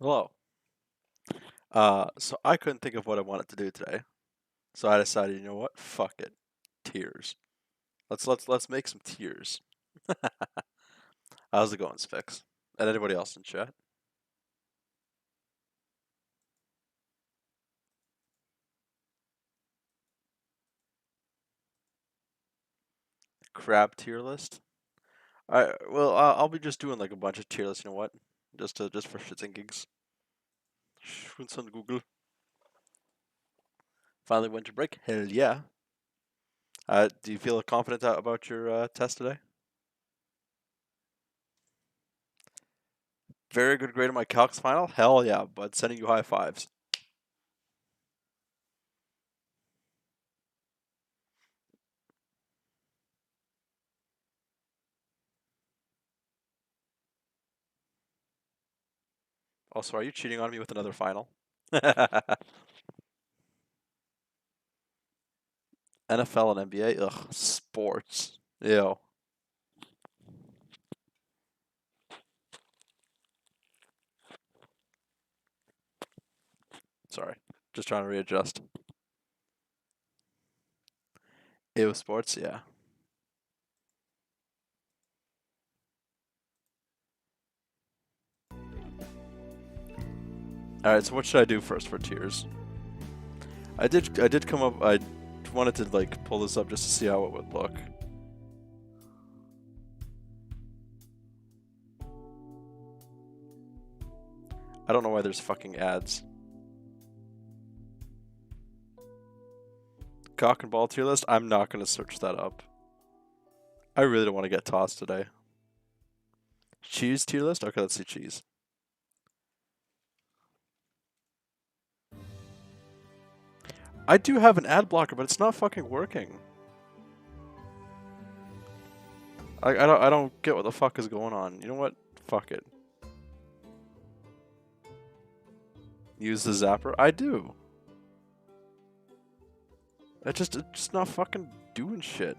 Hello. So I couldn't think of what I wanted to do today. So I decided, you know what? Fuck it. Tears. Let's make some tears. How's it going, Spix? And anybody else in chat? Crab tier list? I'll be just doing like a bunch of tier lists, you know what? Just for shits and gigs. Schwunz on Google. Finally went to break? Hell yeah. Do you feel confident about your test today? Very good grade on my calcs final? Hell yeah, bud. Sending you high fives. Also, are you cheating on me with another final? NFL and NBA? Ugh, sports. Ew. Sorry. Just trying to readjust. Ew, sports? Yeah. Alright, so what should I do first for tiers? I did come up, I wanted to like pull this up just to see how it would look. I don't know why there's fucking ads. Cock and ball tier list? I'm not gonna search that up. I really don't want to get tossed today. Cheese tier list? Okay, let's see cheese. I do have an ad blocker, but it's not fucking working. I don't get what the fuck is going on. You know what? Fuck it. Use the zapper? I do. It's just not fucking doing shit.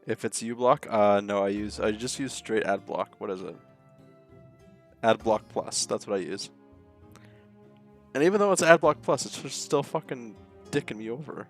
If it's uBlock, no, I just use straight AdBlock. What is it? AdBlock Plus. That's what I use. And even though it's AdBlock Plus, it's just still fucking dicking me over.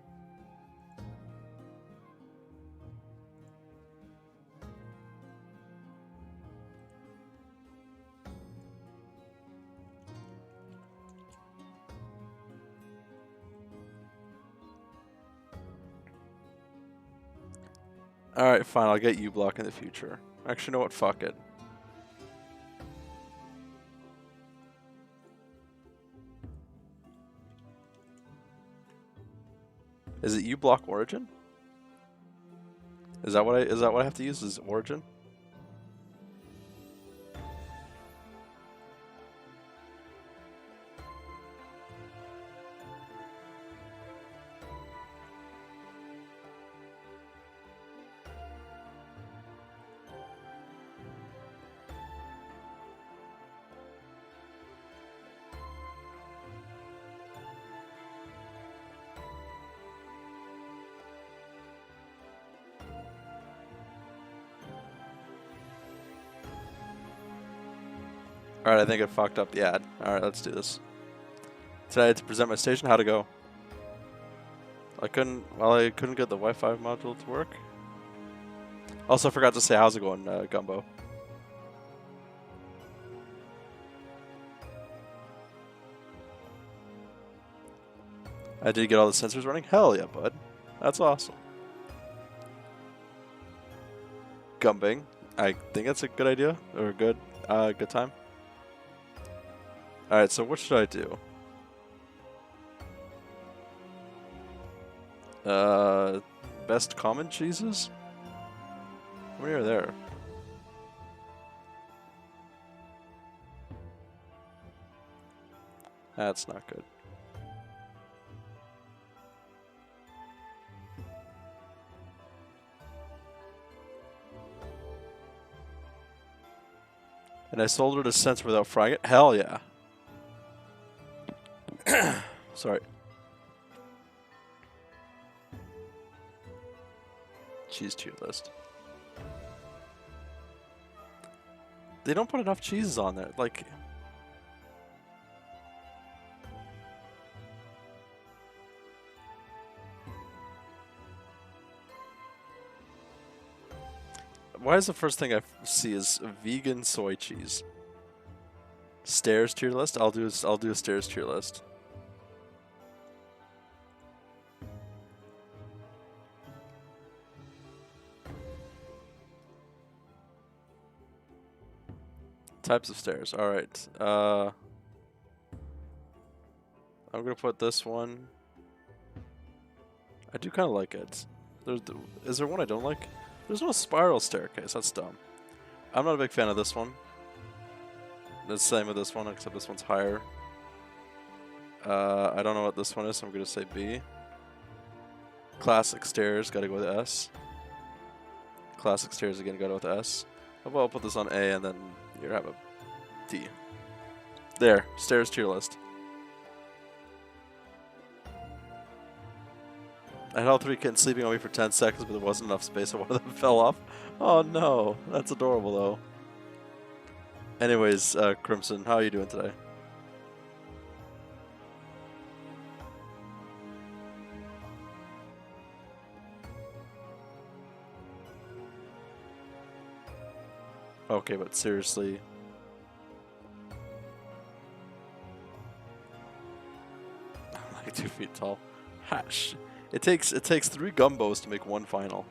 Alright, fine, I'll get uBlock in the future. Actually, you know what? Fuck it. Is it uBlock Origin? Is that what I have to use? Is Origin? Alright, I think I fucked up the ad. Alright, let's do this. Today I had to present my station. How'd it go? I couldn't get the Wi-Fi module to work. Also forgot to say, how's it going, Gumbo? I did get all the sensors running? Hell yeah, bud. That's awesome. Gumbing. I think that's a good idea, or a good time. Alright, so what should I do? Best common cheeses? How many are there? That's not good. And I soldered a sensor without frying it? Hell yeah. Sorry. cheese tier list. They don't put enough cheeses on there. Like, why is the first thing I see is vegan soy cheese? Stairs tier list. I'll do a stairs tier list. Types of stairs. All right. I'm gonna put this one. I do kind of like it. Is there one I don't like? There's no spiral staircase. That's dumb. I'm not a big fan of this one. The same with this one, except this one's higher. I don't know what this one is, so I'm gonna say B. Classic stairs. Gotta go with S. Classic stairs again. Gotta go with S. How about I'll put this on A and then you have a D. There, stairs tier list. I had all three kittens sleeping on me for 10 seconds, but there wasn't enough space, so one of them fell off. Oh no, that's adorable though. Anyways, Crimson, how are you doing today? Okay, but seriously. I'm like 2 feet tall. Hash. It takes 3 gumbos to make 1 final.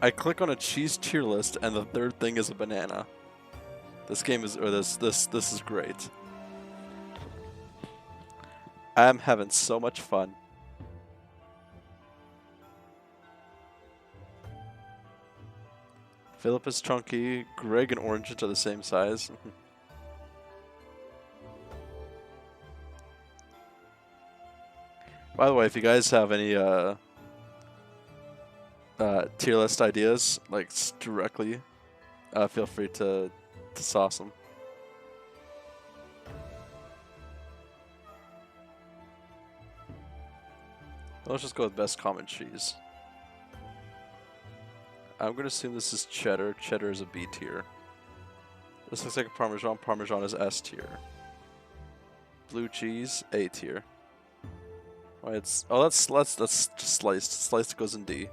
I click on a cheese tier list and the third thing is a banana. This game is this is great. I'm having so much fun. Philip is chunky. Greg and Orange are the same size. By the way, if you guys have any tier list ideas, like directly, feel free to sauce them. Let's just go with best common cheese. I'm gonna assume this is cheddar. Cheddar is a B tier. This looks like a Parmesan. Parmesan is S tier. Blue cheese, A tier. Oh, that's just sliced. Sliced goes in D.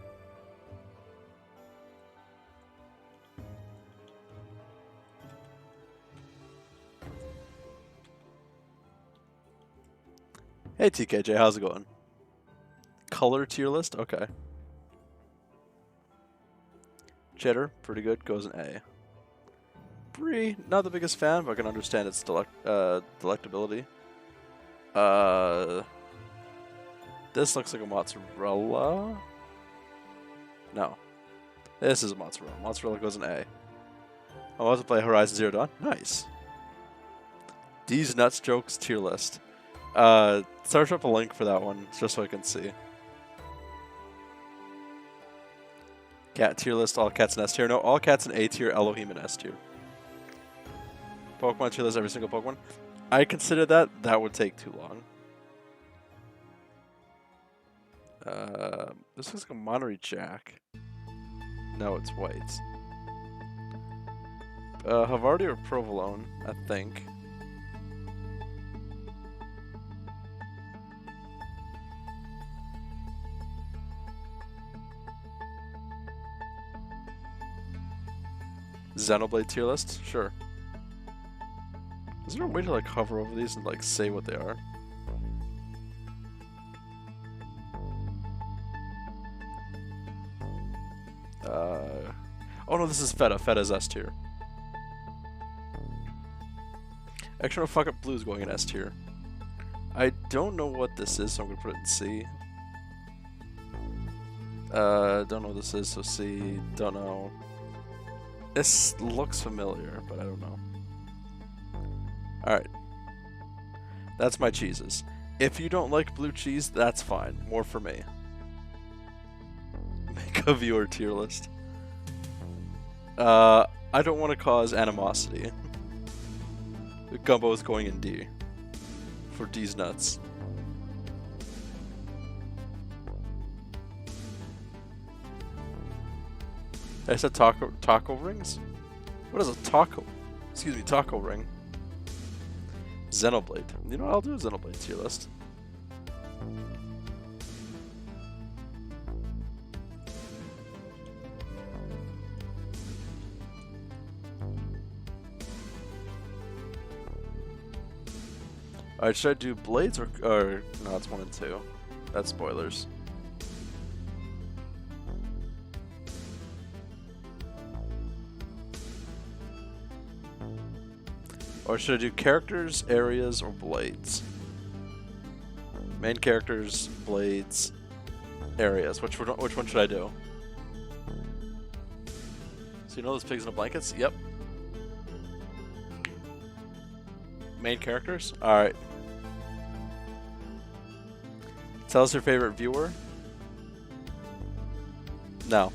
Hey TKJ, how's it going? Color tier list? Okay. Cheddar, pretty good, goes in A. Brie, not the biggest fan, but I can understand its delectability. This looks like a mozzarella. No. This is a mozzarella. Mozzarella goes in A. I want to play Horizon Zero Dawn. Nice. These nuts jokes tier list. Search up a link for that one, just so I can see. Cat tier list, all cats in S tier. No, all cats in A tier, Elohim in S tier. Pokemon tier list, every single Pokemon. I consider that would take too long. This looks like a Monterey Jack. No, it's white. Havarti or Provolone, I think. Xenoblade tier list? Sure. Is there a way to like hover over these and like say what they are? Oh no, this is Feta. Feta's S tier. Actually, no, fuck up, Blue's going in S tier. I don't know what this is, so I'm gonna put it in C. Don't know what this is, so C. Don't know. This looks familiar, but I don't know. Alright. That's my cheeses. If you don't like blue cheese, that's fine. More for me. Make a viewer tier list. I don't want to cause animosity. The gumbo is going in D. For D's nuts. I said taco rings? What is a taco? Excuse me, taco ring. Xenoblade. You know what, I'll do a Xenoblade tier list. Alright, should I do Blades or no, it's 1 and 2. That's spoilers. Or should I do characters, areas, or blades? Main characters, blades, areas. Which one should I do? So you know those pigs in the blankets? Yep. Main characters? Alright. Tell us your favorite viewer. No.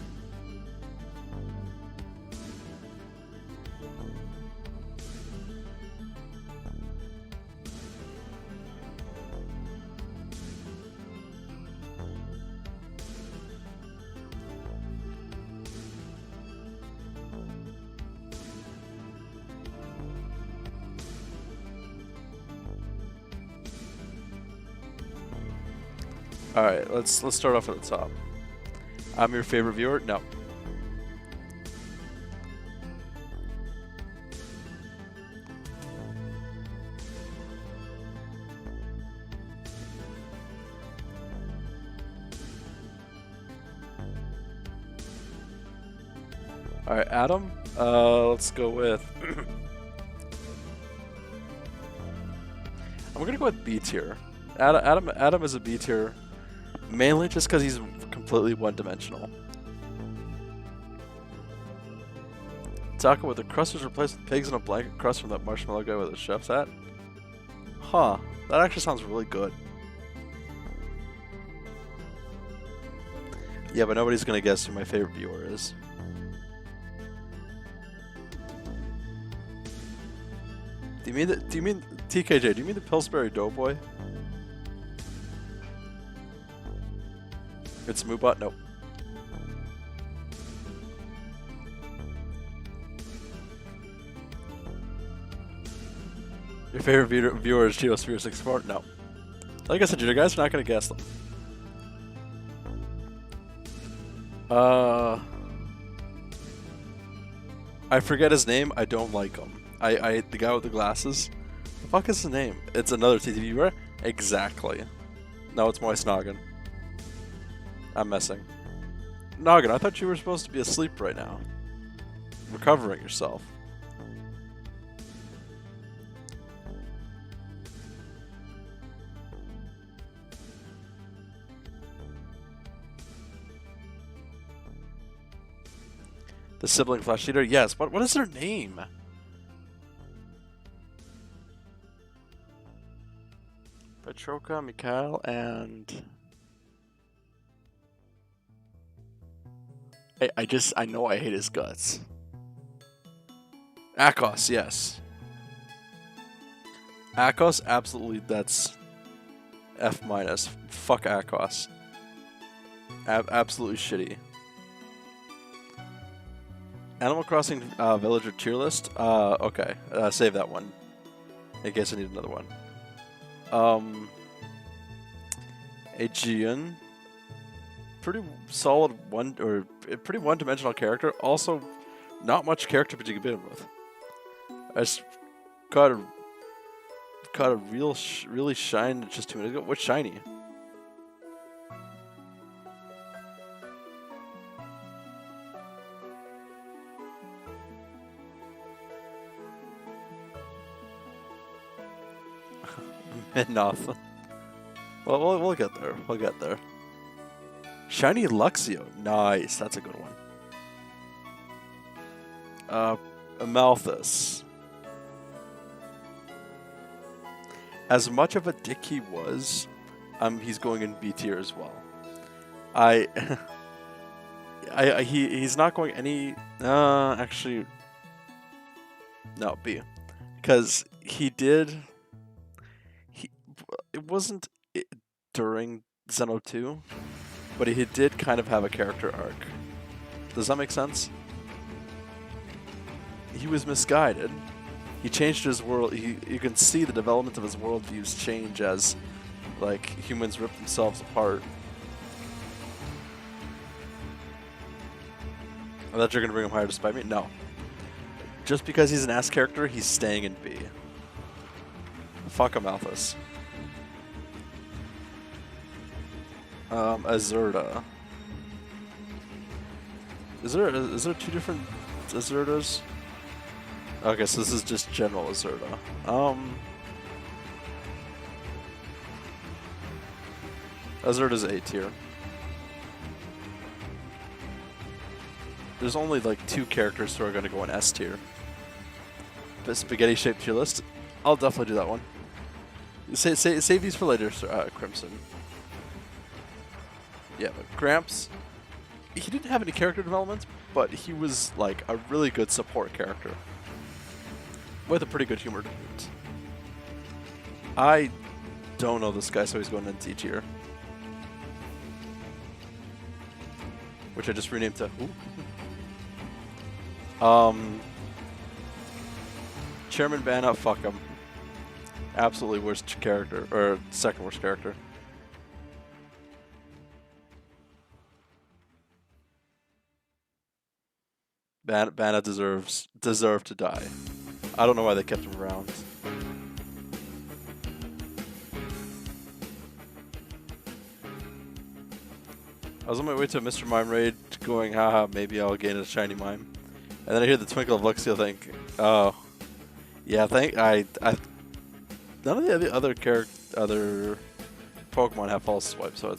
Alright, let's start off at the top. I'm your favorite viewer? No. Alright, Adam? Let's go with... I'm gonna go with B tier. Adam is a B tier. Mainly just because he's completely one-dimensional. Taco with the crust was replaced with pigs in a blanket crust from that marshmallow guy with a chef's hat? Huh. That actually sounds really good. Yeah, but nobody's gonna guess who my favorite viewer is. Do you mean TKJ, do you mean the Pillsbury Doughboy? It's Moobot? Nope. Your favorite viewer is Geosphere64? No. Like I said, you guys are not going to guess them. I forget his name. I don't like him. The guy with the glasses. The fuck is his name? It's another TTV viewer? Exactly. No, it's Moist Noggin. I'm messing. Noggin, I thought you were supposed to be asleep right now. Recovering yourself. The sibling flash leader? Yes. What is their name? Petroka, Mikhail, and... I know I hate his guts. Akos, yes. Akos, absolutely, that's F-. Fuck Akos. Absolutely shitty. Animal Crossing villager tier list? Okay. Save that one. In case I need another one. Aegean. Pretty solid pretty one-dimensional character. Also, not much character to begin with. I just caught a really shine just 2 minutes ago. What's shiny? Midnoth. Well, we'll get there. We'll get there. Shiny Luxio. Nice. That's a good one. Amalthus. As much of a dick he was, he's going in B tier as well. He's not going any... actually... No, B. Because it wasn't during Xeno 2, but he did kind of have a character arc. Does that make sense? he was misguided. He changed his world. You can see the development of his worldviews change as, like, humans rip themselves apart. I thought you're gonna bring him higher despite me. No. Just because he's an ass character, he's staying in B. Fuck Amalthus. Azurda. Is there two different Azurdas? Okay, so this is just general Azurda. Azurda's A tier. There's only like 2 characters who are going to go in S tier. The spaghetti-shaped tier list. I'll definitely do that one. Save these for later, Crimson. Yeah, but Gramps, he didn't have any character development, but he was like a really good support character with a pretty good humor to it. I don't know this guy, so he's going in D tier, which I just renamed to who? Chairman Banna, fuck him. Absolutely worst character, or second worst character. Banna deserved to die. I don't know why they kept him around. I was on my way to a Mr. Mime raid going, haha, maybe I'll gain a shiny mime. And then I hear the twinkle of Luxio think, oh, yeah, none of the other Pokemon have false swipe, so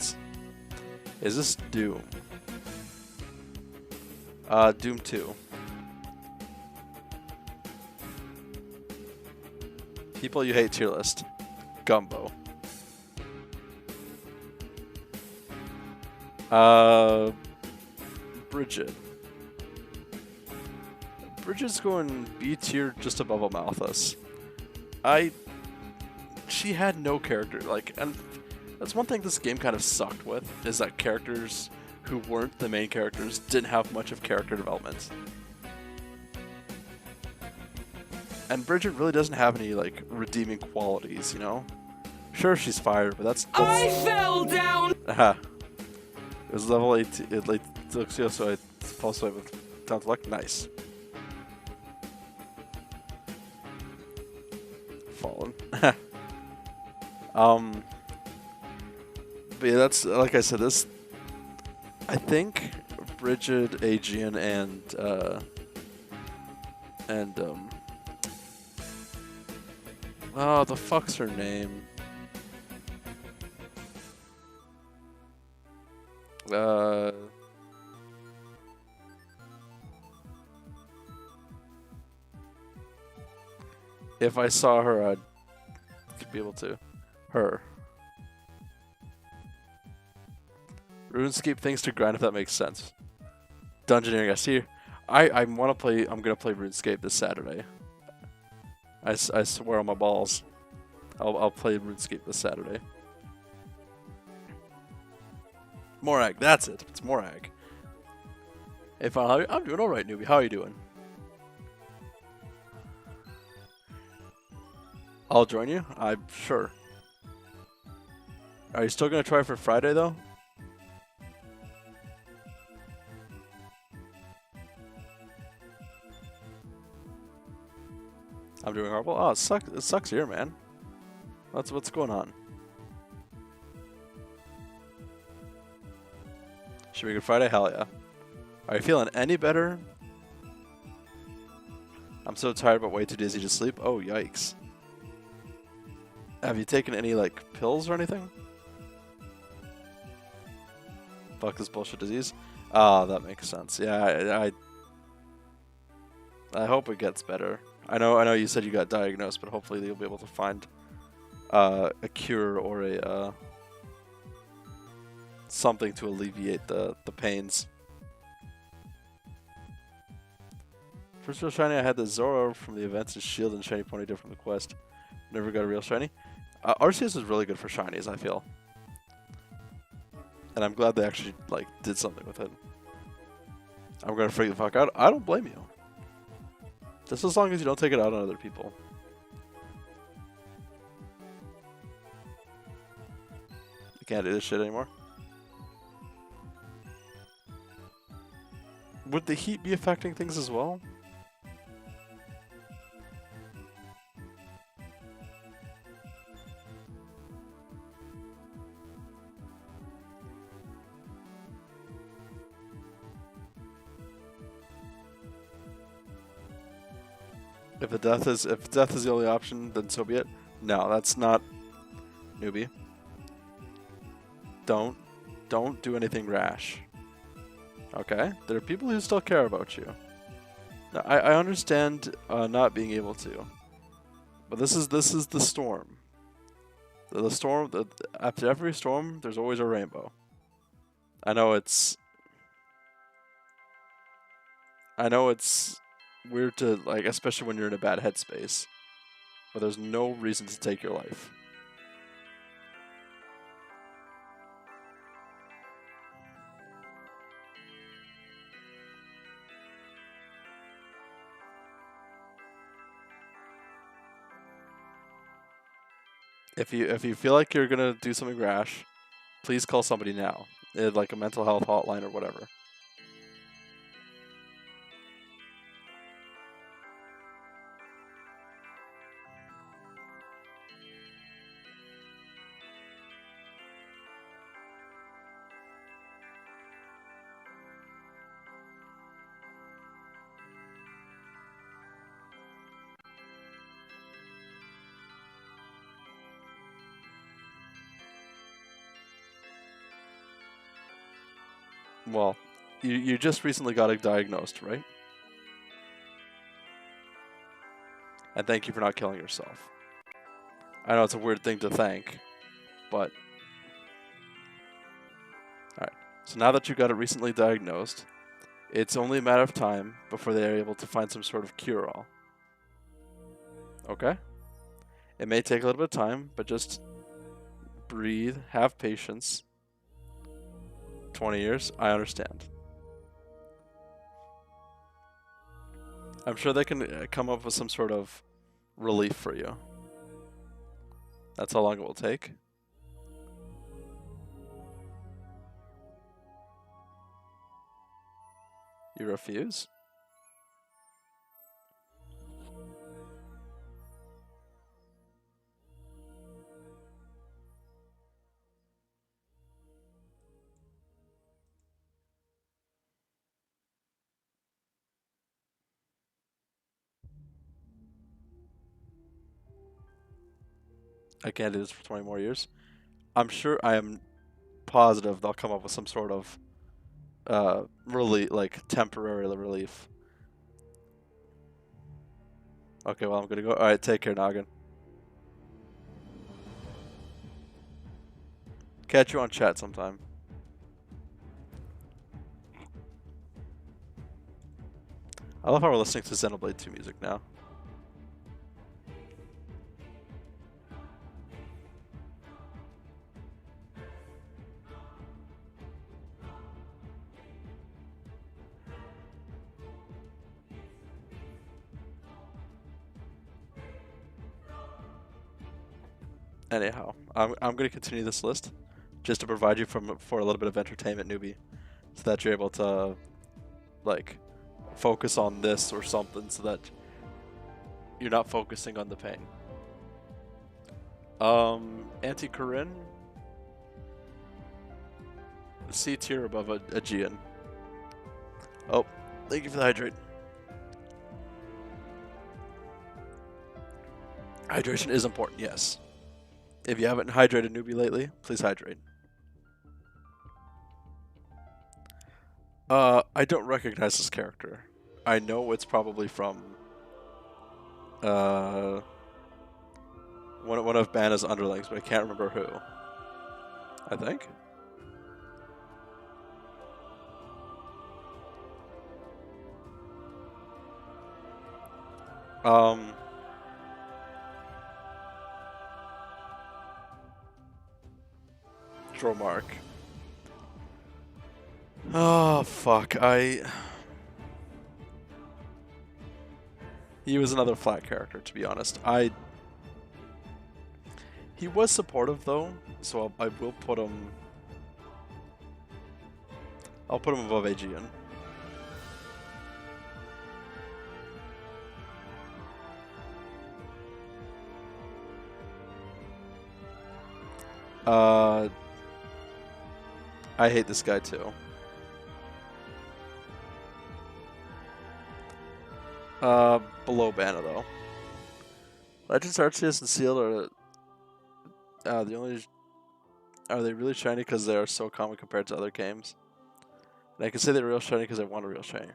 is this Doom? Doom 2. People you hate tier list. Gumbo. Bridget. Bridget's going B tier just above Amalthus. She had no character, like, and that's one thing this game kind of sucked with, is that characters who weren't the main characters didn't have much of character development. And Bridget really doesn't have any, like, redeeming qualities, you know? Sure, she's fire, but that's I fell down! Aha. It was level 8, like, Luxio, so I false swipe with down to luck. Nice. Fallen. But yeah, that's, like I said, this, I think Bridget, Aegean, and oh, the fuck's her name? If I saw her, I'd be able to. Her. RuneScape things to grind, if that makes sense. Dungeoneering, I see. I want to play. I'm gonna play RuneScape this Saturday. I swear on my balls. I'll play RuneScape this Saturday. Morag, that's it. It's Morag. Hey, fine. I'm doing all right, newbie. How are you doing? I'll join you. I'm sure. Are you still gonna try for Friday though? I'm doing horrible. Oh, it sucks. It sucks here, man. What's going on? Should be a good Friday? Hell yeah. Are you feeling any better? I'm so tired but way too dizzy to sleep. Oh, yikes. Have you taken any, like, pills or anything? Fuck this bullshit disease. Ah, that makes sense. Yeah, I hope it gets better. I know you said you got diagnosed, but hopefully you'll be able to find a cure or a something to alleviate the pains. First real shiny, I had the Zoro from the events and Shield and Shiny Ponytail from the quest. Never got a real shiny. Arceus is really good for shinies, I feel. And I'm glad they actually, like, did something with it. I'm gonna freak the fuck out. I don't blame you. Just as long as you don't take it out on other people. You can't do this shit anymore. Would the heat be affecting things as well? If death is the only option, then so be it. No, that's not newbie. Don't do anything rash. Okay? There are people who still care about you. Now, I understand not being able to. But this is the storm. The storm, after every storm, there's always a rainbow. I know it's weird to, like, especially when you're in a bad headspace. But there's no reason to take your life. If you feel like you're gonna do something rash, please call somebody now, like a mental health hotline or whatever. Well, you just recently got diagnosed, right? And thank you for not killing yourself. I know it's a weird thing to thank, but... Alright, so now that you got it recently diagnosed, it's only a matter of time before they are able to find some sort of cure-all. Okay? It may take a little bit of time, but just breathe, have patience. 20 years, I understand. I'm sure they can come up with some sort of relief for you. That's how long it will take. You refuse? I can't do this for 20 more years. I'm sure, I am positive they'll come up with some sort of like temporary relief. Okay, well, I'm gonna go. Alright, take care, Noggin. Catch you on chat sometime. I love how we're listening to Xenoblade 2 music now. Anyhow, I'm going to continue this list just to provide you for a little bit of entertainment, newbie, so that you're able to, like, focus on this or something, so that you're not focusing on the pain. Anti-Corinne, C tier above a Aegean. Oh, thank you for the hydrate. Hydration is important, yes. If you haven't hydrated newbie lately, please hydrate. I don't recognize this character. I know it's probably from one of Banna's underlings, but I can't remember who. I think. Dromark. Oh fuck! He was another flat character, to be honest. He was supportive though, so I will put him. I'll put him above Aegean. I hate this guy too. Below Banner though. Legends, Arceus, and Seal are the only. Are they really shiny because they are so common compared to other games? And I can say they're real shiny because I want a real shiny.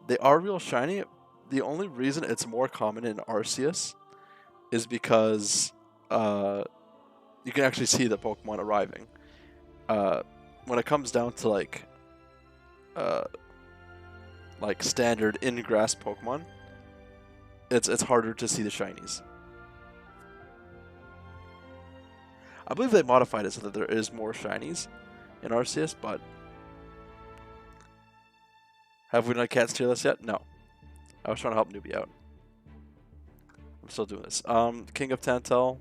They are real shiny. The only reason it's more common in Arceus is because you can actually see the Pokemon arriving. When it comes down to like standard in grass Pokemon, it's harder to see the shinies. I believe they modified it so that there is more shinies in Arceus, but have we not cat's tier list yet? No. I was trying to help Newbie out. I'm still doing this. King of Tantal.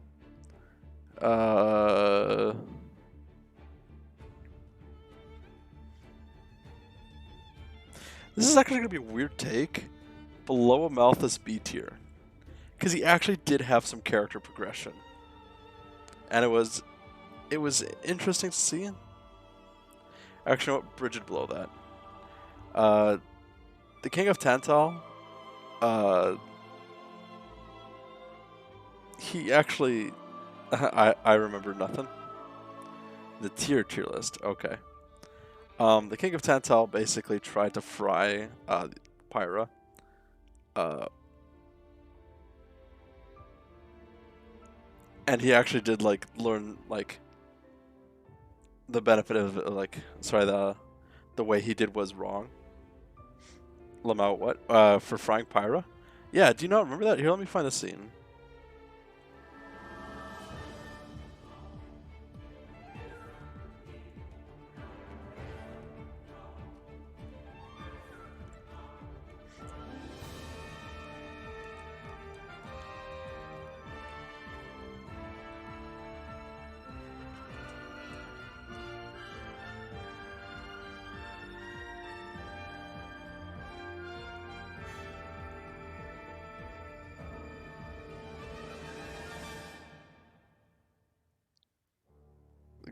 This is actually going to be a weird take. Below Amalthus B tier. Because he actually did have some character progression. And it was interesting to see. Actually, no, Bridget below that. The King of Tantal, he actually, I remember nothing. The tier list, okay. The King of Tantal basically tried to fry Pyra. And he actually did learn the benefit of the way he did was wrong. Lamau, what? For frying Pyra? Yeah, do you not remember that? Here, let me find the scene.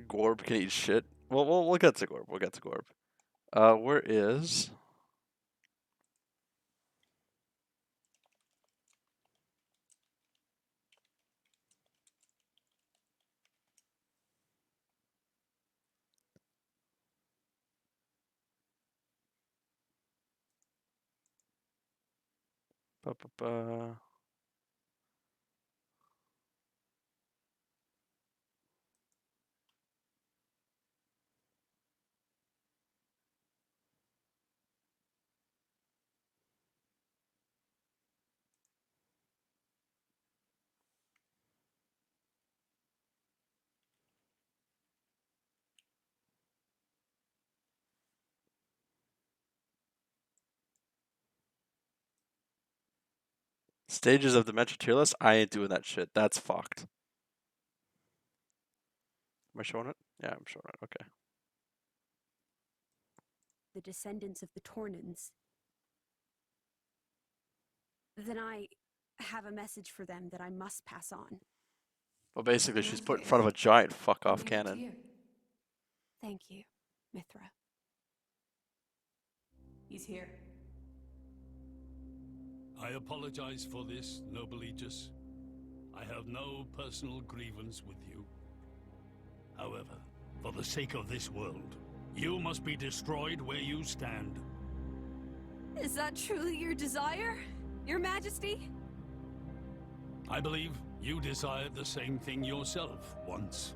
Gorb can eat shit. Well, we'll get to Gorb. We'll get to Gorb. Where is... Ba-ba-ba. Stages of Dementia tier list? I ain't doing that shit. That's fucked. Am I showing it? Yeah, I'm showing it. Okay. The descendants of the Tornans. Then I have a message for them that I must pass on. Well, basically, she's put in front of a giant fuck-off cannon. Thank you, Mithra. He's here. I apologize for this, noble Aegis. I have no personal grievance with you. However, for the sake of this world, you must be destroyed where you stand. Is that truly your desire, Your Majesty? I believe you desired the same thing yourself once.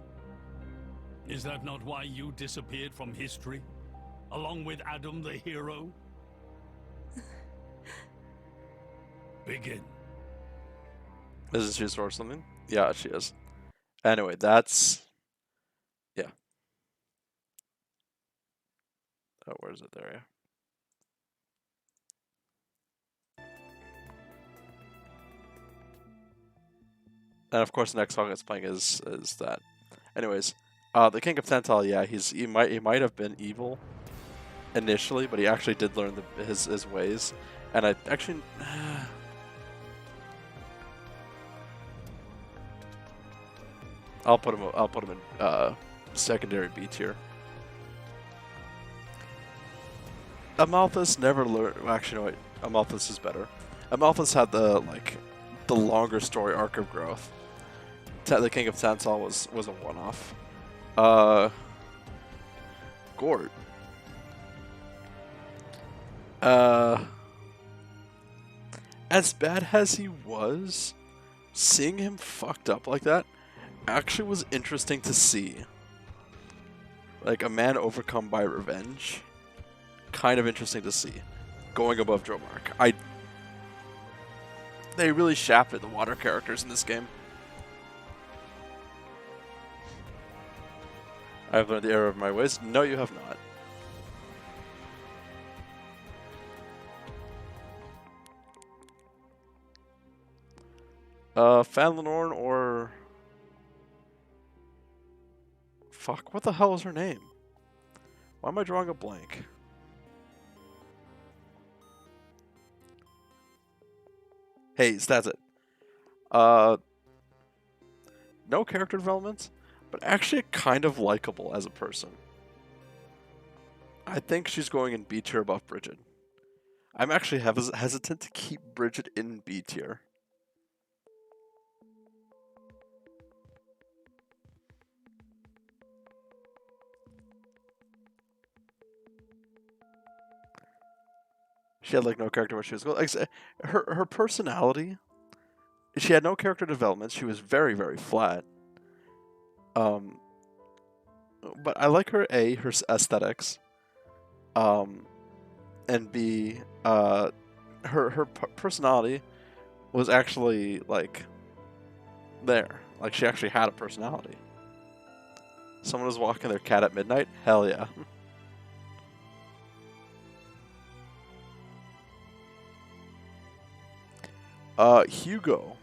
Is that not why you disappeared from history, along with Adam the hero? Begin. Isn't she a source something? Yeah, she is. Anyway, that's... Yeah. Oh, where is it? There, yeah. And of course, the next song it's playing is that. Anyways, the King of Tental, yeah, he might have been evil initially, but he actually did learn his ways. And I actually, I'll put him in secondary B tier. Amalthus never learned. Well, actually, no, wait. Amalthus is better. Amalthus had the longer story arc of growth. The King of Tental was a one-off. Gort. As bad as he was, seeing him fucked up like that actually was interesting to see. Like a man overcome by revenge. Kind of interesting to see. Going above Dromark. They really shafted the water characters in this game. I've learned the error of my ways. No, you have not. Fanlenorn or... Fuck, what the hell is her name? Why am I drawing a blank? Hayes, that's it. No character development, but actually kind of likable as a person. I think she's going in B tier above Bridget. I'm actually hesitant to keep Bridget in B tier. She had like no character when she was going. Like, her personality. She had no character development. She was very, very flat. But I like her aesthetics. And B, her personality was actually like there. Like she actually had a personality. Someone was walking their cat at midnight. Hell yeah. Hugo.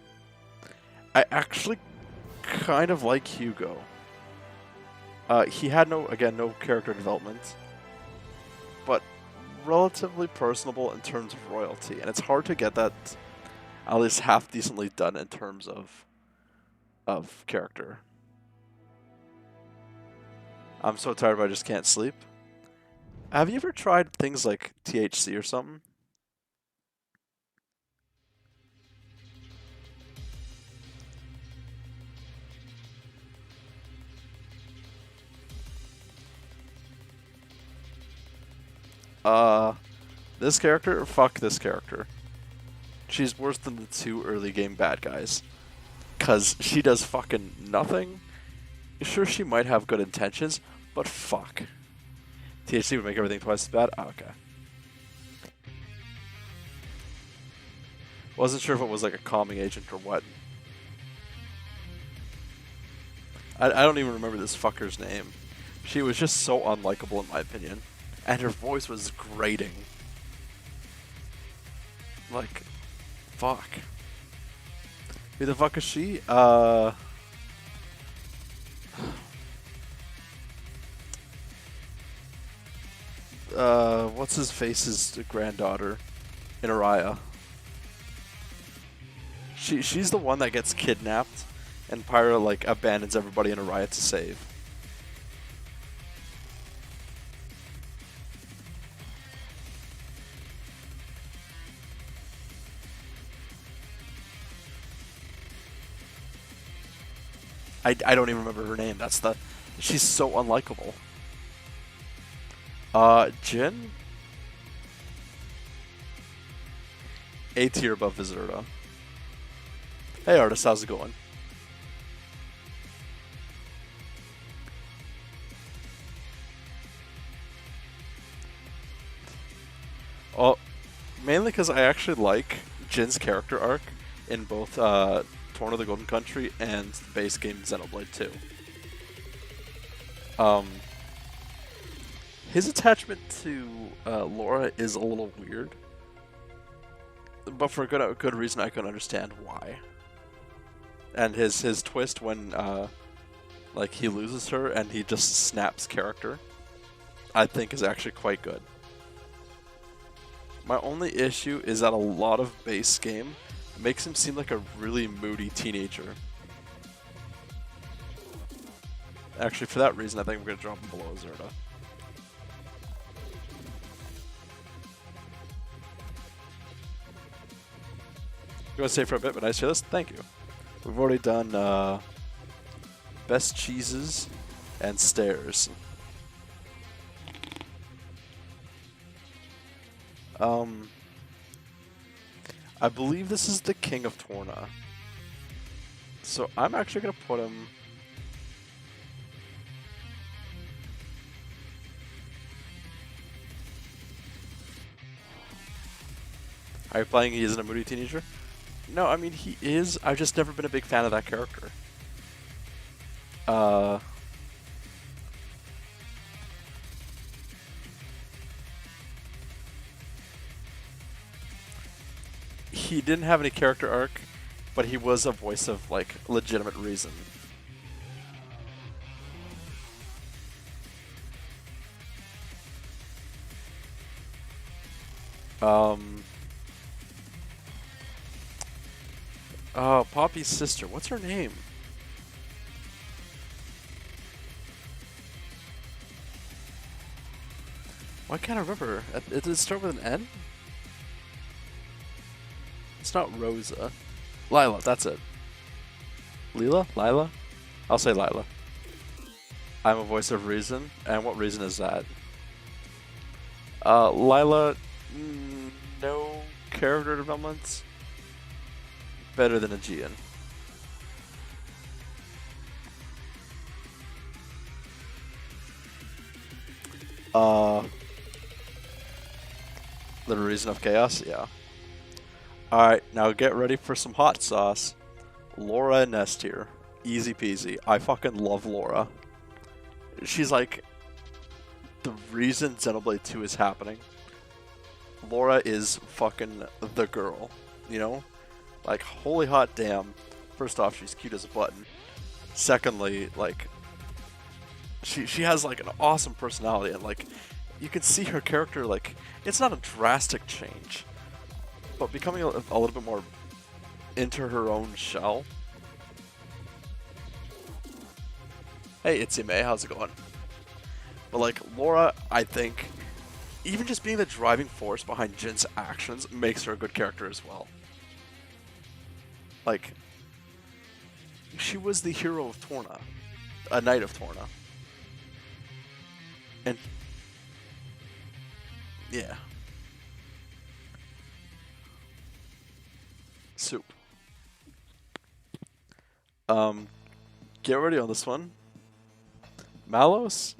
I actually kind of like Hugo. He had no character development, but relatively personable in terms of royalty, and it's hard to get that at least half decently done in terms of character. I'm so tired, but I just can't sleep. Have you ever tried things like THC or something? This character? Fuck this character. She's worse than the two early game bad guys. Cause she does fucking nothing. Sure, she might have good intentions, but fuck. THC would make everything twice as bad? Oh, okay. Wasn't sure if it was like a calming agent or what. I don't even remember this fucker's name. She was just so unlikable in my opinion. And her voice was grating. Like, fuck. Who the fuck is she? What's his face's granddaughter in Araya? She's the one that gets kidnapped and Pyra like abandons everybody in Araya to save. I don't even remember her name. She's so unlikable. Jin? A tier above Viserta. Hey artist, how's it going? Oh, mainly because I actually like Jin's character arc in both Torn of the Golden Country and the base game Xenoblade 2. His attachment to Laura is a little weird, but for a good reason I can understand why. and his twist when like he loses her and he just snaps character, I think is actually quite good. My only issue is that a lot of base game makes him seem like a really moody teenager. Actually, for that reason, I think I'm going to drop him below Zerda. You want to stay for a bit, but nice to list? Thank you. We've already done best cheeses and stairs. I believe this is the King of Torna. So I'm actually going to put him... Are you playing he isn't a moody teenager? No, I mean he is. I've just never been a big fan of that character. He didn't have any character arc, but he was a voice of like legitimate reason. Oh, Poppy's sister. What's her name? Why can't I remember? Did it start with an N? It's not Rosa. Lila, that's it. Lila? Lila? I'll say Lila. I'm a voice of reason. And what reason is that? Lila, no character developments. Better than Aegean. The reason of chaos? Yeah. Alright, now get ready for some hot sauce. Laura and Nest here. Easy peasy. I fucking love Laura. She's like the reason Xenoblade 2 is happening. Laura is fucking the girl, you know? Like, holy hot damn. First off, she's cute as a button. Secondly, like, she has like an awesome personality, and like, you can see her character, like, it's not a drastic change, but becoming a little bit more into her own shell. Hey, it's May, how's it going? But like, Laura, I think, even just being the driving force behind Jin's actions makes her a good character as well. Like, she was the hero of Torna, a knight of Torna. And, yeah. Soup. Get ready on this one. Malos,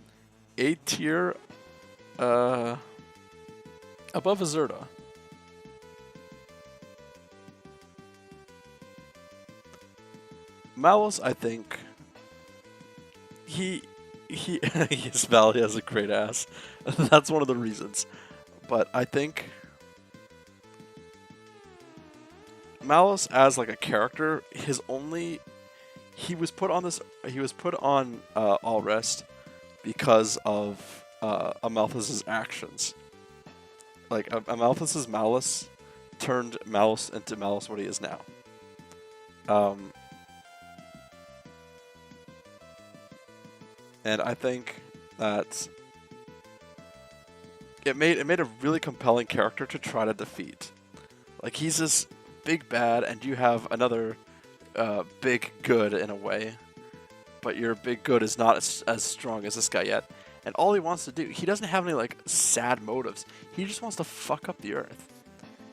A tier, above Azerta. Malos, I think, his Valley has a great ass. That's one of the reasons. But I think Malos as like a character, he was put on All Rest because of Amalthus's actions. Like Amalthus's malice turned Malos into Malos what he is now. And I think that it made a really compelling character to try to defeat. Like, he's this big bad, and you have another big good in a way, but your big good is not as strong as this guy yet. And all he wants to do, he doesn't have any like sad motives. He just wants to fuck up the Earth,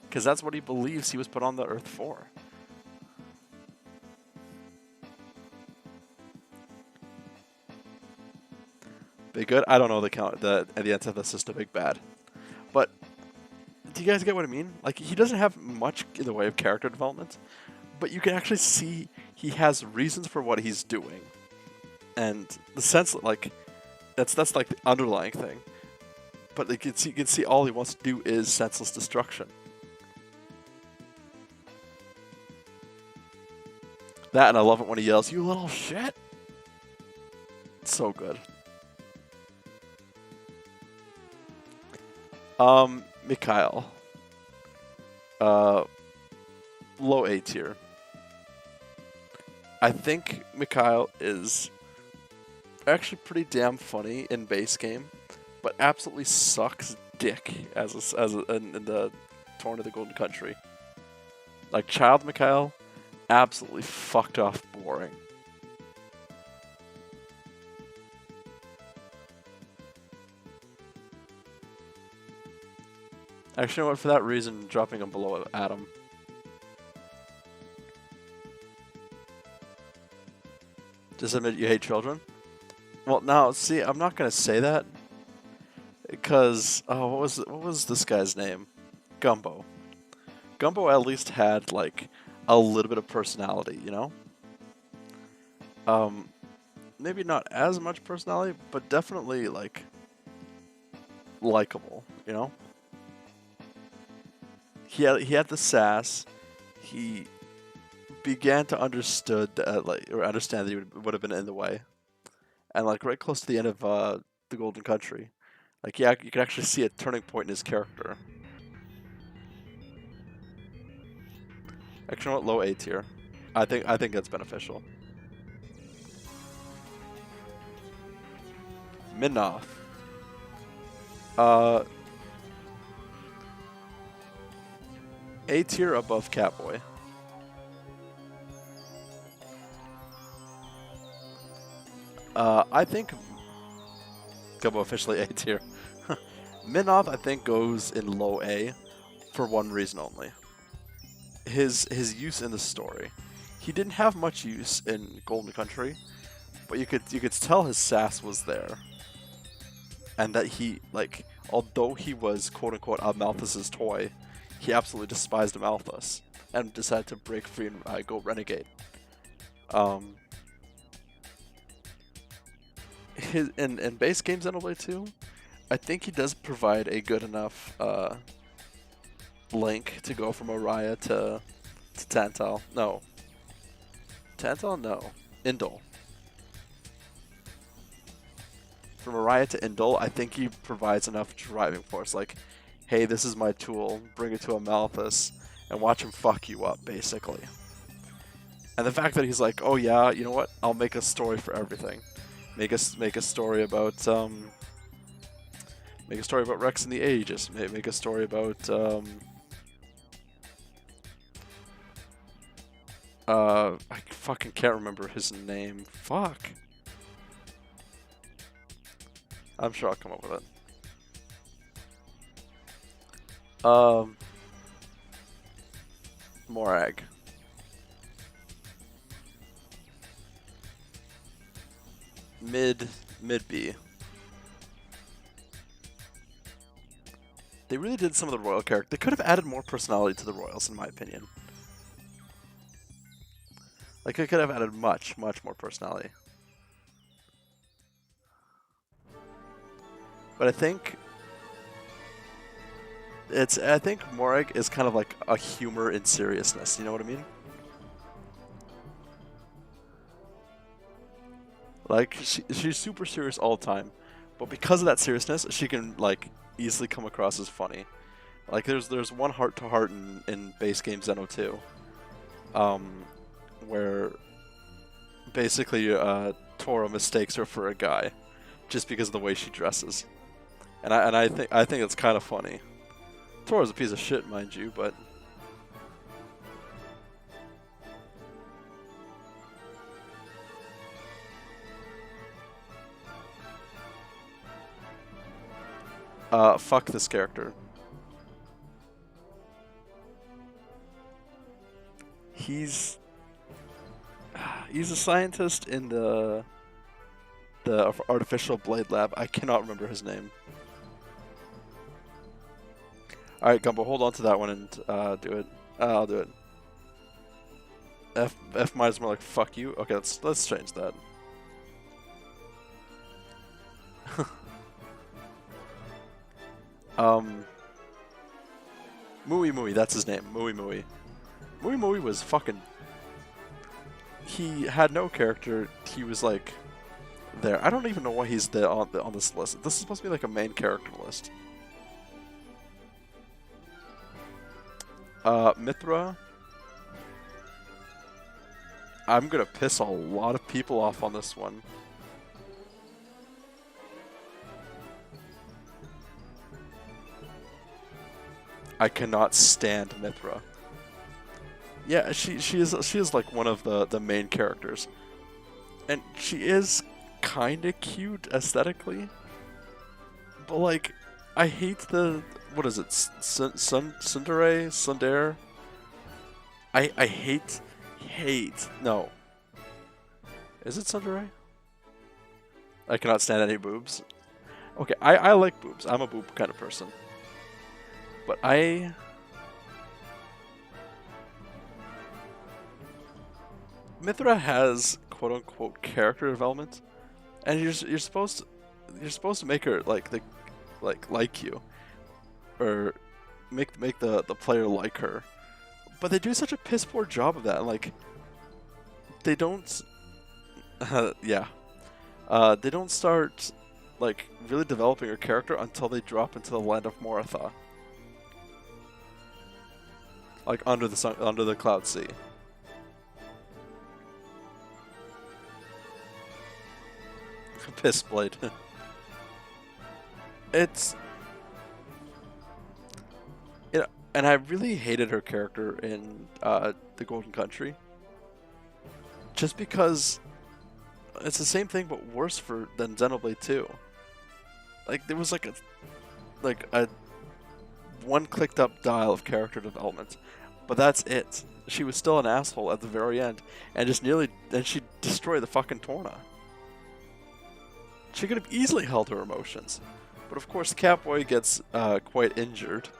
because that's what he believes he was put on the Earth for. Big good? I don't know the antithesis to big bad. But do you guys get what I mean? Like, he doesn't have much in the way of character development, but you can actually see he has reasons for what he's doing. And the sense that, like, that's like the underlying thing. But like, you can see all he wants to do is senseless destruction. That, and I love it when he yells, "You little shit!" It's so good. Mikhail. Low A tier. I think Mikhail is actually pretty damn funny in base game, but absolutely sucks dick in the Torn of the Golden Country. Like Child Mikhail, absolutely fucked off boring. Actually, you know what? For that reason, dropping him below Adam. Just admit you hate children? Well, now, see, I'm not gonna say that because what was this guy's name? Gumbo. Gumbo at least had like a little bit of personality, you know? Maybe not as much personality, but definitely like likable, you know? He had the sass. He began to understand that he would have been in the way, and like right close to the end of the Golden Country, like yeah, you can actually see a turning point in his character. Actually, what, low A tier? I think that's beneficial. Minoth. A tier above Catboy. I think Gumbo officially A tier. Minoth, I think, goes in low A for one reason only. His use in the story. He didn't have much use in Golden Country, but you could tell his sass was there, and that he, like, although he was quote unquote Amalthus's toy, he absolutely despised Amalthus and decided to break free and go renegade. In base games Xenoblade 2, I think he does provide a good enough link to go from Oriah to Tantal. No. Tantal? No. Indol. From Oriah to Indol, I think he provides enough driving force. Like, hey, this is my tool, bring it to Amalthus, and watch him fuck you up, basically. And the fact that he's like, oh yeah, you know what? I'll make a story for everything. Make a story about Rex and the Aegis. Make a story about I fucking can't remember his name. Fuck. I'm sure I'll come up with it. Morag. Mid B. They really did some of the royal character. They could have added more personality to the royals, in my opinion. Like, they could have added much more personality. But I think Morag is kind of like a humor in seriousness. You know what I mean? Like, she's super serious all the time, but because of that seriousness, she can like easily come across as funny. Like, there's one heart-to-heart in base game Xeno 2, where basically Tora mistakes her for a guy just because of the way she dresses, and I think it's kind of funny. Tora's a piece of shit, mind you, but fuck this character. He's a scientist in the artificial blade lab. I cannot remember his name. All right, Gumbo, hold on to that one and do it. I'll do it. F minus more like fuck you. Okay, let's change that. Mui, that's his name. Mui. Mui was fucking he had no character. He was like there. I don't even know why he's there on this list. This is supposed to be like a main character list. Mithra. I'm gonna piss a lot of people off on this one. I cannot stand Mithra. Yeah, she is like one of the main characters, and she is kind of cute aesthetically, but like I hate the what is it Sundere. I hate no. Is it Sundere? I cannot stand any boobs. Okay, I like boobs. I'm a boob kind of person, but Mithra has quote unquote character development, and you're supposed to make her like you, or make the player like her, but they do such a piss poor job of that. Like they don't, yeah, they don't start like really developing her character until they drop into the land of Moratha, like under the Cloud Sea. Pissblade. It's and I really hated her character in the Golden Country, just because it's the same thing but worse than Xenoblade 2. Like there was like a one clicked up dial of character development, but that's it. She was still an asshole at the very end, and she destroyed the fucking Torna. She could have easily held her emotions, but of course Catboy gets quite injured,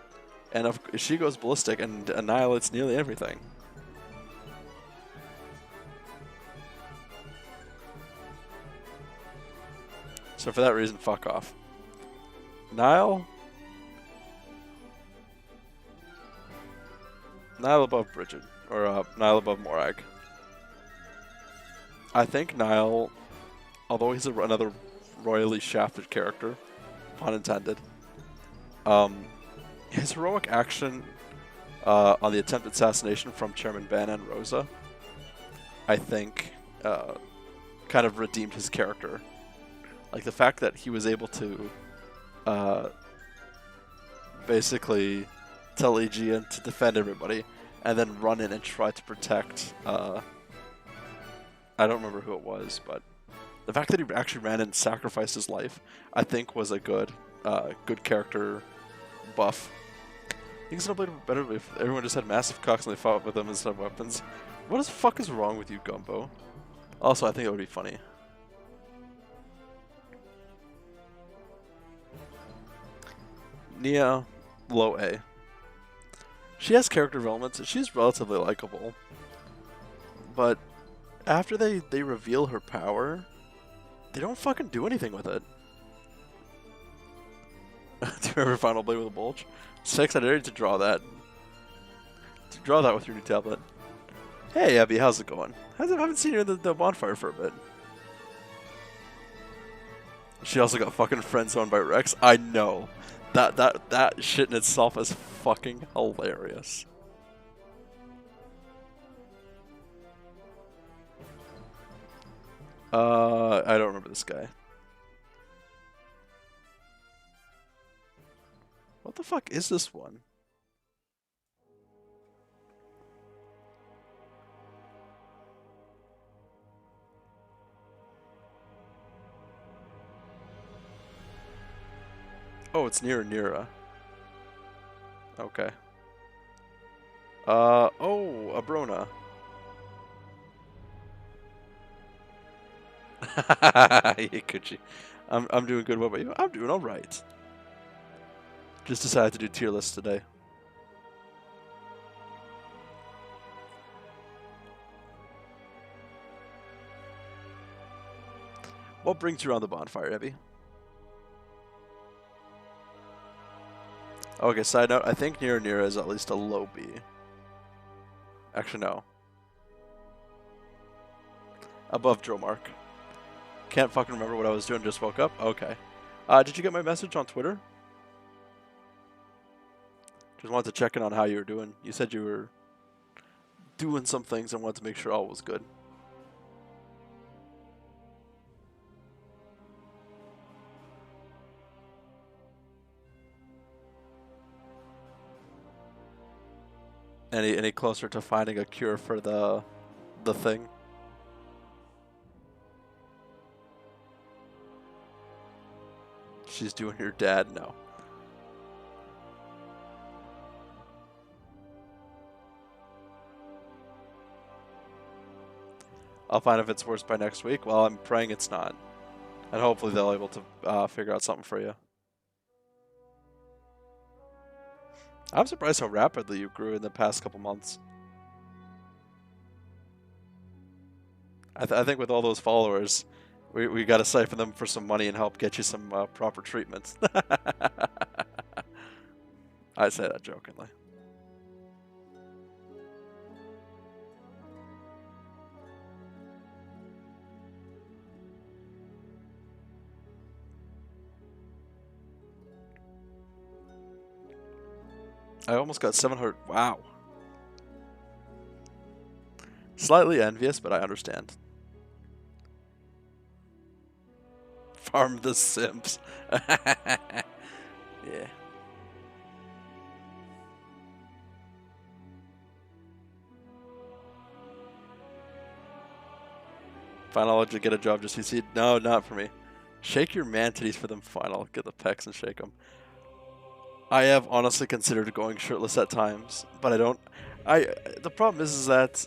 and she goes ballistic and annihilates nearly everything. So for that reason, fuck off. Nile above Bridget, or Nile above Morag. I think Nile, although he's another royally shafted character, pun intended, his heroic action on the attempted assassination from Chairman Ban and Rosa, I think, kind of redeemed his character. Like the fact that he was able to basically tell Aegean to defend everybody, and then run in and try to protect, I don't remember who it was, but the fact that he actually ran in and sacrificed his life, I think, was a good character buff. I think Xenoblade would be better if everyone just had massive cocks and they fought with them instead of weapons. What the fuck is wrong with you, Gumbo? Also, I think it would be funny. Nia, low A. She has character development. She's relatively likable, but after they reveal her power, they don't fucking do anything with it. Do you remember Final Blade with a Bulge? 6, I dare you to draw that. To draw that with your new tablet. Hey Abby, how's it going? I haven't seen you in the bonfire for a bit. She also got fucking friend-zoned by Rex. I know. That shit in itself is fucking hilarious. I don't remember this guy. What the fuck is this one? Oh, it's near Nira. Okay. Oh, Abrona. Hey, Kuchi. I'm doing good. What about you? I'm doing all right. Just decided to do tier lists today. What brings you around the bonfire, Abby? Okay, side note, I think Nira is at least a low B. Actually, no. Above Joe Mark. Can't fucking remember what I was doing, just woke up? Okay. Did you get my message on Twitter? Just wanted to check in on how you were doing. You said you were doing some things and wanted to make sure all was good. Any closer to finding a cure for the thing? She's doing your dad? No. I'll find if it's worse by next week. Well, I'm praying it's not. And hopefully they'll be able to figure out something for you. I'm surprised how rapidly you grew in the past couple months. I think with all those followers, we got to siphon them for some money and help get you some proper treatments. I say that jokingly. I almost got 700. Wow. Slightly envious, but I understand. Farm the Sims. Yeah. Final, did you get a job just CC? No, not for me. Shake your man titties for them. Fine, I'll get the pecs and shake them. I have honestly considered going shirtless at times, but I don't. The problem is that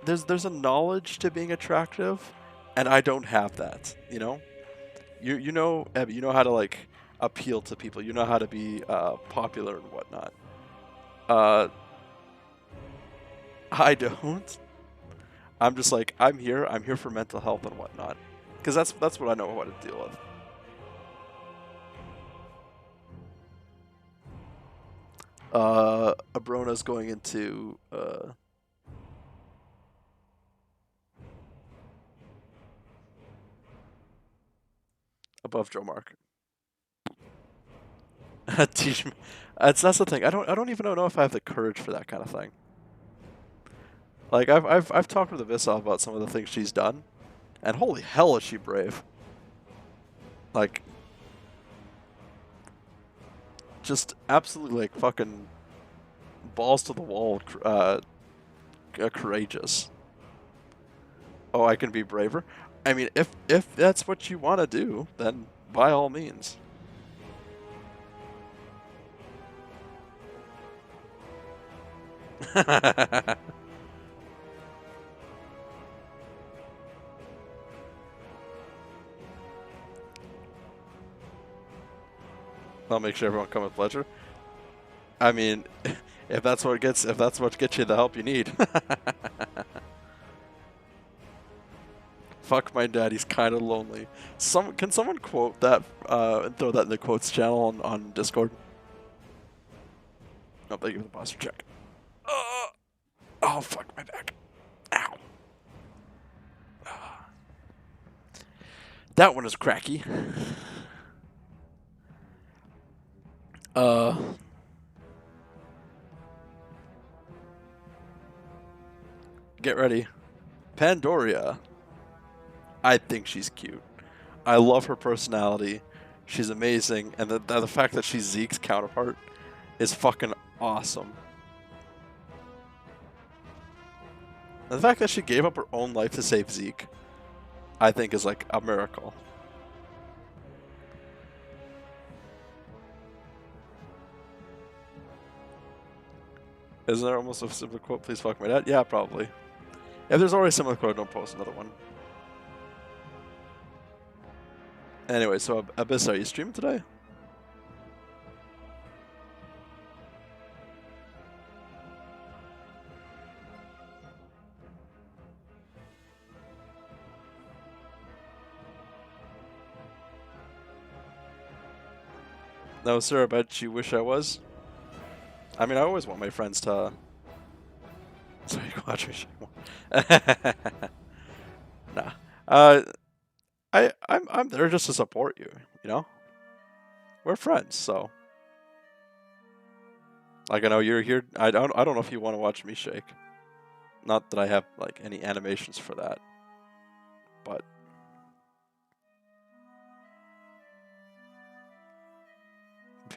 there's a knowledge to being attractive, and I don't have that. You know, you know, Abby, you know how to like appeal to people. You know how to be popular and whatnot. I don't. I'm just like I'm here for mental health and whatnot, because that's what I know how to deal with. Abrona's going into above Joe Mark. Teach me. That's the thing. I don't even know if I have the courage for that kind of thing. Like I've talked with Abyssal about some of the things she's done, and holy hell is she brave. Like just absolutely like fucking balls to the wall, courageous. Oh, I can be braver. I mean, if that's what you want to do, then by all means. I'll make sure everyone come with pleasure. I mean, if that's what gets you the help you need. Fuck my dad, he's kind of lonely. Can someone quote that and throw that in the quotes channel on Discord? No, thank you for the posture check. Oh, fuck my back. Ow. That one is cracky. Get ready. Pandoria. I think she's cute. I love her personality. She's amazing, and the fact that she's Zeke's counterpart is fucking awesome. And the fact that she gave up her own life to save Zeke, I think is like a miracle. Isn't there almost a similar quote? Please fuck my dad? Yeah, probably. If there's already a similar quote, don't post another one. Anyway, so Abyss, are you streaming today? No, sir, I bet you wish I was. I mean, I always want my friends to So you can watch me shake more. Nah. I'm there just to support you, you know? We're friends, so like I know you're here. I don't know if you want to watch me shake. Not that I have like any animations for that. But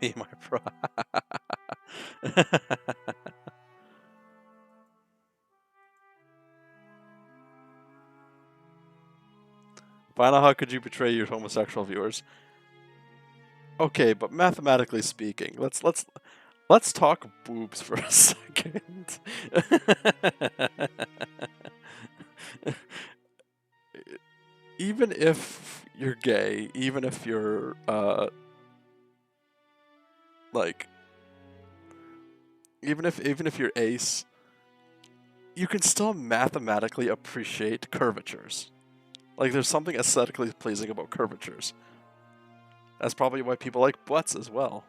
be my bro. Find out how could you betray your homosexual viewers? Okay, but mathematically speaking, let's talk boobs for a second. Even if you're gay, even if you're like even if you're ace, you can still mathematically appreciate curvatures. Like there's something aesthetically pleasing about curvatures. That's probably why people like butts as well.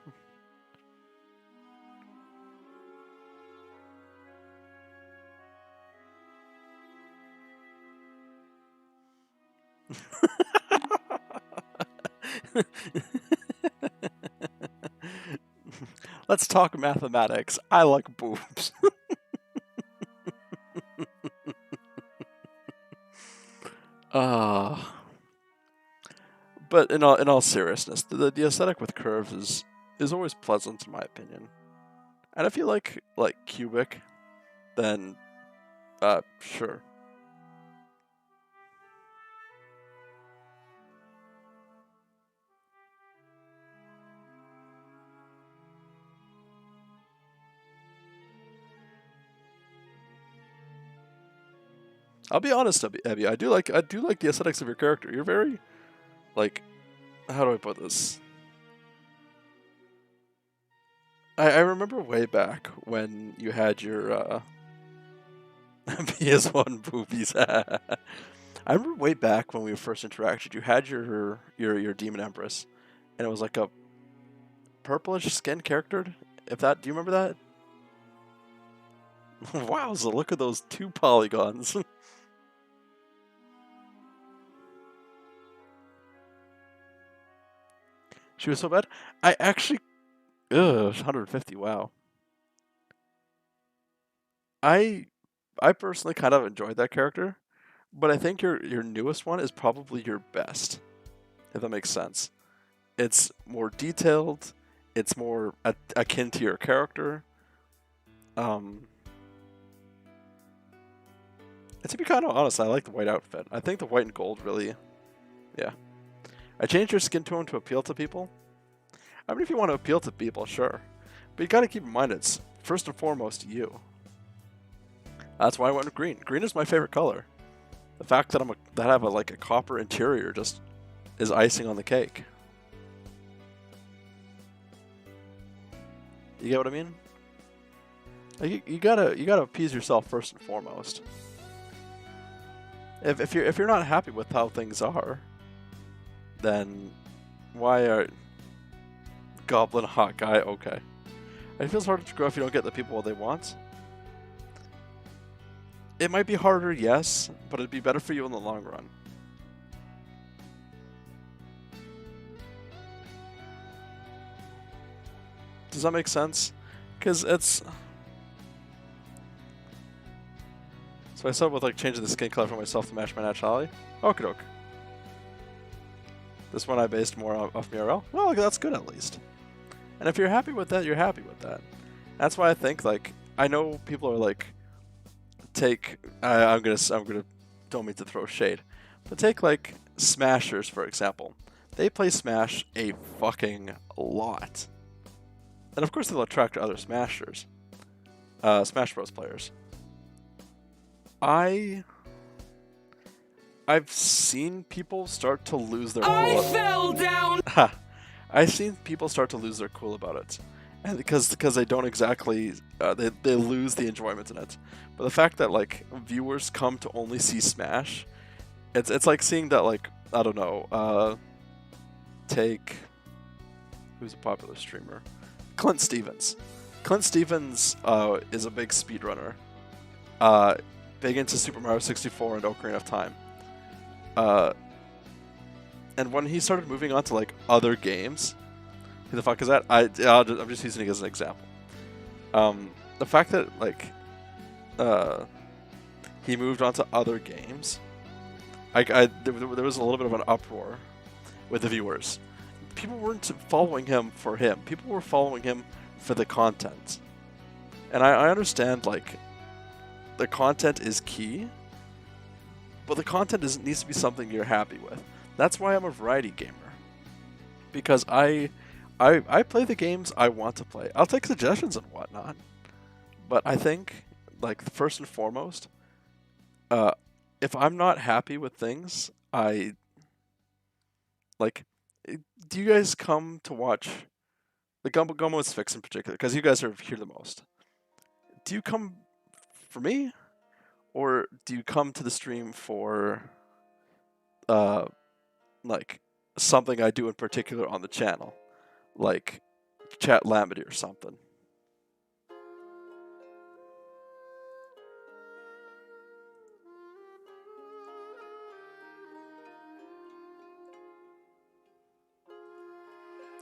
Let's talk mathematics. I like boobs. But in all seriousness, the aesthetic with curves is always pleasant in my opinion. And if you like cubic, then sure. I'll be honest, Abby. I do like the aesthetics of your character. You're very like, how do I put this? I remember way back when you had your PS1 boobies. I remember way back when we first interacted. You had your Demon Empress, and it was like a purplish skin character. If that, do you remember that? Wow, so look at those 2 polygons. She was so bad. I actually, 150. Wow. I personally kind of enjoyed that character, but I think your newest one is probably your best, if that makes sense. It's more detailed. It's more akin to your character. And to be kind of honest, I like the white outfit. I think the white and gold really, yeah. I changed your skin tone to appeal to people. I mean, if you want to appeal to people, sure. But you gotta keep in mind, it's first and foremost you. That's why I went with green. Green is my favorite color. The fact that I have like a copper interior just is icing on the cake. You get what I mean? Like you gotta appease yourself first and foremost. If you're not happy with how things are, then why are Goblin hot guy? Okay. It feels harder to grow if you don't get the people what they want. It might be harder, yes, but it'd be better for you in the long run. Does that make sense? Because it's... So I started with like changing the skin color for myself to match my nationality. Okie doke. This one I based more off Muriel. Well, that's good at least. And if you're happy with that, you're happy with that. That's why I think like I know people are like, I'm gonna don't mean to throw shade, but take like Smashers for example. They play Smash a fucking lot, and of course they'll attract other Smashers, Smash Bros players. I've seen people start to lose their cool. I fell down. I've seen people start to lose their cool about it, and because they don't exactly they lose the enjoyment in it. But the fact that like viewers come to only see Smash, it's like seeing that like I don't know, take who's a popular streamer, Clint Stevens. Clint Stevens is a big speedrunner. big into Super Mario 64 and Ocarina of Time. And when he started moving on to like other games, who the fuck is that? I'm just using it as an example. The fact that like he moved on to other games, there was a little bit of an uproar with the viewers. People weren't following him for him. People were following him for the content. And I understand, like, the content is key, but the content needs to be something you're happy with. That's why I'm a variety gamer. Because I play the games I want to play. I'll take suggestions and whatnot. But I think, like, first and foremost, if I'm not happy with things, like, do you guys come to watch the Gumbo is Fix in particular? Because you guys are here the most. Do you come for me, or do you come to the stream for, like, something I do in particular on the channel, like Chat Lamity or something?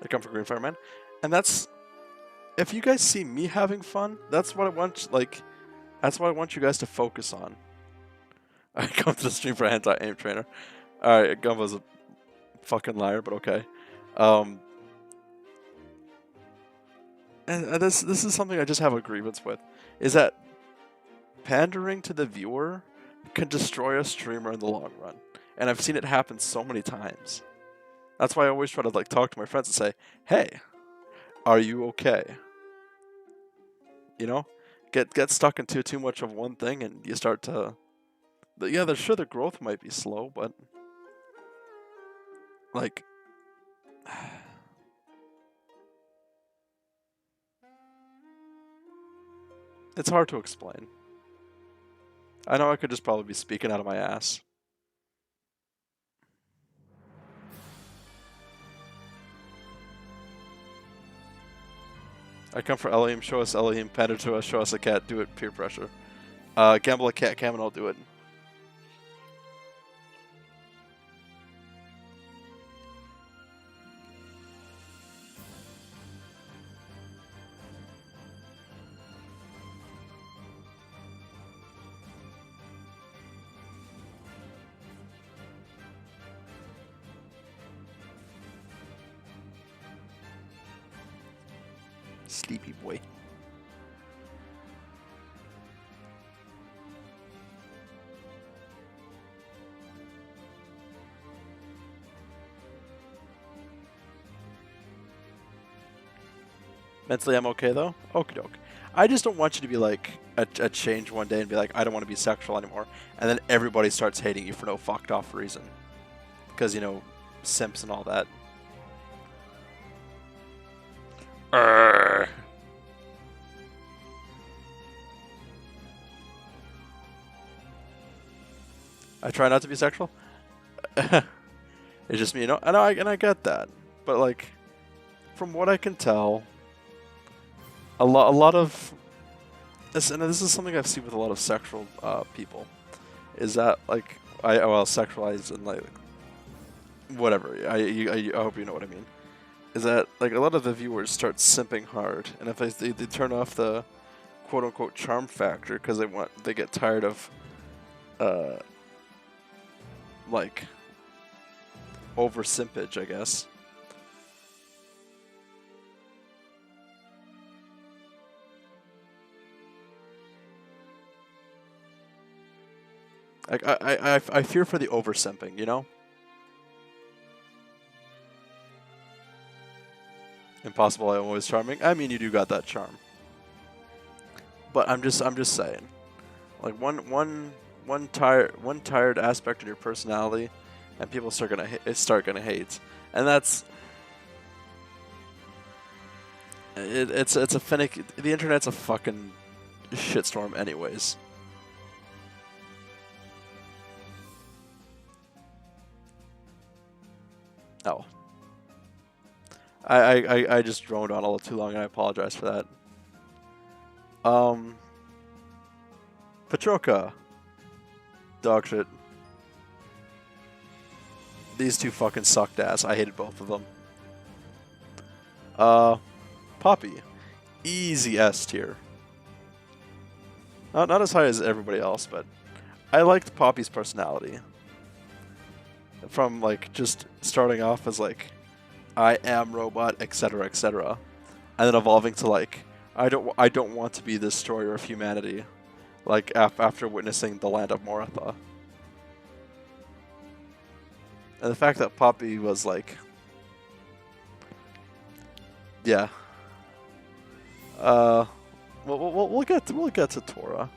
I come for Green Fireman, and that's, if you guys see me having fun, that's what I want. Like, that's what I want you guys to focus on. I come to the stream for anti-aim trainer. All right, Gumbo's a fucking liar, but okay. And this is something I just have a grievance with, is that pandering to the viewer can destroy a streamer in the long run, and I've seen it happen so many times. That's why I always try to like talk to my friends and say, "Hey, are you okay?" You know, get stuck into too much of one thing, and you start to, yeah, the growth might be slow, but like, it's hard to explain. I know I could just probably be speaking out of my ass. I come for Elohim, show us Elohim, pander to us, show us a cat, do it, peer pressure. Gamble a cat cam and I'll do it. Sleepy boy. Mentally, I'm okay though. Okie doke. I just don't want you to be like a change one day and be like, I don't want to be sexual anymore, and then everybody starts hating you for no fucked off reason, because, you know, simps and all that. I try not to be sexual. It's just me, you know, and I get that, but like, from what I can tell, a lot of this, and this is something I've seen with a lot of sexual people, is that like sexualized and like whatever. I hope you know what I mean. Is that like a lot of the viewers start simping hard, and if they turn off the quote unquote charm factor because they get tired of like over simpage, I guess. Like I fear for the over simping, you know? Impossible, I'm always charming. I mean, you do got that charm. But I'm just saying. Like one tired aspect of your personality, and people start gonna hate, and that's it's a finicky. The internet's a fucking shitstorm, anyways. Oh, I just droned on a little too long, and I apologize for that. Petroka. Dog shit. These two fucking sucked ass. I hated both of them. Poppy. Easy S tier. Not as high as everybody else, but I liked Poppy's personality. From like just starting off as like, I am robot, etc., etc., and then evolving to like, I don't want to be the destroyer of humanity, like after witnessing the land of Moratha. And the fact that Poppy was like, yeah. We'll get to Tora.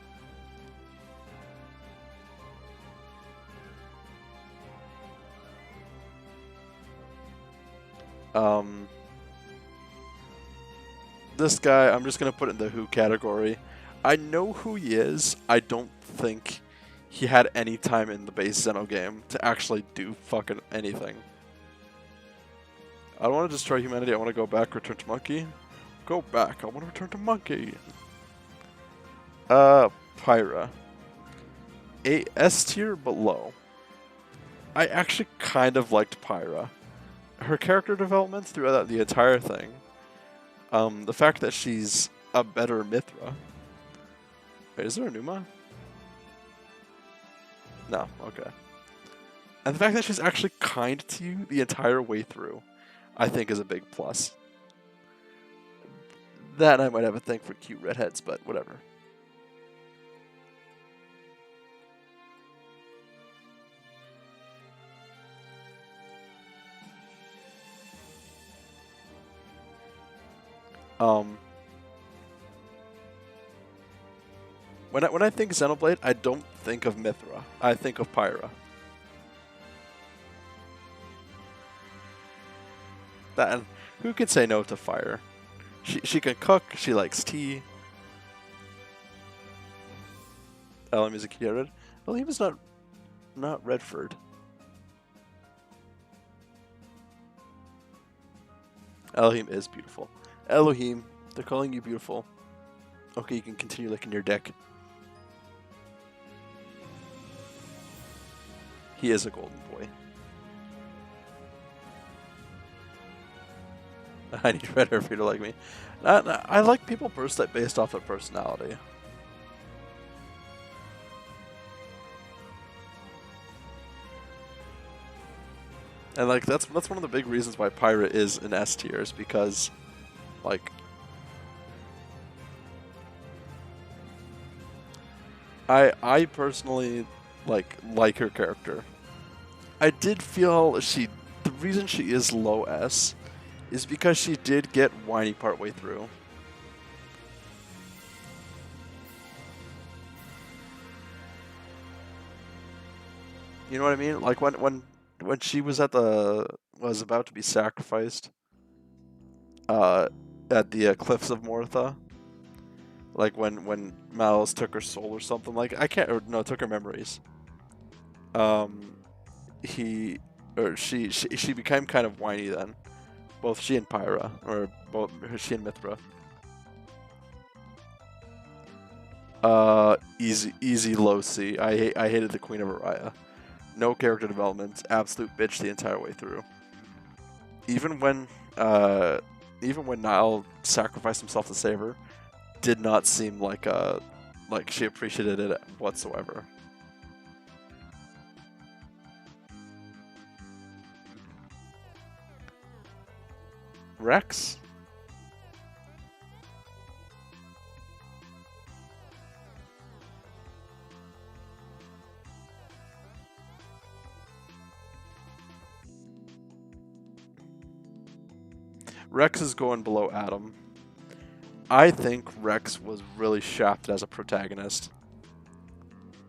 This guy, I'm just gonna put in the who category. I know who he is. I don't think he had any time in the base Xeno game to actually do fucking anything. I don't want to destroy humanity. I want to go back, return to monkey. Go back. I want to return to monkey. Pyra. A S tier below. I actually kind of liked Pyra. Her character development throughout the entire thing. The fact that she's a better Mithra. Wait, is there a Numa? No, okay. And the fact that she's actually kind to you the entire way through, I think is a big plus. That I might have a thing for cute redheads, but whatever. When I think Xenoblade, I don't think of Mithra. I think of Pyra. That, and who can say no to fire? She can cook. She likes tea. Elohim is a key red. Elohim is not Redford. Elohim is beautiful. Elohim, they're calling you beautiful. Okay, you can continue licking your dick. He is a golden boy. I need red hair for you to like me. I like people based off their personality. And like that's one of the big reasons why Pyra is an S tier, is because like I personally like her character. I did feel the reason she is low S is because she did get whiny partway through. You know what I mean? Like when she was was about to be sacrificed at the cliffs of Moratha. Like when Malice took her soul or something, like took her memories. She became kind of whiny then. Both she and Pyra, or both she and Mithra. Easy low C. I hated the Queen of Araya. No character development, absolute bitch the entire way through. Even when Nile sacrificed himself to save her, did not seem like she appreciated it whatsoever. Rex? Rex is going below Adam. I think Rex was really shafted as a protagonist.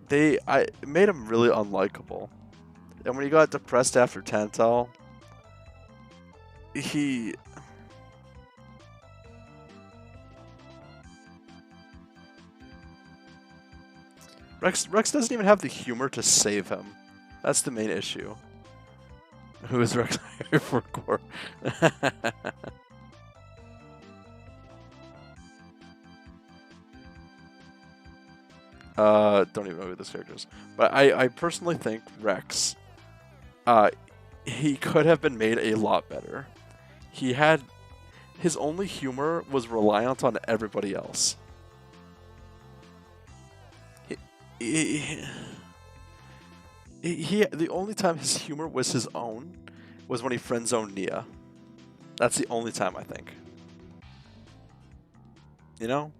It made him really unlikable. And when he got depressed after Tantal, Rex doesn't even have the humor to save him. That's the main issue. Who is Rex for core? Don't even know who this character is. But I personally think Rex, he could have been made a lot better. His only humor was reliant on everybody else. The only time his humor was his own was when he friend-zoned Nia. That's the only time, I think. You know?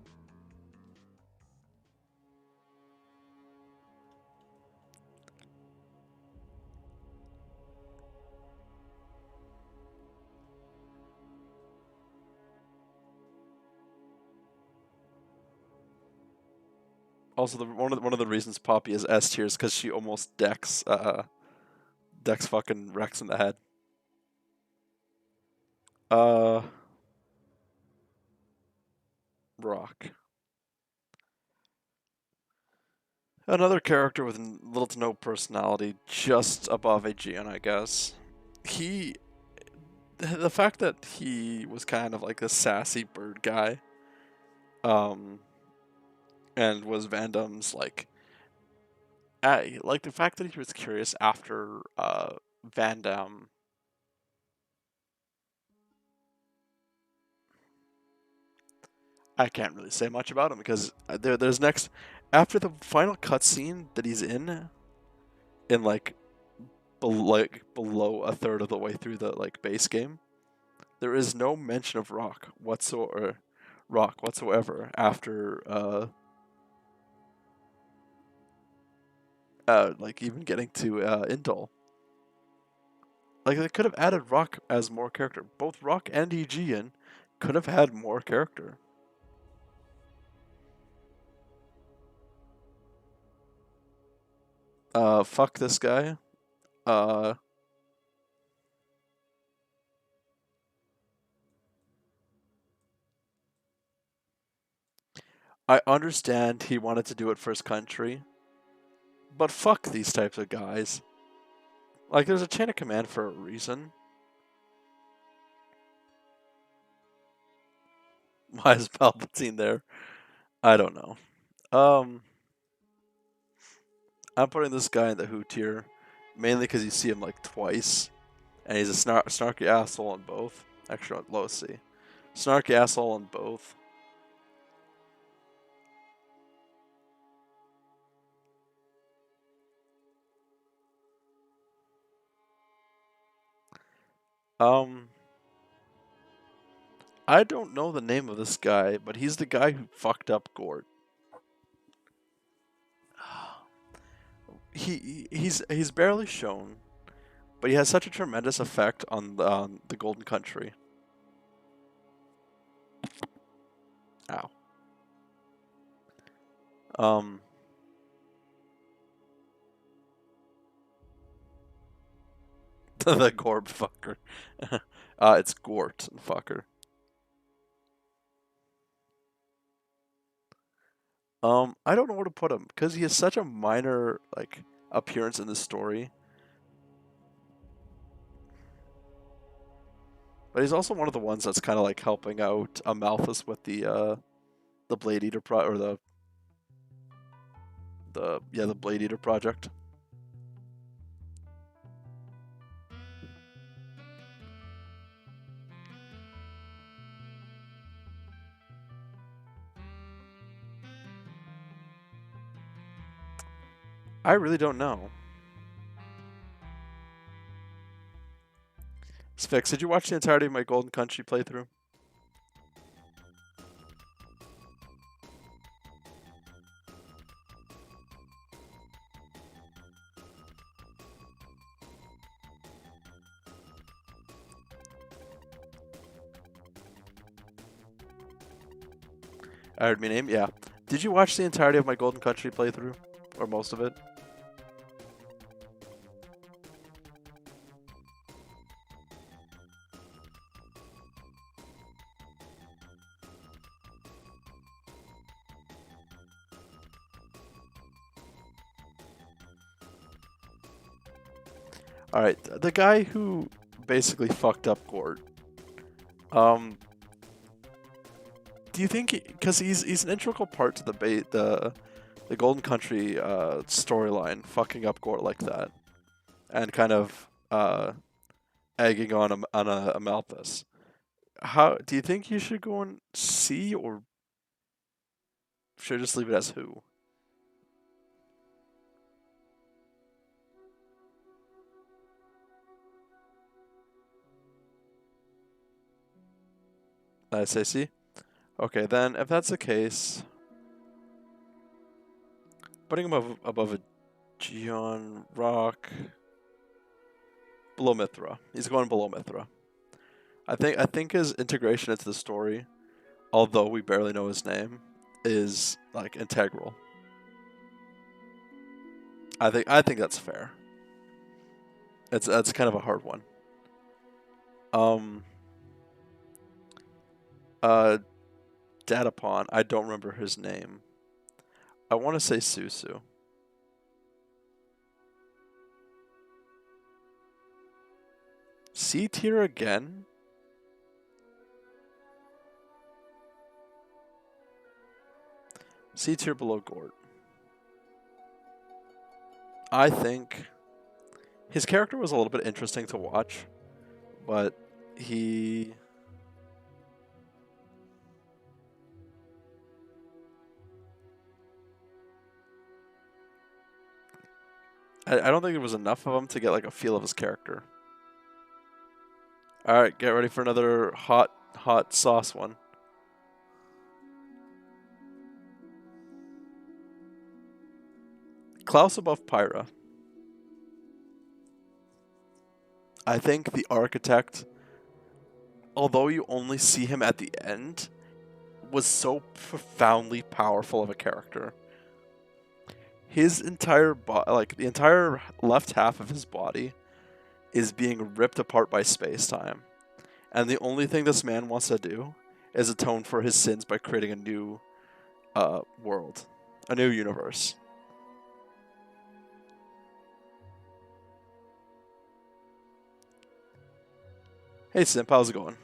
Also, one of the reasons Poppy is S tier is because she almost decks fucking Rex in the head. Rock. Another character with little to no personality, just above Aegean, I guess. The fact that he was kind of like a sassy bird guy, and was Van Damme's like the fact that he was curious after Van Damme. I can't really say much about him because there's next after the final cutscene that he's in like below a third of the way through the like base game, there is no mention of Rock whatsoever after like even getting to Indol. Like they could have added Rock as more character. Both Rock and Aegean could have had more character. Fuck this guy. I understand he wanted to do it first country, but fuck these types of guys. Like, there's a chain of command for a reason. Why is Palpatine there? I don't know. I'm putting this guy in the Who tier, mainly because you see him like twice, and he's a snarky asshole on both. Actually, low C. Snarky asshole on both. I don't know the name of this guy, but he's the guy who fucked up Gort. He's barely shown, but he has such a tremendous effect on the Golden Country. Ow. The Gorb fucker. It's Gort fucker. I don't know where to put him because he has such a minor like appearance in this story. But he's also one of the ones that's kind of like helping out Amalthus with the Blade Eater or the Blade Eater project. I really don't know. Sphinx, did you watch the entirety of my Golden Country playthrough? I heard my name, yeah. Did you watch the entirety of my Golden Country playthrough? Or most of it? Alright, the guy who basically fucked up Gort. Do you think because he's an integral part to the the Golden Country storyline fucking up Gore like that, and kind of egging on a Malthus. How do you think you should go and see, or should I just leave it as who? I say see. Okay, then if that's the case, putting him above a Gion Rock, below Mithra. He's going below Mithra. I think his integration into the story, although we barely know his name, is like integral. I think that's fair. That's kind of a hard one. Datapon, I don't remember his name. I want to say Susu. C tier again? C tier below Gort. I think his character was a little bit interesting to watch, but he... I don't think there was enough of him to get like a feel of his character. Alright, get ready for another hot sauce one. Klaus above Pyra. I think the architect, although you only see him at the end, was so profoundly powerful of a character. His entire the entire left half of his body is being ripped apart by space-time. And the only thing this man wants to do is atone for his sins by creating a new world, a new universe. Hey Simp, how's it going?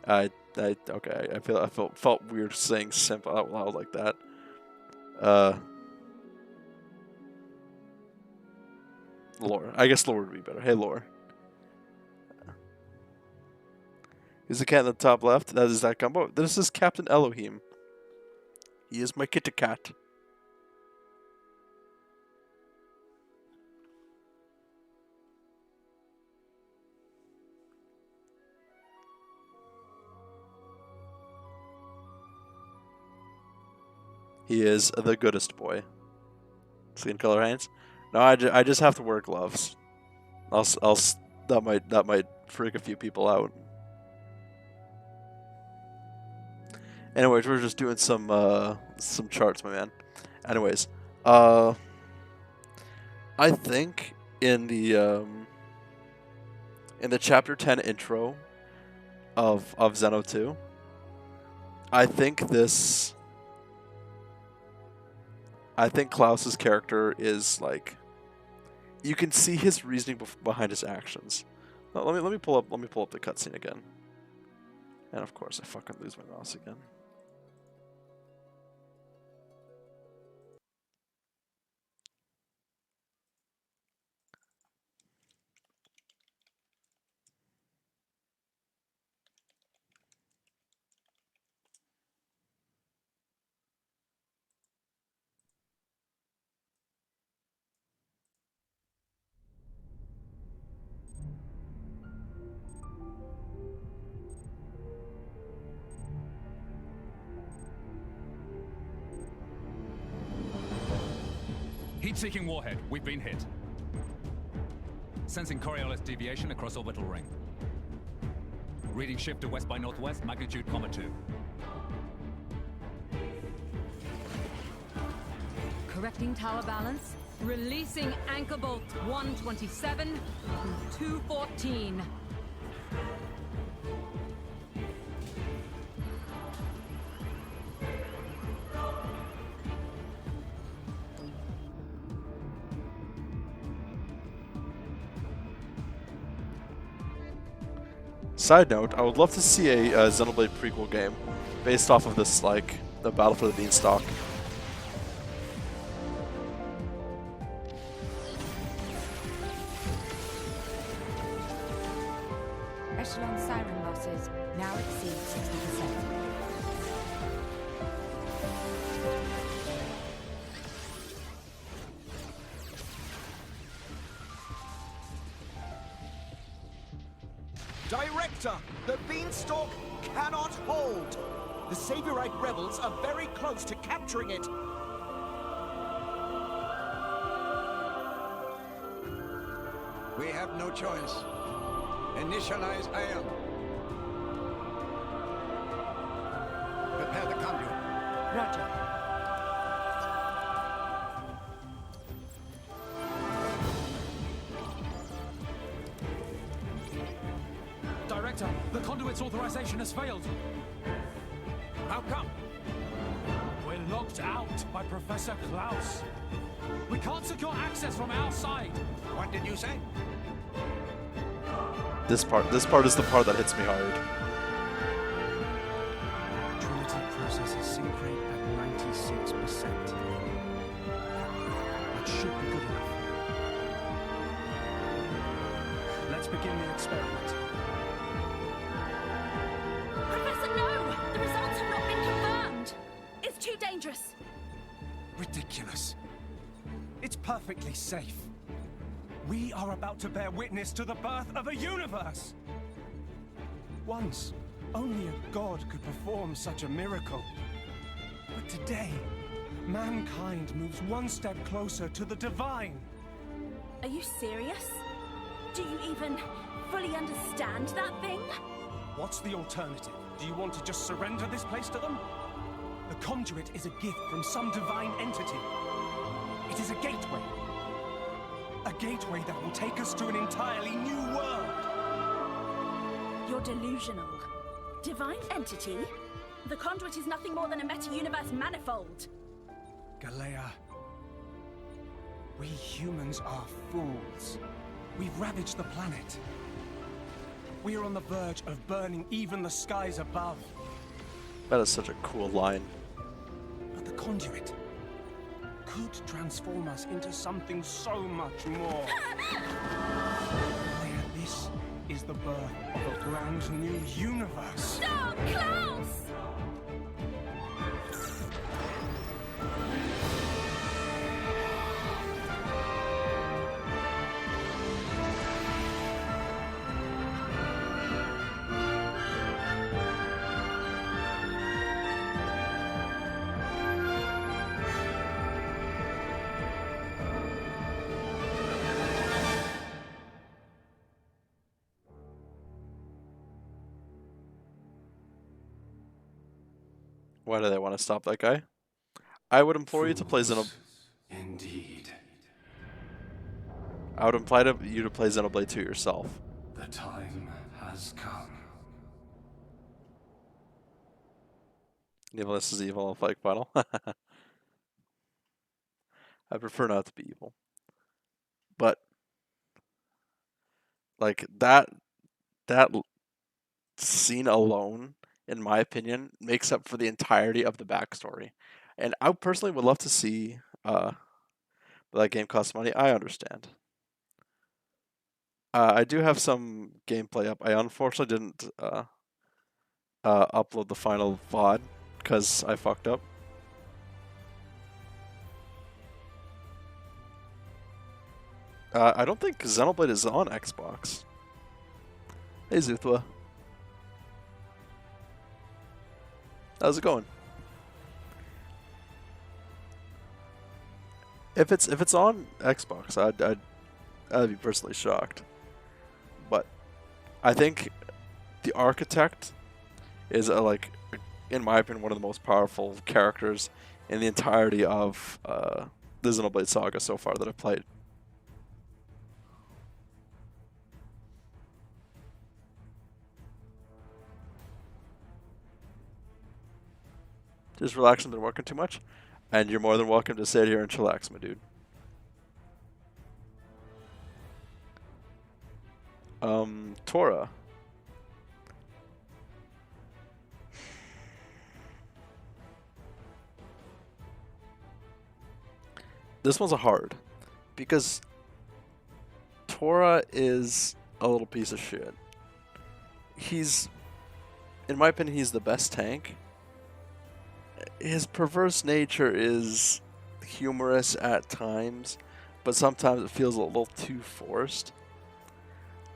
Okay, I felt weird saying Simp out loud like that. Lore. I guess Lore would be better. Hey Lore. Is the cat in the top left? That is that Gumbo. This is Captain Elohim. He is my kitty cat. He is the goodest boy. Skin color hands. No, I just have to wear gloves. That might freak a few people out. Anyways, we're just doing some charts, my man. Anyways, I think in the chapter 10 intro of Xeno 2, I think Klaus's character is like, you can see his reasoning behind his actions. Let me pull up the cutscene again. And of course, I fucking lose my mouse again. Heat-seeking warhead. We've been hit. Sensing Coriolis deviation across orbital ring. Reading shift to west by northwest, magnitude, 2. Correcting tower balance. Releasing anchor bolt 127 through 214. Side note, I would love to see a Xenoblade prequel game based off of this, like, the Battle for the Beanstalk. siren losses now exceed 60%. Director, the beanstalk cannot hold. The Saviorite rebels are very close to capturing it. We have no choice. Initialize ion. Prepare the conduit. Roger. Director, the conduit's authorization has failed. How come? We're locked out by Professor Klaus. We can't secure access from our side. What did you say? This part is the part that hits me hard. Trinity processes sync rate at 96%. That should be good enough. Let's begin the experiment. Professor, no! The results have not been confirmed! It's too dangerous! Ridiculous. It's perfectly safe. We are about to bear witness to the birth of a universe! Once, only a god could perform such a miracle. But today, mankind moves one step closer to the divine. Are you serious? Do you even fully understand that thing? What's the alternative? Do you want to just surrender this place to them? The conduit is a gift from some divine entity. It is a gateway. A gateway that will take us to an entirely new world. You're delusional. Divine entity? The conduit is nothing more than a meta-universe manifold. Galea, we humans are fools. We've ravaged the planet. We are on the verge of burning even the skies above. That is such a cool line. But the conduit could transform us into something so much more. Galea, this is the birth of a brand new universe. Stop, Klaus! Why do they want to stop that guy? I would implore you to play Indeed. I would imply you to play Xenoblade 2 yourself. The time has come. Evilness is evil, like final. I prefer not to be evil. But like that scene alone, in my opinion, makes up for the entirety of the backstory. And I personally would love to see that game costs money. I understand. I do have some gameplay up. I unfortunately didn't upload the final VOD because I fucked up. I don't think Xenoblade is on Xbox. Hey Zuthwa. How's it going? If it's on Xbox, I'd be personally shocked. But I think the architect is in my opinion, one of the most powerful characters in the entirety of the Xenoblade saga so far that I've played. Just relax and been working too much. And you're more than welcome to sit here and chillax, my dude. Tora. This one's a hard. Because Tora is a little piece of shit. he's, in my opinion, he's the best tank. His perverse nature is humorous at times, but sometimes it feels a little too forced.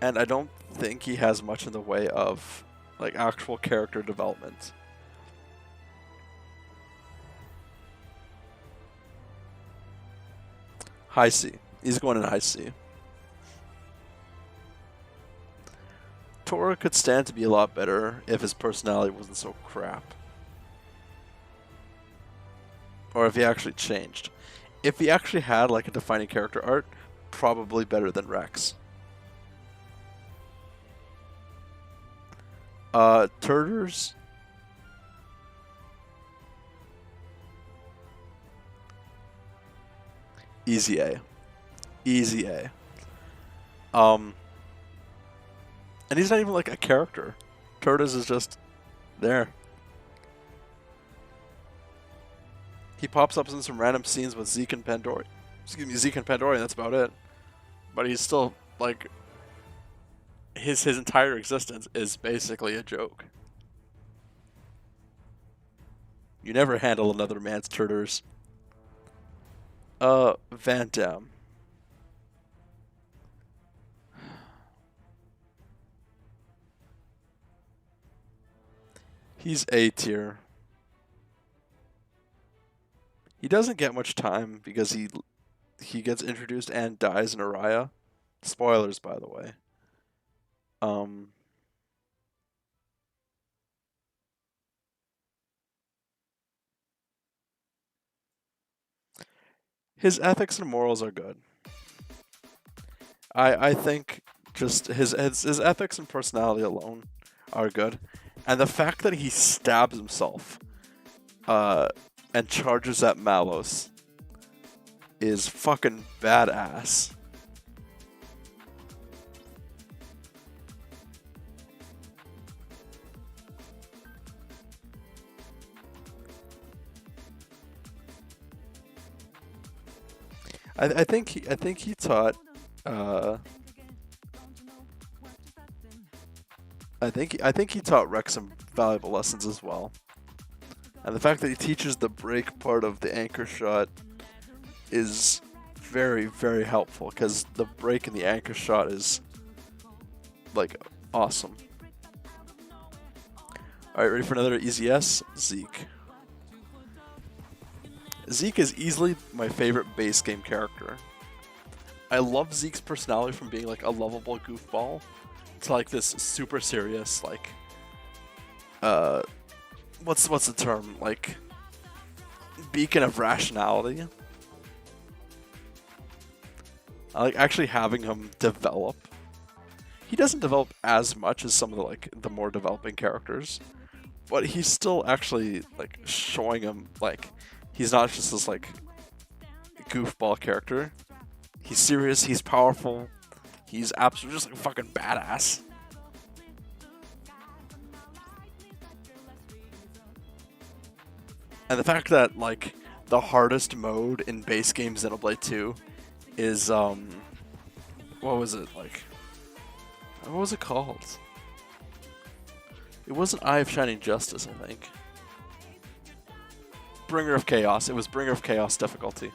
And I don't think he has much in the way of like actual character development. High C. He's going in high C. Tora could stand to be a lot better if his personality wasn't so crap. Or if he actually changed. If he actually had like a defining character art, probably better than Rex. Turters. Easy A. Easy A. And he's not even like a character. Turtles is just there. He pops up in some random scenes with Zeke and Pandora. Excuse me, Zeke and Pandora, and that's about it. But he's still like his entire existence is basically a joke. You never handle another man's turtles. Van Damme. He's A tier. He doesn't get much time because he gets introduced and dies in Araya. Spoilers, by the way. His ethics and morals are good. I think just his ethics and personality alone are good. And the fact that he stabs himself and charges at Malos is fucking badass. I think he taught I think he taught Rex some valuable lessons as well. And the fact that he teaches the break part of the anchor shot is very, very helpful because the break in the anchor shot is like awesome. Alright, ready for another easy S? Zeke. Zeke is easily my favorite base game character. I love Zeke's personality from being like a lovable goofball to like this super serious like what's the term? Like beacon of rationality. I like actually having him develop. He doesn't develop as much as some of the more developing characters, but he's still actually like showing him like he's not just this like goofball character. He's serious, he's powerful, he's absolutely just like fucking badass. And the fact that like the hardest mode in base game Xenoblade 2 is what was it like? What was it called? It wasn't Eye of Shining Justice, I think. Bringer of Chaos. It was Bringer of Chaos difficulty.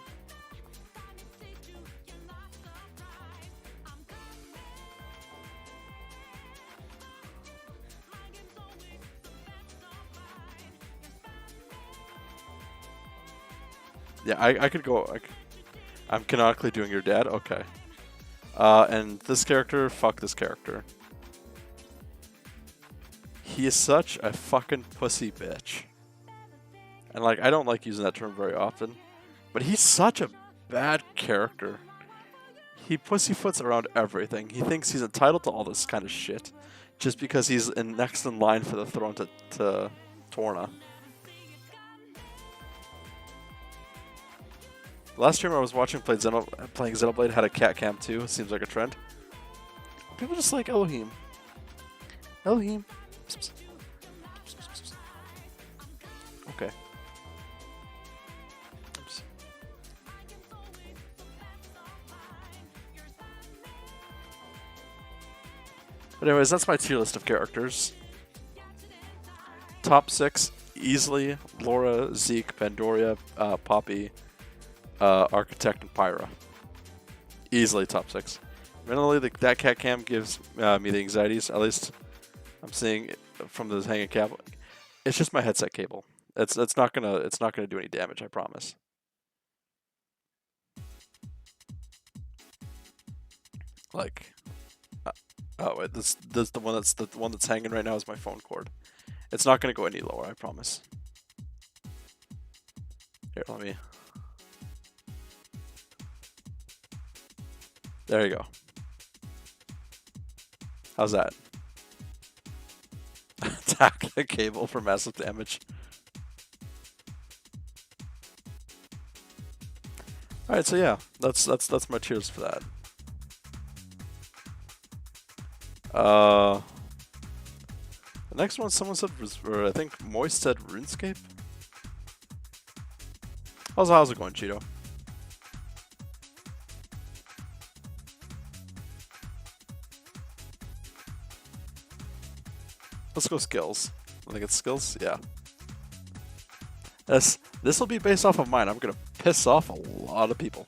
Yeah, I could go. I'm canonically doing your dad? Okay. And this character, fuck this character. He is such a fucking pussy bitch. And like, I don't like using that term very often. But he's such a bad character. He pussyfoots around everything. He thinks he's entitled to all this kind of shit. Just because he's next in line for the throne to Torna. Last streamer I was watching playing Xenoblade had a cat cam too. Seems like a trend. People just like Elohim. Elohim. Okay. Oops. But But anyways, that's my tier list of characters. Top 6, easily Laura, Zeke, Pandoria, Poppy, Architect, and Pyra. Easily top 6. Admittedly, that cat cam gives me the anxieties. At least I'm seeing it from the hanging cable. It's just my headset cable. It's not gonna do any damage. I promise. Like, oh wait, this the one that's hanging right now is my phone cord. It's not gonna go any lower. I promise. Here, let me. There you go. How's that? Attack the cable for massive damage. Alright, so yeah, that's my cheers for that. The next one someone said was, or I think Moist said RuneScape. How's it going, Cheeto? Let's go skills. I think it's skills, yeah. This will be based off of mine. I'm gonna piss off a lot of people.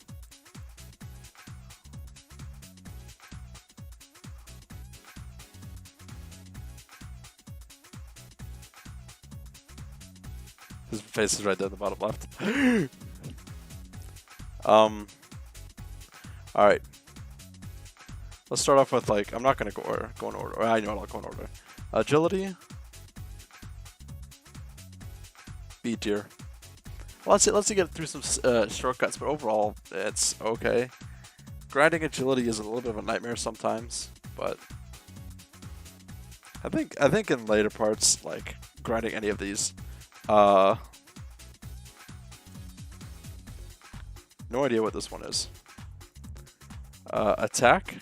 His face is right there at the bottom left. Alright. Let's start off with, like, I'm not gonna go in order. I know I'll go in order. Agility. B tier. Well, let's see get through some shortcuts, but overall it's okay. Grinding agility is a little bit of a nightmare sometimes, but I think in later parts, like grinding any of these, no idea what this one is. Attack.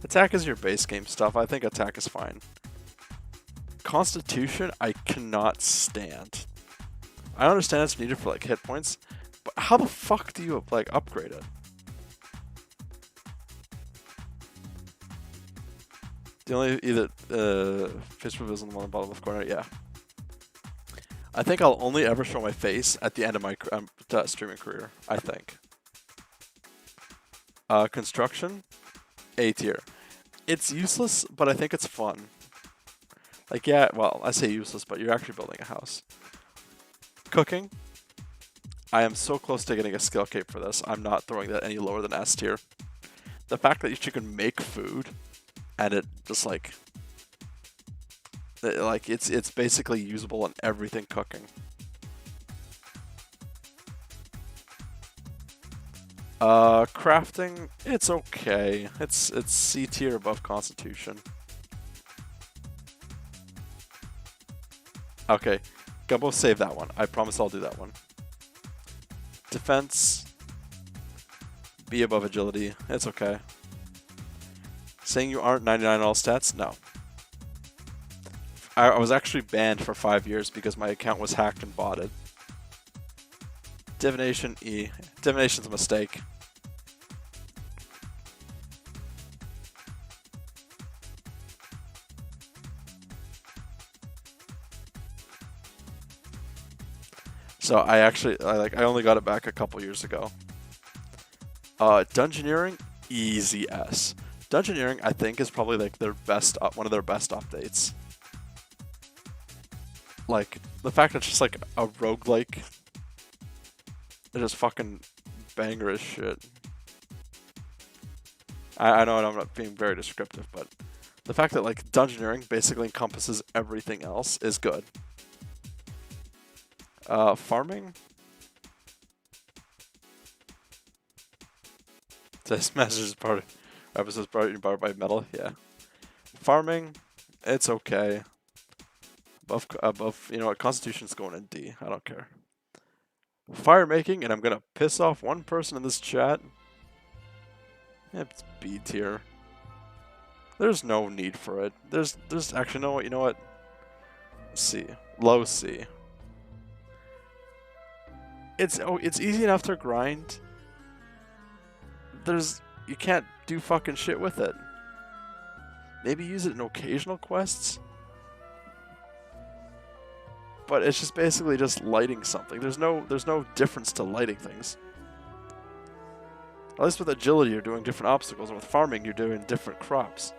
Attack is your base game stuff. I think attack is fine. Constitution, I cannot stand. I understand it's needed for like hit points, but how the fuck do you like upgrade it? The only either face reveals on the bottom left corner, yeah. I think I'll only ever show my face at the end of my streaming career. I think. Construction, A tier. It's useless, but I think it's fun. Like, yeah, well, I say useless, but you're actually building a house. Cooking. I am so close to getting a skill cape for this. I'm not throwing that any lower than S tier. The fact that you can make food, and it just like it's basically usable in everything cooking. Crafting, it's okay. It's C tier above Constitution. Okay, Gumbo, save that one. I promise I'll do that one. Defense, B above Agility. It's okay. Saying you aren't 99 all stats? No. I was actually banned for 5 years because my account was hacked and botted. Divination, E. Divination's a mistake. So I only got it back a couple years ago. Dungeoneering, easy S. Dungeoneering, I think, is probably like their best, one of their best updates. Like the fact that it's just like a roguelike, it's just fucking banger as shit. I know I'm not being very descriptive, but the fact that like Dungeoneering basically encompasses everything else is good. Farming. This message is part of episodes brought by Metal. Yeah. Farming, it's okay. Above, you know what? Constitution's going in D. I don't care. Fire making, and I'm gonna piss off one person in this chat. It's B tier. There's no need for it. There's actually no. You know what? C. Low C. It's easy enough to grind. You can't do fucking shit with it. Maybe use it in occasional quests. But it's just basically just lighting something. There's no difference to lighting things. At least with agility, you're doing different obstacles, and with farming, you're doing different crops.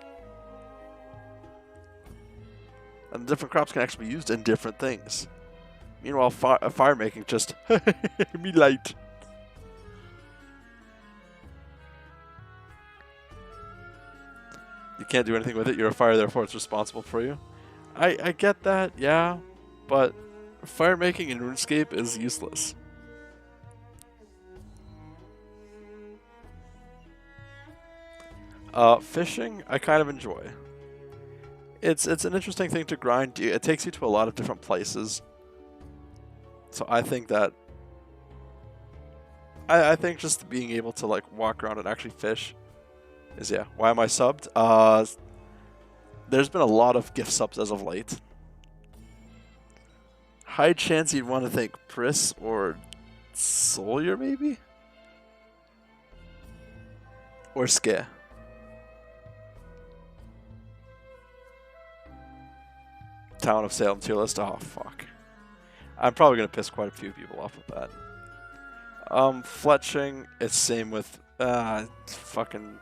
And different crops can actually be used in different things. Meanwhile, fire making just me light. You can't do anything with it. You're a fire, therefore it's responsible for you. I get that, yeah, but fire making in RuneScape is useless. Fishing, I kind of enjoy. It's an interesting thing to grind. It takes you to a lot of different places. So I think that I think just being able to like walk around and actually fish is, yeah. Why am I subbed? There's been a lot of gift subs as of late. High chance you'd want to thank Pris or Sawyer, maybe? Or Scare. Town of Salem tier list. Oh, fuck. I'm probably going to piss quite a few people off with that. Fletching, it's same with fucking...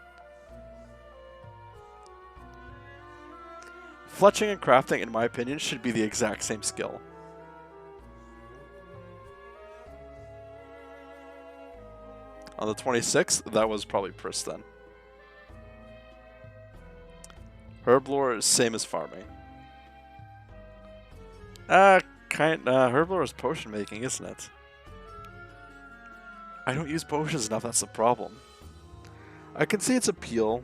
Fletching and crafting, in my opinion, should be the exact same skill. On the 26th, that was probably Pris then. Herblore is same as farming. Herblore is potion making, isn't it? I don't use potions enough, that's the problem. I can see its appeal.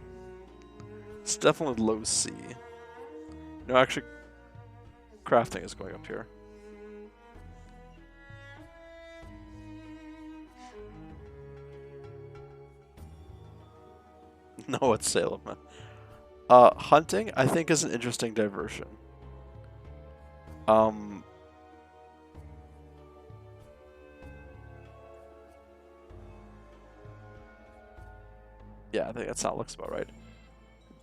It's definitely low C. No, actually, crafting is going up here. No, it's Salem. Hunting, I think, is an interesting diversion. Yeah, I think that looks about right.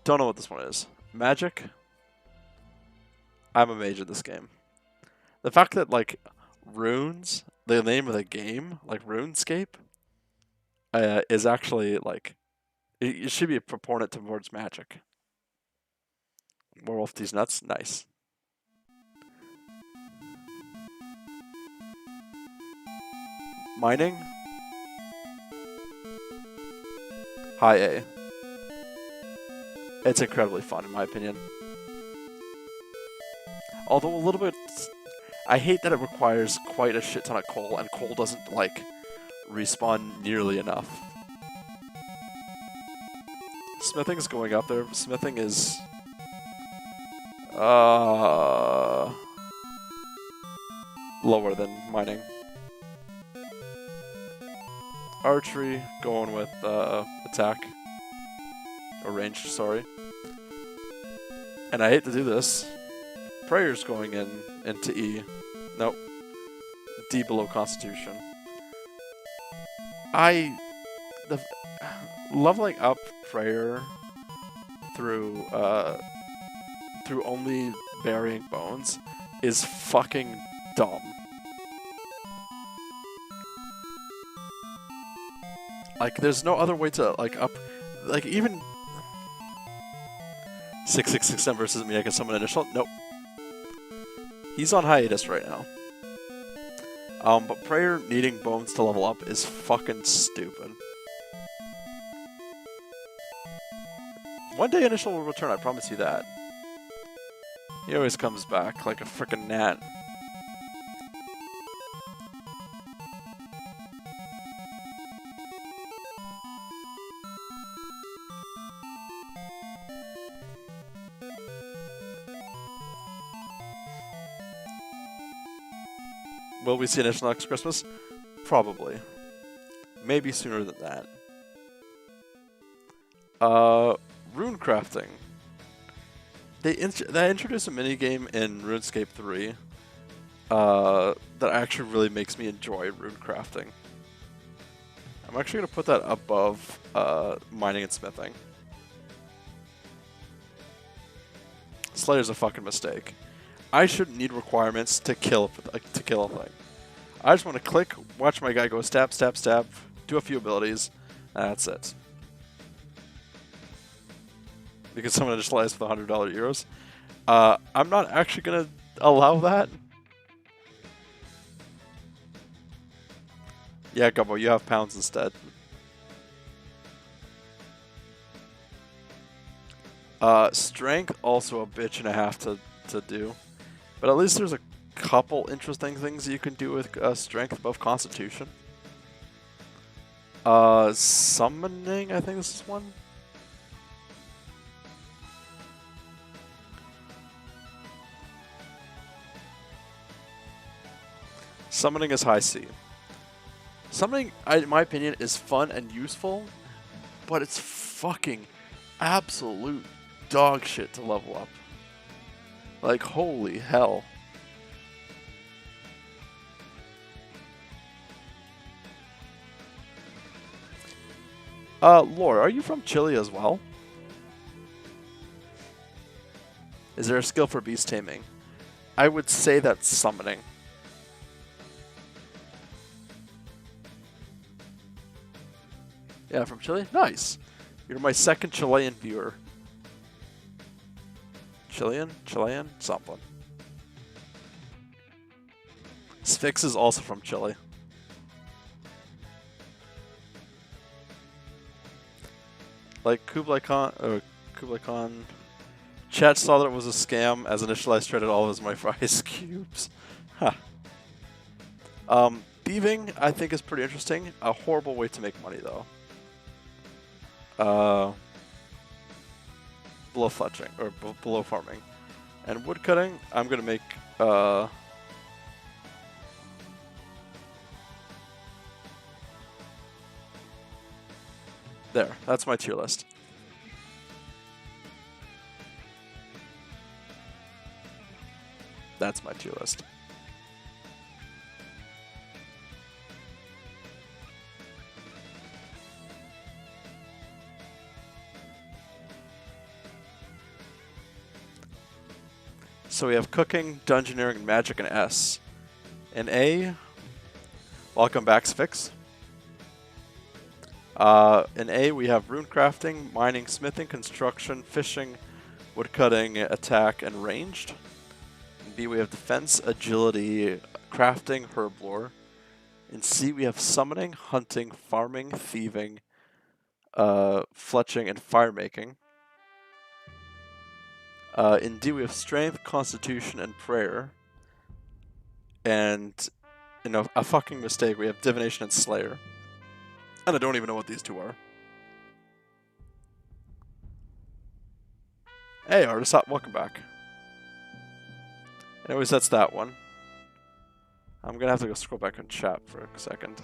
Don't know what this one is. Magic? I'm a mage in this game. The fact that, like, runes, the name of the game, like RuneScape, is actually, like, it should be a proponent towards magic. Werewolf these nuts? Nice. Mining? High A. It's incredibly fun, in my opinion. Although a little bit... I hate that it requires quite a shit ton of coal, and coal doesn't, like, respawn nearly enough. Smithing's going up there. Smithing is... lower than mining. Archery, going with attack. Or ranged, sorry. And I hate to do this. Prayer's going into E. Nope. D below Constitution. Leveling up Prayer through only burying bones is fucking dumb. Like, there's no other way to, like, up... Like, even... 6667 versus me, I can summon initial? Nope. He's on hiatus right now. But Prayer needing bones to level up is fucking stupid. One day initial will return, I promise you that. He always comes back like a frickin' gnat. Will we see initial next Christmas? Probably. Maybe sooner than that. Rune crafting. They introduced a minigame in RuneScape 3 that actually really makes me enjoy rune crafting. I'm actually going to put that above mining and smithing. Slayer's a fucking mistake. I shouldn't need requirements to kill a thing. I just want to click, watch my guy go stab, stab, stab, do a few abilities, and that's it. Because someone just lies with $100 euros. I'm not actually gonna allow that. Yeah, Gumbo, you have pounds instead. Strength, also a bitch and a half to do. But at least there's a couple interesting things you can do with strength above constitution. Summoning, I think this is one. Summoning is high C. Summoning, in my opinion, is fun and useful, but it's fucking absolute dog shit to level up. Like, holy hell. Laura, are you from Chile as well? Is there a skill for beast taming? I would say that's summoning. Yeah, from Chile? Nice. You're my second Chilean viewer. Chilean? Something. Sphinx is also from Chile. Like Kublai Khan. Chat saw that it was a scam, as initially I traded all of his my ice cubes. Huh. Thieving, I think, is pretty interesting. A horrible way to make money, though. Below fletching, or below farming. And woodcutting, I'm gonna make, there, that's my tier list. That's my tier list. So we have cooking, dungeoneering, magic, and S. In A, welcome back, Sphinx. In A, we have rune crafting, mining, smithing, construction, fishing, woodcutting, attack, and ranged. In B, we have defense, agility, crafting, herb lore. In C, we have summoning, hunting, farming, thieving, fletching, and fire making. In D, we have strength, constitution, and prayer. And, you know, a fucking mistake, we have divination and slayer. And I don't even know what these two are. Hey, artist, welcome back. Anyways, that's that one. I'm gonna have to go scroll back in chat for a second.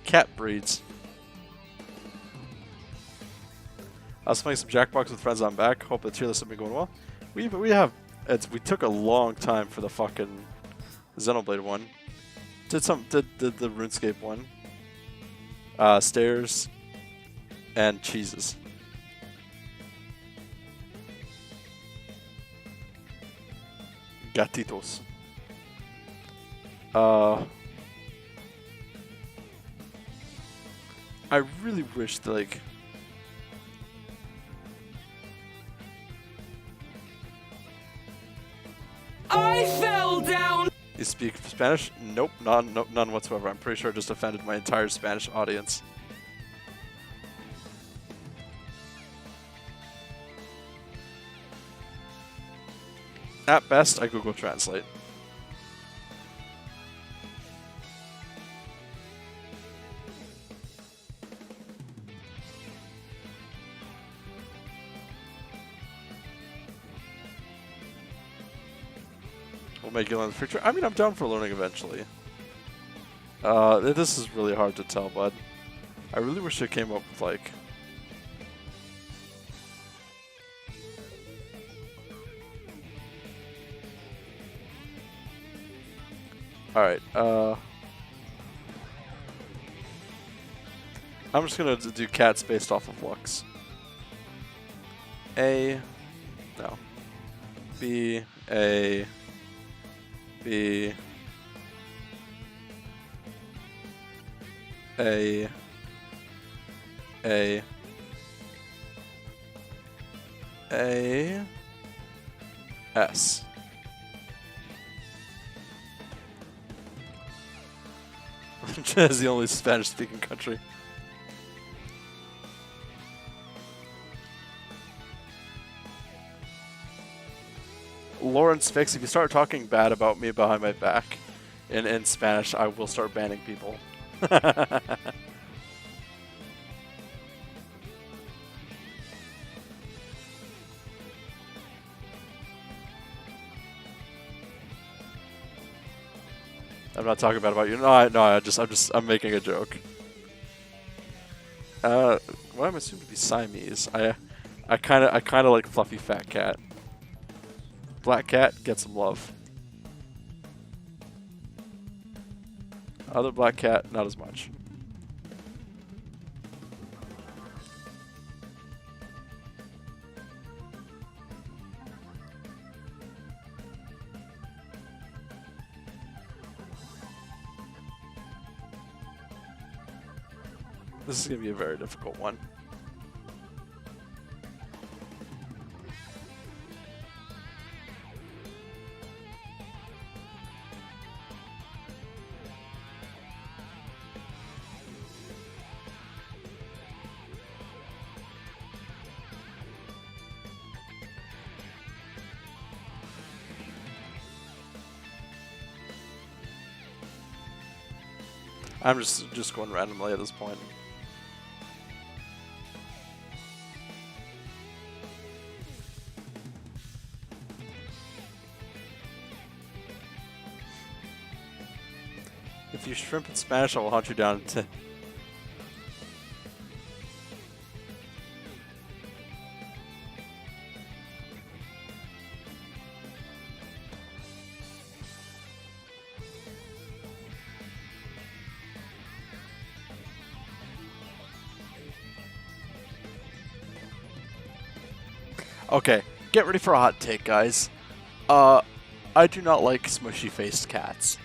Cat breeds. I was playing some Jackbox with friends. I'm back. Hope the tier list has been going well. We took a long time for the fucking Xenoblade one. Did the RuneScape one. Stairs and cheeses. Gatitos. I really wish that, like, I fell down! you speak Spanish? Nope, none whatsoever. I'm pretty sure I just offended my entire Spanish audience. At best, I Google Translate. We'll make it in the future. I mean, I'm down for learning eventually. This is really hard to tell, bud. I really wish it came up with, like... Alright, I'm just gonna do cats based off of looks. A, no. B, A, B, A, A, A, S. Is the only Spanish-speaking country. Lawrence Fix, if you start talking bad about me behind my back in Spanish, I will start banning people. I'm not talking bad about you. I'm making a joke. What I'm assuming to be Siamese. I kind of like fluffy fat cat. Black cat, get some love. Other black cat, not as much. This is going to be a very difficult one. I'm just going randomly at this point. If you shrimp in Spanish, I will hunt you down to... Okay, get ready for a hot take, guys. I do not like smushy-faced cats.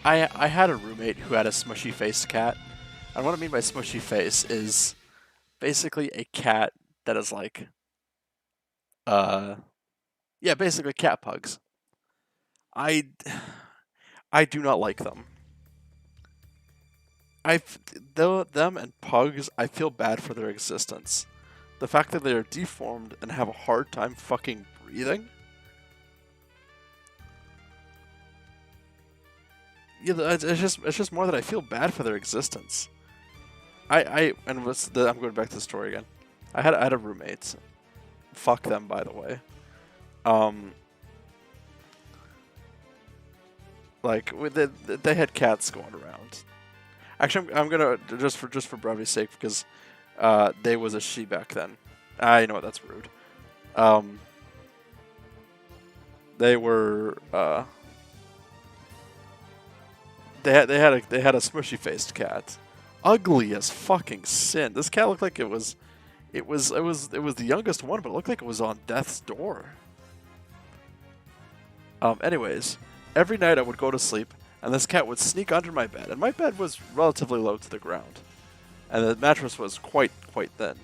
I had a roommate who had a smushy-faced cat, and what I mean by smushy face is basically a cat that is like, yeah, basically cat pugs. I do not like them. Them and pugs, I feel bad for their existence. The fact that they are deformed and have a hard time fucking breathing. Yeah, it's just more that I feel bad for their existence. I'm going back to the story again. I had a roommate. Fuck them, by the way. Like they had cats going around. Actually, I'm gonna just for brevity's sake, because they was a she back then. I know that's rude. They were they had a smushy faced cat, ugly as fucking sin. This cat looked like it was the youngest one, but it looked like it was on death's door. Anyways, every night I would go to sleep, and this cat would sneak under my bed, and my bed was relatively low to the ground, and the mattress was quite thin.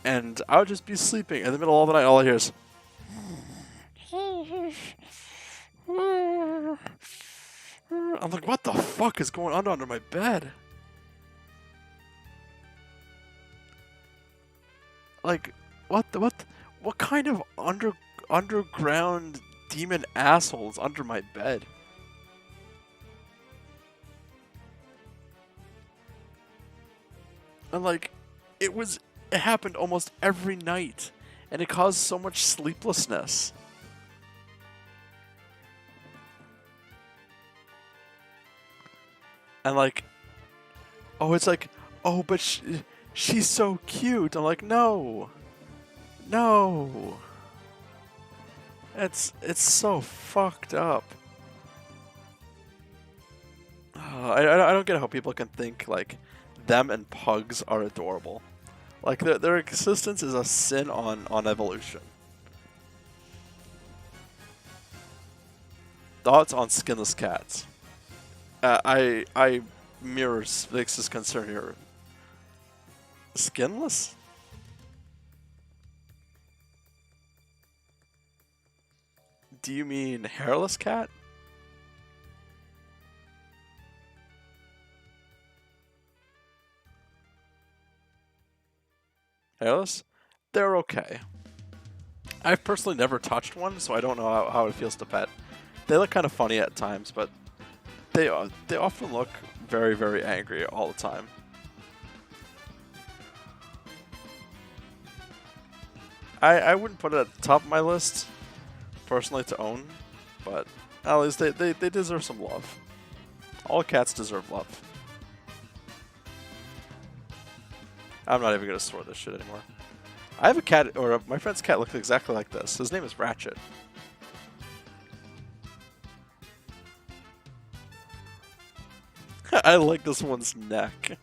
And I would just be sleeping in the middle of the night. All I hear is, I'm like, what the fuck is going on under my bed? Like, what kind of underground demon assholes under my bed? And like, it happened almost every night, and it caused so much sleeplessness. And like, oh, it's like, oh, but she's so cute. I'm like, no. It's so fucked up. I don't get how people can think like them and pugs are adorable. Like their existence is a sin on evolution. Thoughts on skinless cats? I mirror Vix's concern here. Skinless? Do you mean hairless cat? Hairless? They're okay. I've personally never touched one, so I don't know how it feels to pet. They look kind of funny at times, but they often look very, very angry all the time. I wouldn't put it at the top of my list, personally, to own, but at least they deserve some love. All cats deserve love. I'm not even going to store this shit anymore. I have a cat, or my friend's cat looks exactly like this. His name is Ratchet. I like this one's neck.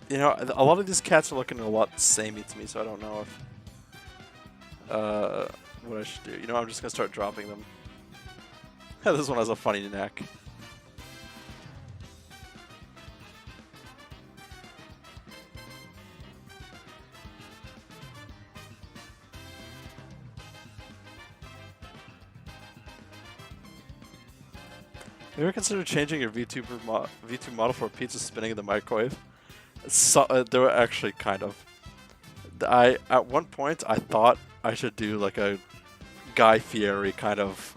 You know, a lot of these cats are looking a lot samey to me, so I don't know if what I should do. You know, I'm just gonna start dropping them. This one has a funny neck. Have you ever considered changing your V2 model for a pizza spinning in the microwave? So, they were actually kind of. At one point I thought I should do like a Guy Fieri kind of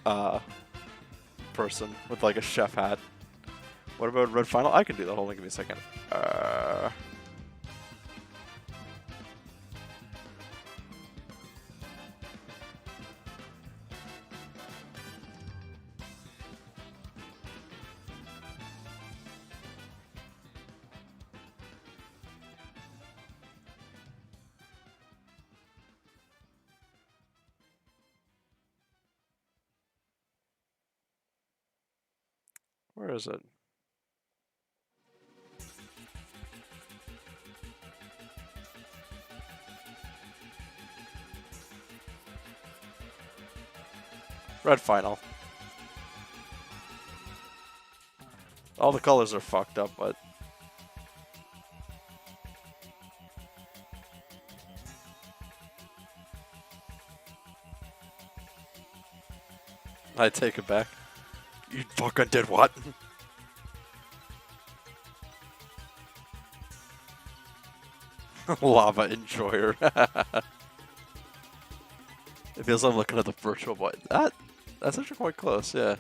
person with like a chef hat. What about Red Final? I can do that. Hold on, give me a second. Where is it? Red Final. All the colors are fucked up, but I take it back. You fucking did what? Lava enjoyer. It feels like I'm looking at the virtual boy. That's actually quite close, yeah.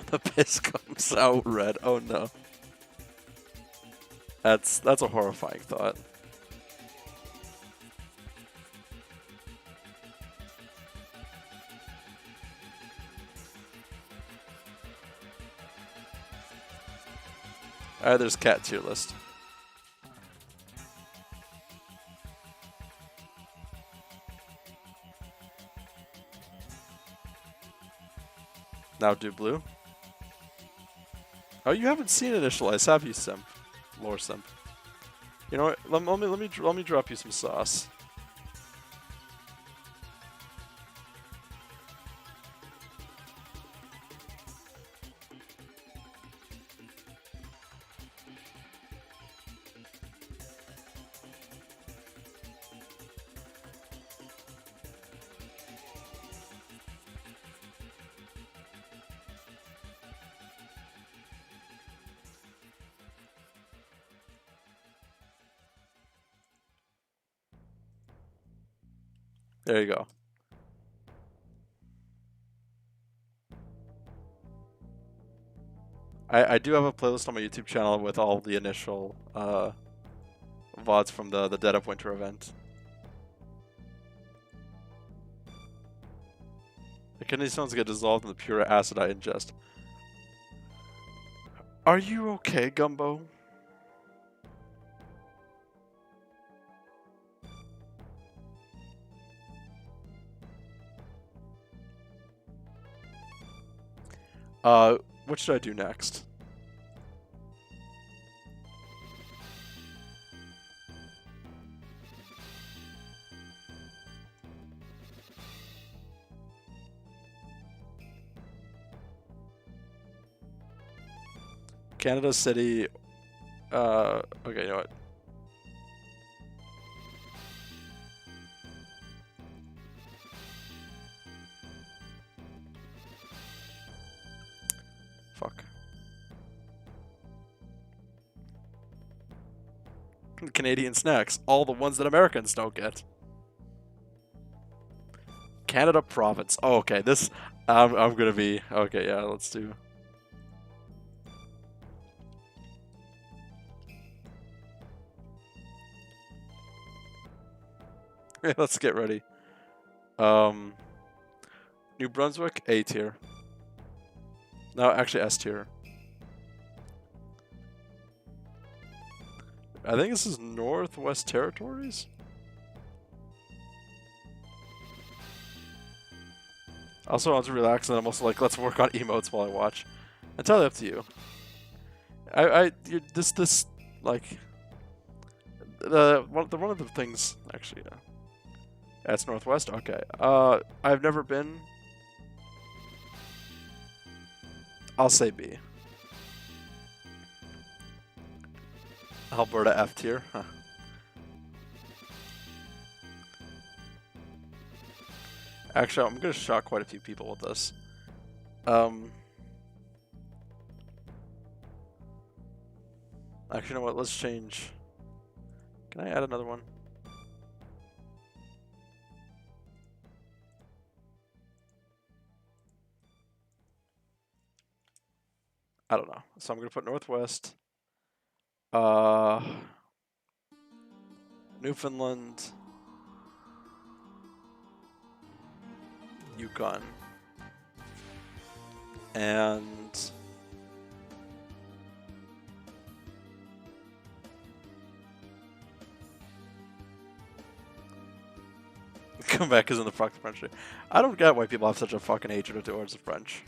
The piss comes out red. Oh no. That's a horrifying thought. Alright, there's cat tier list. Now do blue. Oh, you haven't seen Initialize, have you, simp? Lore simp. You know what? Let me drop you some sauce. There you go. I do have a playlist on my YouTube channel with all the initial VODs from the Dead of Winter event. The kidney stones get dissolved in the pure acid I ingest. Are you okay, Gumbo? What should I do next? Canada City. Okay, you know what? Fuck. Canadian snacks. All the ones that Americans don't get. Canada province. Oh, okay. This, I'm gonna be, okay, yeah, let's do. Let's get ready. New Brunswick, A tier. No, actually S tier. I think this is Northwest Territories? Also, I want to relax, and I'm also like, let's work on emotes while I watch. Entirely up to you. This, like, one of the things, actually, that's Northwest. Okay. I've never been. I'll say B. Alberta F tier. Huh. Actually, I'm gonna shock quite a few people with this. Actually, you know what? Let's change. Can I add another one? I don't know. So I'm gonna put Northwest. Newfoundland. Yukon. And Quebec is in the fucking French. I don't get why people have such a fucking hatred towards the French.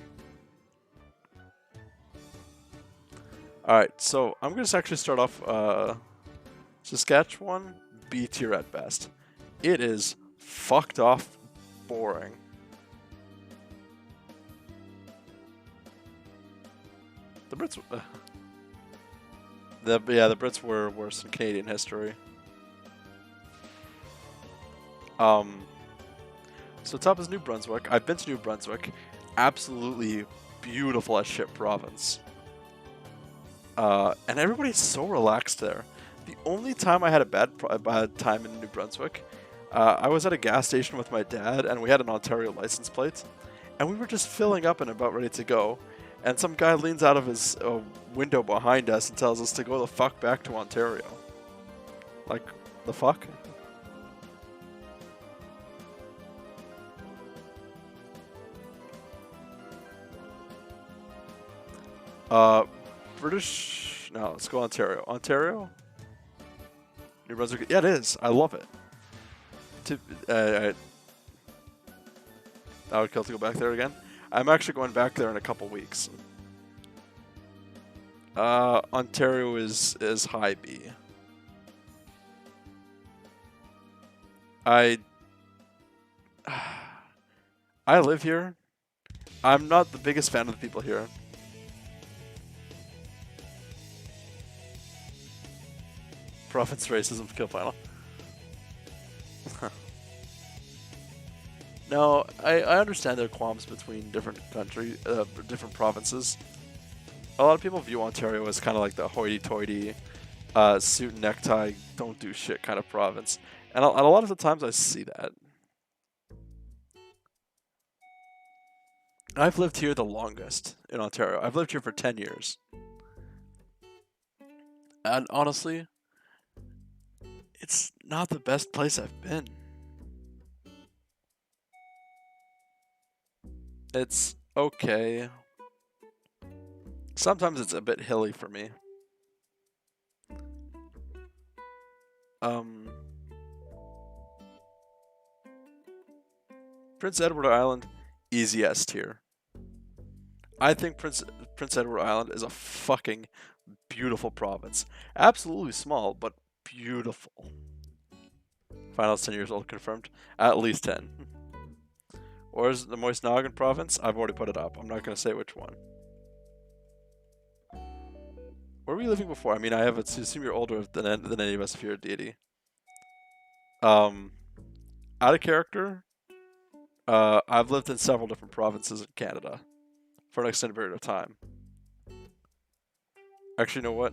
Alright, so I'm gonna actually start off Saskatchewan, B tier at best. It is fucked off boring. The Brits the Brits were worse in Canadian history. So top is New Brunswick. I've been to New Brunswick. Absolutely beautiful as shit province. And everybody's so relaxed there. The only time I had a bad time in New Brunswick, I was at a gas station with my dad, and we had an Ontario license plate, and we were just filling up and about ready to go, and some guy leans out of his window behind us and tells us to go the fuck back to Ontario. Like, the fuck? British... No, let's go Ontario. Ontario? New Brunswick? Yeah, it is. I love it. I would kill to go back there again. I'm actually going back there in a couple weeks. Ontario is high B. I live here. I'm not the biggest fan of the people here. Province racism kill final. No, I understand their qualms between different different provinces. A lot of people view Ontario as kind of like the hoity-toity, suit and necktie, don't do shit kind of province. And a lot of the times I see that. I've lived here the longest in Ontario. I've lived here for 10 years. And honestly, it's not the best place I've been. It's okay. Sometimes it's a bit hilly for me. Prince Edward Island, easy S tier. I think Prince Edward Island is a fucking beautiful province. Absolutely small, but beautiful. Finals 10 years old confirmed. At least 10. Or is the Moist Noggin province? I've already put it up. I'm not going to say which one. Where were you living before? I mean, I have to assume you're older than any of us if you're a deity. Out of character, I've lived in several different provinces in Canada for an extended period of time. Actually, you know what?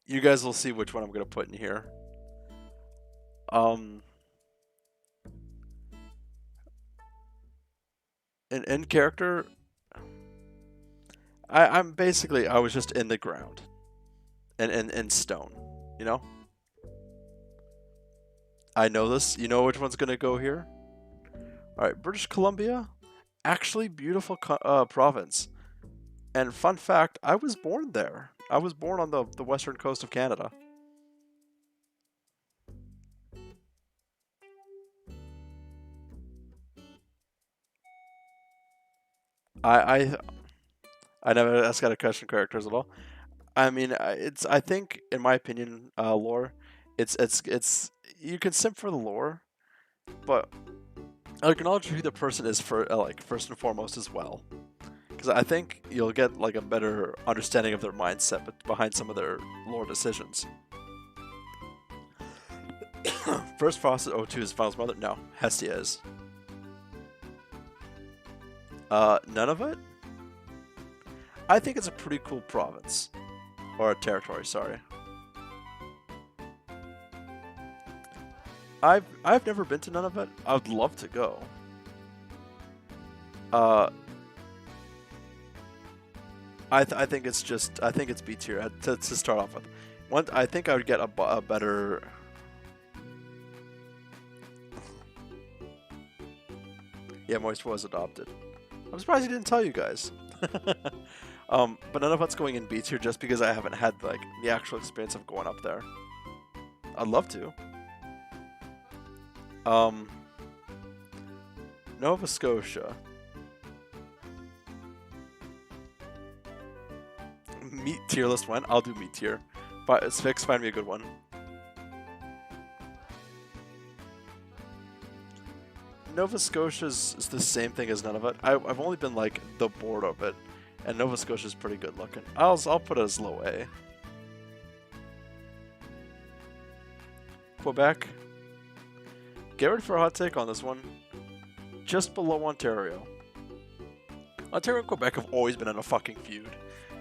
You guys will see which one I'm going to put in here. In character, I was just in the ground. And in stone, you know? I know this. You know which one's going to go here? Alright, British Columbia. Actually, beautiful province. And fun fact, I was born there. I was born on the western coast of Canada. I never asked out of question characters at all. I mean, I think in my opinion, lore, it's you can simp for the lore, but I acknowledge who the person is for like first and foremost as well, because I think you'll get like a better understanding of their mindset behind some of their lore decisions. First Frost at O2 is Final's mother. No, Hestia is. None of it. I think it's a pretty cool province. Or a territory, sorry. I've never been to Nunavut. I would love to go. I think it's B tier to start off with. I think I would get a better. Yeah, Moist was adopted. I'm surprised he didn't tell you guys. But Nunavut's going in B tier just because I haven't had like the actual experience of going up there. I'd love to. Nova Scotia. Meat tier list one. I'll do meat tier. But Sphinx, find me a good one. Nova Scotia is the same thing as Nunavut. I've only been like the board of it. And Nova Scotia is pretty good looking. I'll put it as low A. Quebec. Get ready for a hot take on this one. Just below Ontario. Ontario and Quebec have always been in a fucking feud.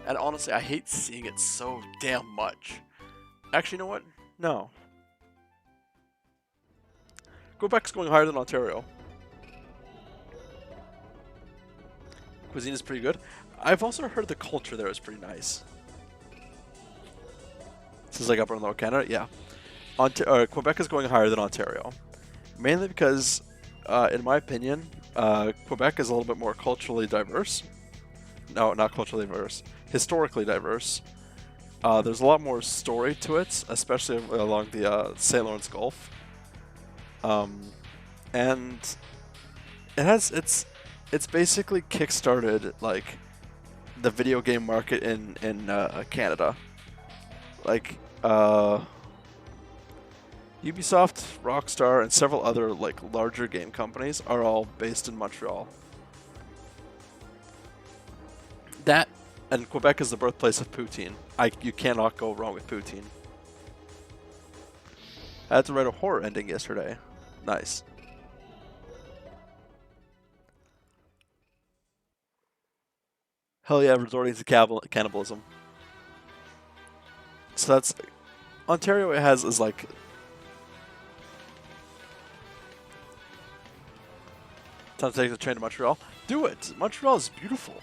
And honestly, I hate seeing it so damn much. Actually, you know what? No. Quebec's going higher than Ontario. Cuisine is pretty good. I've also heard the culture there is pretty nice. This is like Upper and Lower Canada? Yeah. Quebec is going higher than Ontario. Mainly because, in my opinion, Quebec is a little bit more culturally diverse. No, not culturally diverse. Historically diverse. There's a lot more story to it, especially along the St. Lawrence Gulf. And it's basically kickstarted like the video game market in Canada. Like Ubisoft, Rockstar, and several other like larger game companies are all based in Montreal. That and Quebec is the birthplace of poutine. You cannot go wrong with poutine. I had to write a horror ending yesterday. Nice. Hell yeah, resorting to cannibalism. So that's Ontario. It has is like time to take the train to Montreal. Do it. Montreal is beautiful.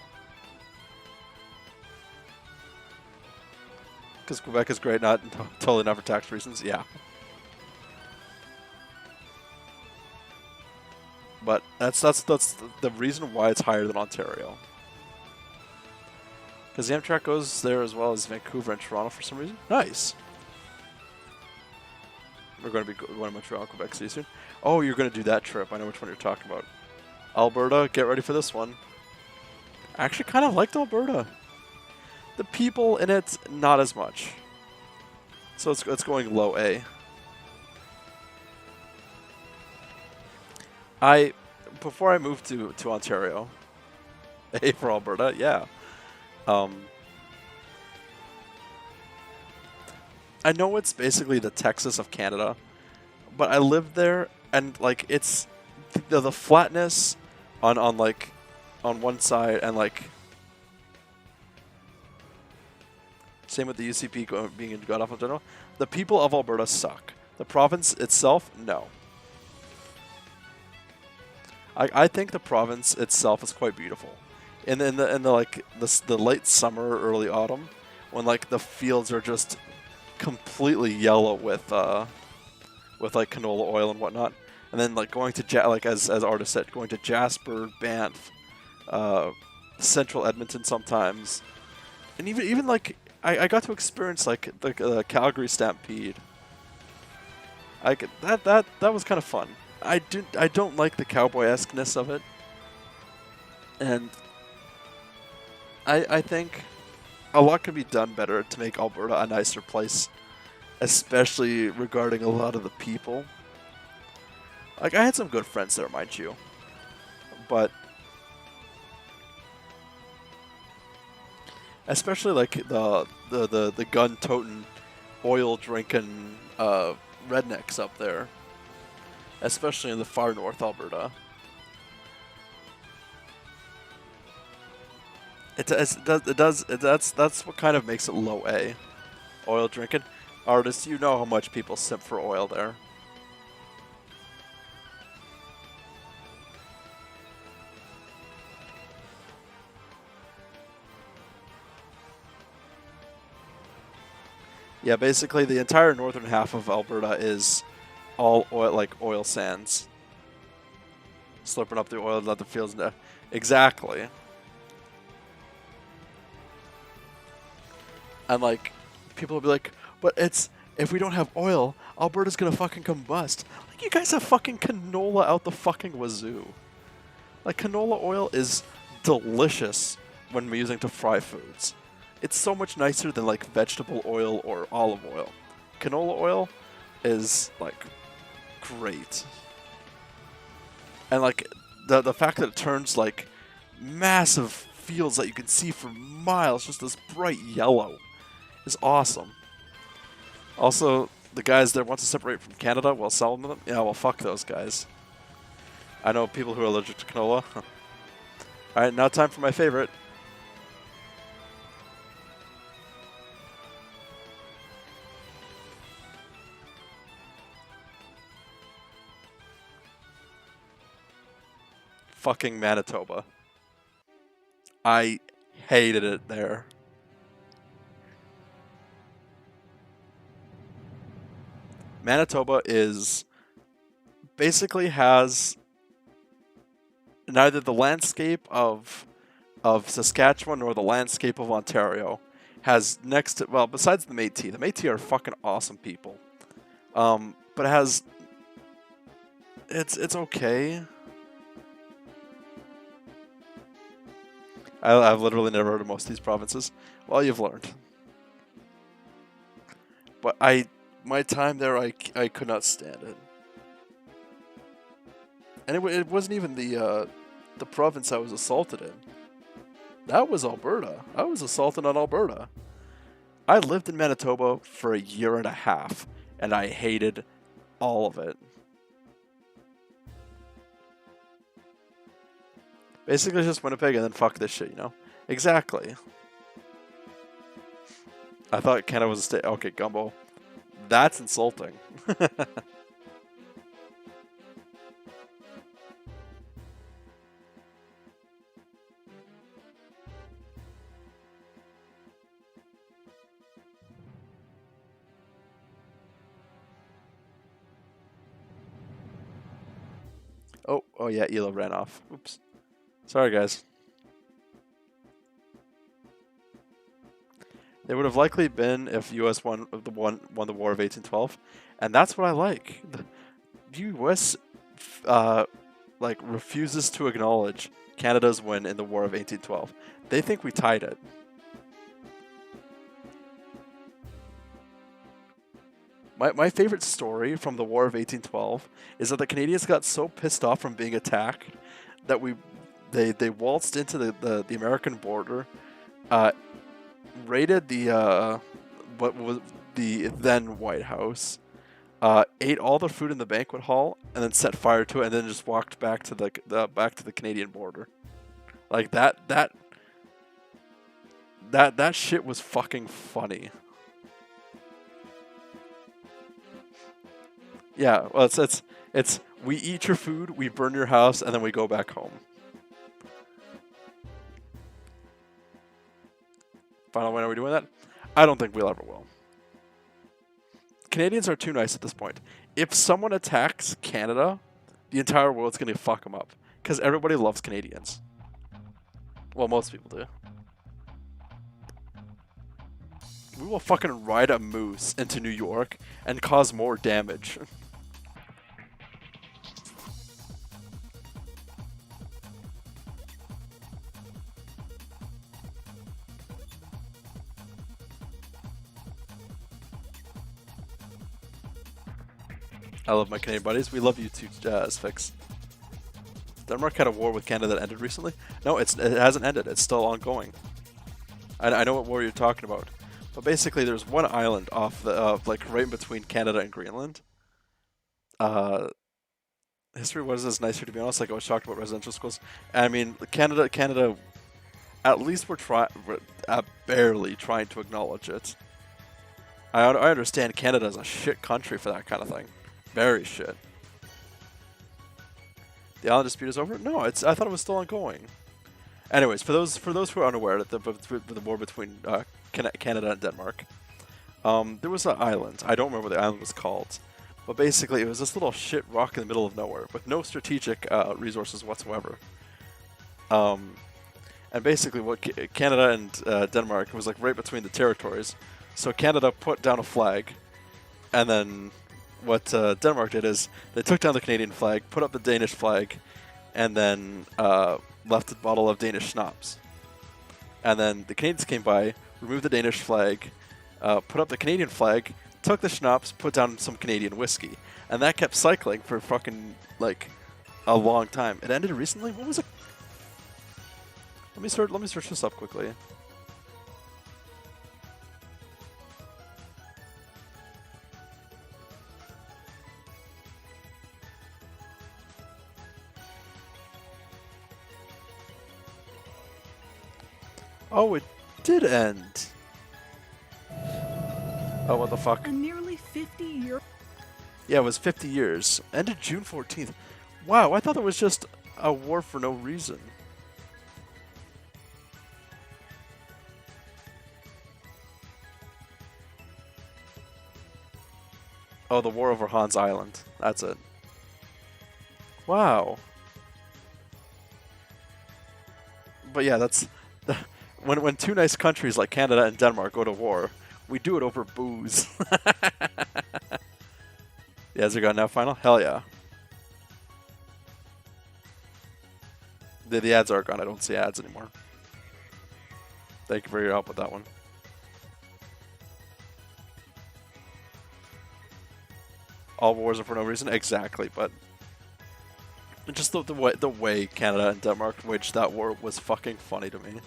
Because Quebec is great, totally not for tax reasons. Yeah. But that's the reason why it's higher than Ontario. Because the Amtrak goes there as well as Vancouver and Toronto for some reason. Nice. We're going to be going to Montreal and Quebec City soon. Oh, you're going to do that trip. I know which one you're talking about. Alberta, get ready for this one. I actually kind of liked Alberta. The people in it, not as much. So it's going low A. Before I moved to Ontario, A for Alberta, yeah. I know it's basically the Texas of Canada, but I lived there and like it's the flatness on one side and like same with the UCP being in god awful general. The people of Alberta suck. The province itself, no. I think the province itself is quite beautiful. In the like the late summer, early autumn, when like the fields are just completely yellow with like canola oil and whatnot, and then like going to like as artist said, going to Jasper, Banff, Central Edmonton sometimes, and even like I got to experience like the Calgary Stampede. That was kind of fun. I don't like the cowboy-esque-ness of it, and I think a lot could be done better to make Alberta a nicer place, especially regarding a lot of the people. Like I had some good friends there, mind you, but especially like the gun-toting, oil-drinking rednecks up there. Especially in the far north Alberta. That's what kind of makes it low A. Oil drinking. Artists, you know how much people simp for oil there. Yeah, basically the entire northern half of Alberta is all oil, like oil sands. Slurping up the oil and let the fields know. Exactly. And like, people will be like, but if we don't have oil, Alberta's gonna fucking combust. Like, you guys have fucking canola out the fucking wazoo. Like, canola oil is delicious when we're using to fry foods. It's so much nicer than like vegetable oil or olive oil. Canola oil is like great. And like the fact that it turns like massive fields that you can see for miles just this bright yellow is awesome. Also, the guys that want to separate from Canada while selling them, yeah, well, fuck those guys. I know people who are allergic to canola. Alright, now time for my favorite. Fucking Manitoba. I hated it there. Manitoba is basically has neither the landscape of Saskatchewan nor the landscape of Ontario. Has next to, well, besides the Métis. The Métis are fucking awesome people. But it has, it's okay. I've literally never heard of most of these provinces. Well, you've learned. But my time there, I could not stand it. And it wasn't even the province I was assaulted in. That was Alberta. I was assaulted on Alberta. I lived in Manitoba for a year and a half, and I hated all of it. Basically, just Winnipeg and then fuck this shit, you know? Exactly. I thought Canada was a state. Okay, Gumbo. That's insulting. Oh yeah, Ela ran off. Oops. Sorry, guys. They would have likely been if U.S. won the War of 1812, and that's what I like. The U.S. Like refuses to acknowledge Canada's win in the War of 1812. They think we tied it. My favorite story from the War of 1812 is that the Canadians got so pissed off from being attacked that they waltzed into the American border, raided the what was the then White House, ate all the food in the banquet hall, and then set fire to it, and then just walked back to the Canadian border. Like that shit was fucking funny. Yeah, well, it's we eat your food, we burn your house, and then we go back home. Final, when are we doing that? I don't think we'll ever will. Canadians are too nice at this point. If someone attacks Canada, the entire world's gonna fuck them up because everybody loves Canadians. Well, most people do. We will fucking ride a moose into New York and cause more damage. I love my Canadian buddies. We love you too, Asphyx. Denmark had a war with Canada that ended recently. No, it hasn't ended. It's still ongoing. I know what war you're talking about. But basically, there's one island off the like right in between Canada and Greenland. History was nicer, to be honest. Like I was talked about residential schools. I mean, Canada. At least we're barely trying to acknowledge it. I understand Canada's a shit country for that kind of thing. Very shit. The island dispute is over? No, I thought it was still ongoing. Anyways, for those who are unaware, that the war between Canada and Denmark, there was an island. I don't remember what the island was called, but basically it was this little shit rock in the middle of nowhere with no strategic resources whatsoever. And basically, what Canada and Denmark was like right between the territories. So Canada put down a flag, and then what Denmark did is they took down the Canadian flag, put up the Danish flag, and then left a bottle of Danish schnapps. And then the Canadians came by, removed the Danish flag, put up the Canadian flag, took the schnapps, put down some Canadian whiskey, and that kept cycling for fucking like a long time. It ended recently. What was it? Let me search this up quickly. Oh, it did end. Oh, what the fuck? A nearly 50-year. Yeah, it was 50 years. Ended June 14th. Wow, I thought it was just a war for no reason. Oh, the war over Hans Island. That's it. Wow. But yeah, that's... When two nice countries like Canada and Denmark go to war, we do it over booze. Yeah, is it got now final? Hell yeah. The ads are gone. I don't see ads anymore. Thank you for your help with that one. All wars are for no reason? Exactly, but just the way Canada and Denmark waged that war was fucking funny to me.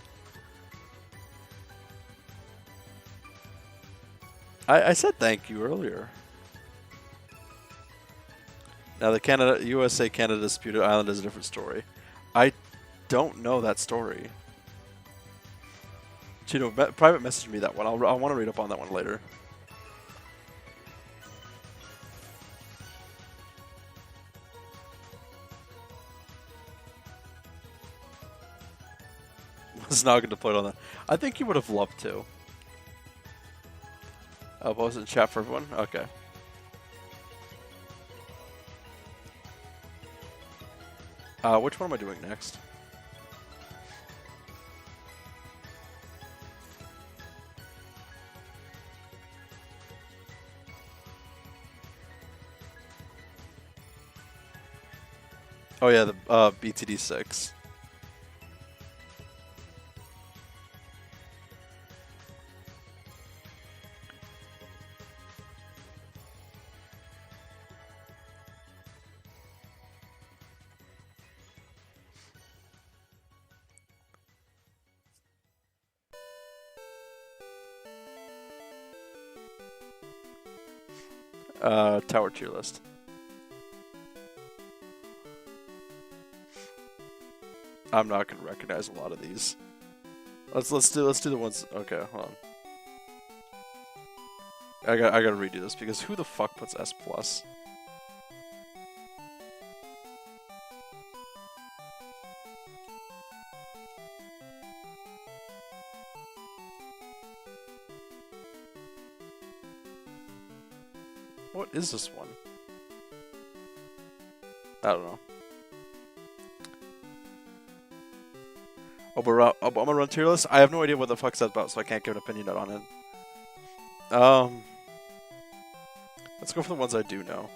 I said thank you earlier. Now the USA-Canada disputed island is a different story. I don't know that story. Cheeto, private message me that one. I want to read up on that one later. Was not going to put on that. I think you would have loved to. Post it in chat for everyone? Okay. Which one am I doing next? Oh yeah, the BTD 6. Tower tier list. I'm not gonna recognize a lot of these. Let's do the ones. Okay, hold on. I gotta redo this because who the fuck puts S plus? What is this one? I don't know. Oh, I'm gonna run tier list. I have no idea what the fuck's that about, so I can't give an opinion on it. Let's go for the ones I do know.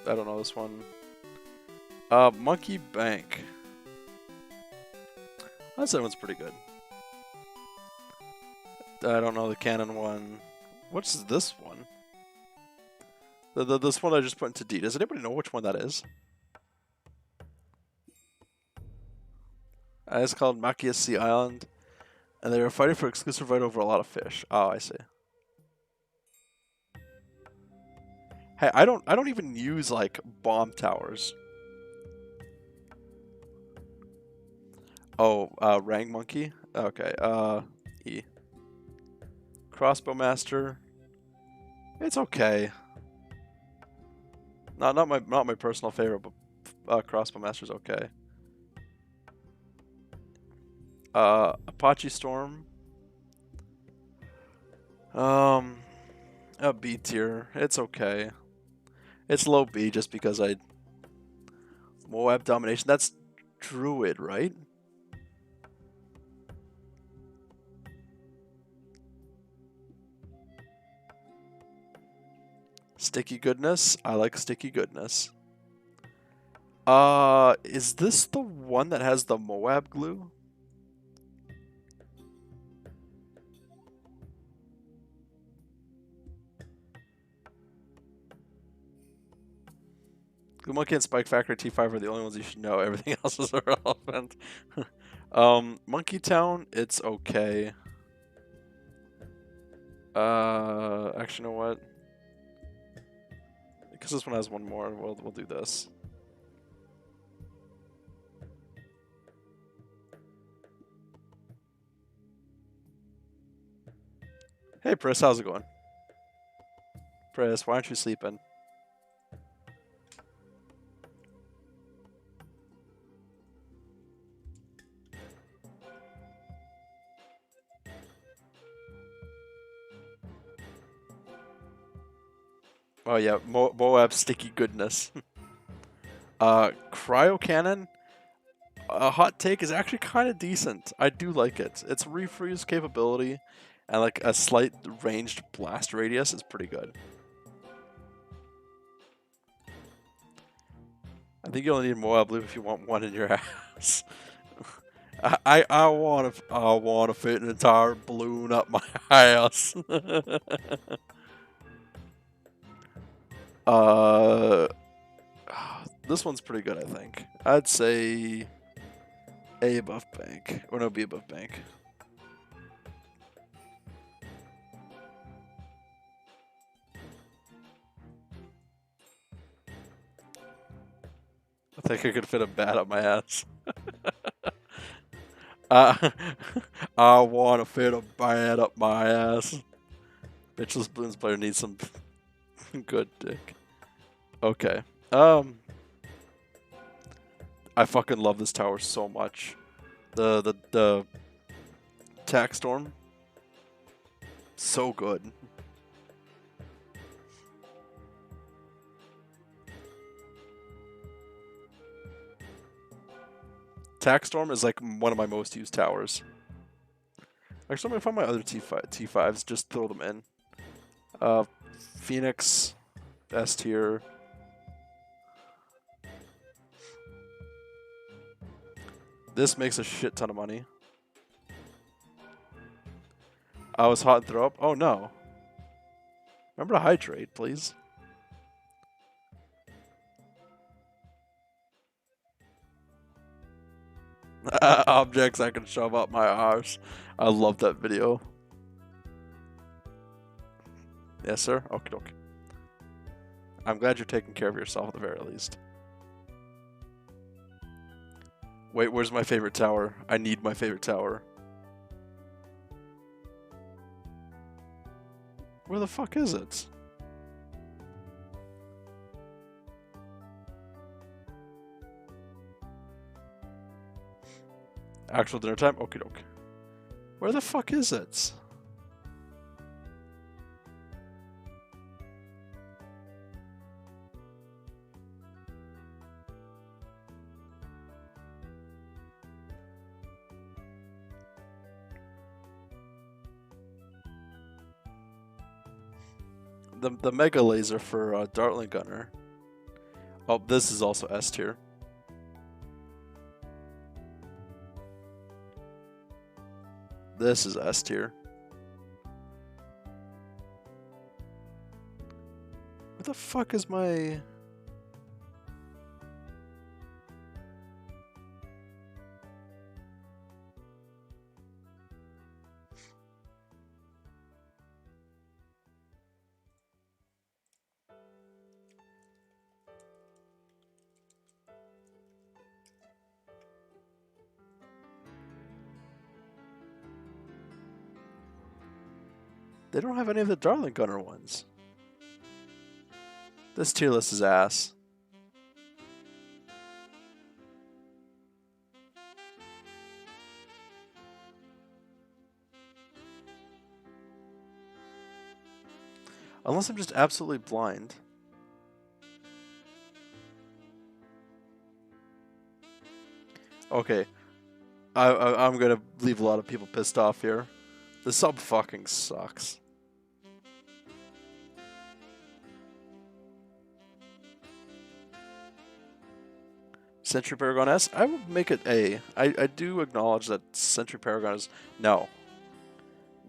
I don't know this one. Monkey Bank. I'd say that one's pretty good. I don't know the canon one. What's this one? This one I just put into D. Does anybody know which one that is? It's called Makia Sea Island, and they were fighting for exclusive right over a lot of fish. Oh, I see. Hey, I don't even use like bomb towers. Oh, Rang Monkey. Okay. E. Crossbow Master. It's okay. Not my personal favorite, but Crossbow Master's okay. Apache Storm. A B tier. It's okay. It's low B just because Moab Domination. That's Druid, right? Sticky Goodness. I like Sticky Goodness. Is this the one that has the Moab glue? Glue Monkey and Spike Factory T5 are the only ones you should know. Everything else is irrelevant. Monkey Town, it's okay. Actually, you know what? Because this one has one more, we'll do this. Hey, Pris, how's it going? Pris, why aren't you sleeping? Oh yeah, Moab Sticky Goodness. Cryo Cannon. A hot take is actually kind of decent. I do like it. Its refreeze capability and like a slight ranged blast radius is pretty good. I think you only need Moab Loop if you want one in your house. I want to fit an entire balloon up my ass. This one's pretty good, I think. I'd say A above bank. Or no, B above bank. think I could fit a bat up my ass. uh, I want to fit a bat up my ass. Bitchless Balloons player needs some good dick. Okay. I fucking love this tower so much. The Tack Storm. So good. Tack Storm is like one of my most used towers. Actually, I'm gonna find my other T5s, just throw them in. Phoenix, S tier. This makes a shit ton of money. I was hot and throw up. Oh no. Remember to hydrate, please. Objects I can shove up my arse. I love that video. Yes, sir? Okie dokie. I'm glad you're taking care of yourself at the very least. Wait, where's my favorite tower? I need my favorite tower. Where the fuck is it? Actual dinner time? Okie doke. Where the fuck is it? The mega laser for Dartling Gunner. Oh, this is also S tier. This is S tier. Where the fuck is my... They don't have any of the Darling Gunner ones. This tier list is ass. Unless I'm just absolutely blind. Okay. I'm gonna leave a lot of people pissed off here. The sub fucking sucks. Sentry Paragon S? I would make it A. I do acknowledge that Sentry Paragon is... No.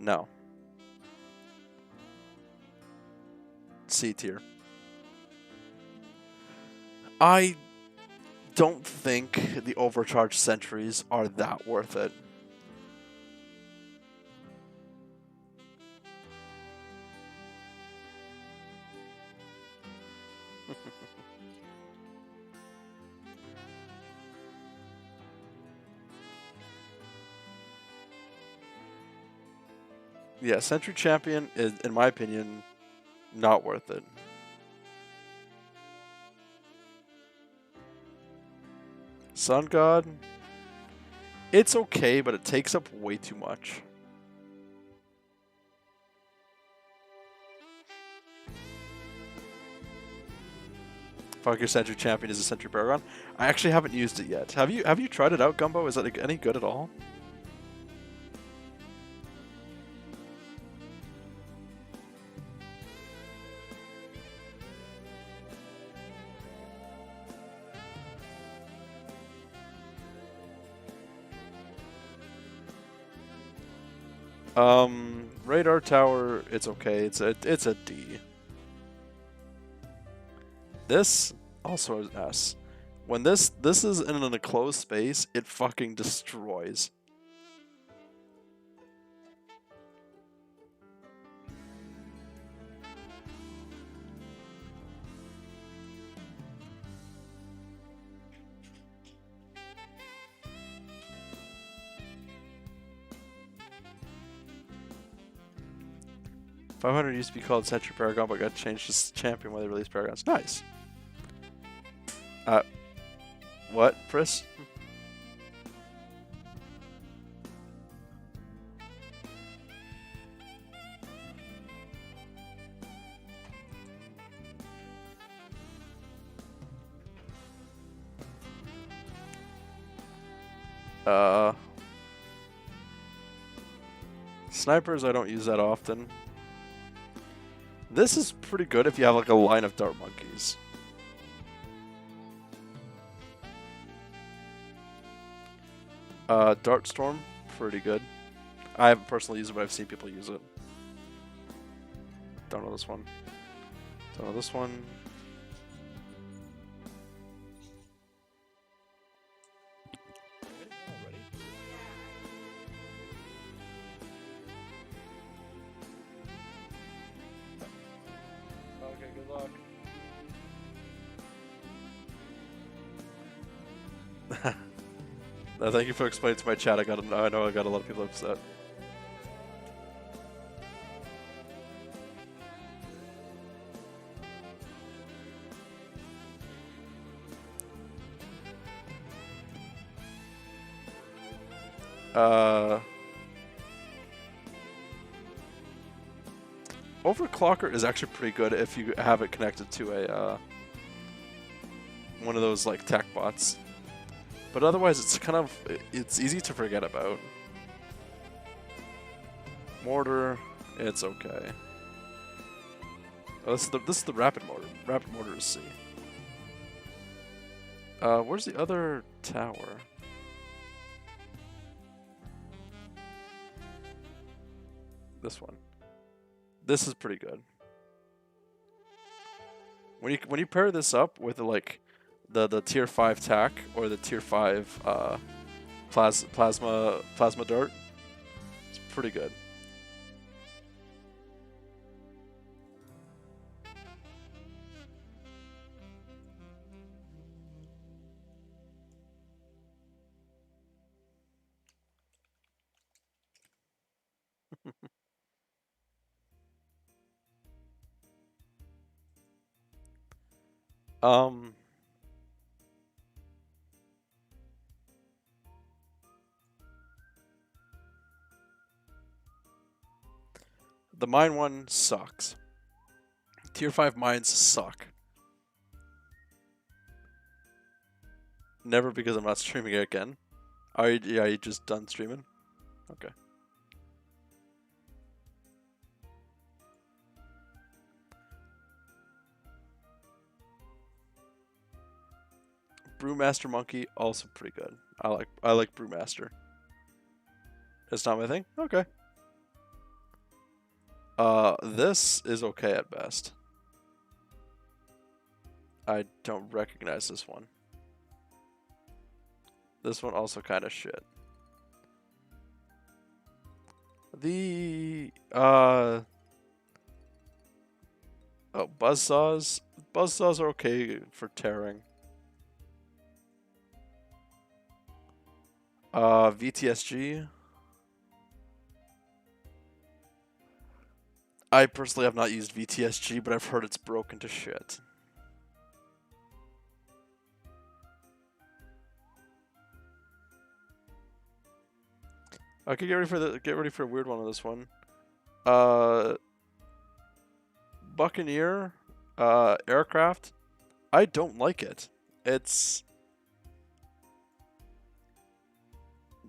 No. C tier. I don't think the overcharged sentries are that worth it. Yeah, Sentry Champion is, in my opinion, not worth it. Sun God, it's okay, but it takes up way too much. Fuck, your Sentry Champion is a Sentry Paragon. I actually haven't used it yet. Have you tried it out, Gumbo? Is that any good at all? Radar Tower, it's okay. It's a D. This also is S. When this is in an enclosed space, it fucking destroys. 500 used to be called Sentry Paragon, but got changed to Champion when they released Paragons. Nice. What, Pris? Snipers I don't use that often. This is pretty good if you have like a line of dart monkeys. Dart Storm, pretty good. I haven't personally used it, but I've seen people use it. Don't know this one. Don't know this one. Okay, good luck. No, thank you for explaining to my chat. I know I got a lot of people upset. Overclocker is actually pretty good if you have it connected to a one of those like tech bots. But otherwise, it's easy to forget about. Mortar, it's okay. Oh, this is the rapid mortar. Rapid mortar is C. Where's the other tower? This one. This is pretty good. When you pair this up with like the tier 5 tack or the tier 5 plasma dart, it's pretty good. The mine one sucks. Tier 5 mines suck. Never, because I'm not streaming it again. Are you just done streaming? Okay. Brewmaster Monkey, also pretty good. I like Brewmaster. It's not my thing? Okay. This is okay at best. I don't recognize this one. This one also kind of shit. The oh, buzzsaws. Buzzsaws are okay for tearing. VTSG. I personally have not used VTSG, but I've heard it's broken to shit. Okay, get ready for a weird one on this one. Buccaneer, aircraft. I don't like it.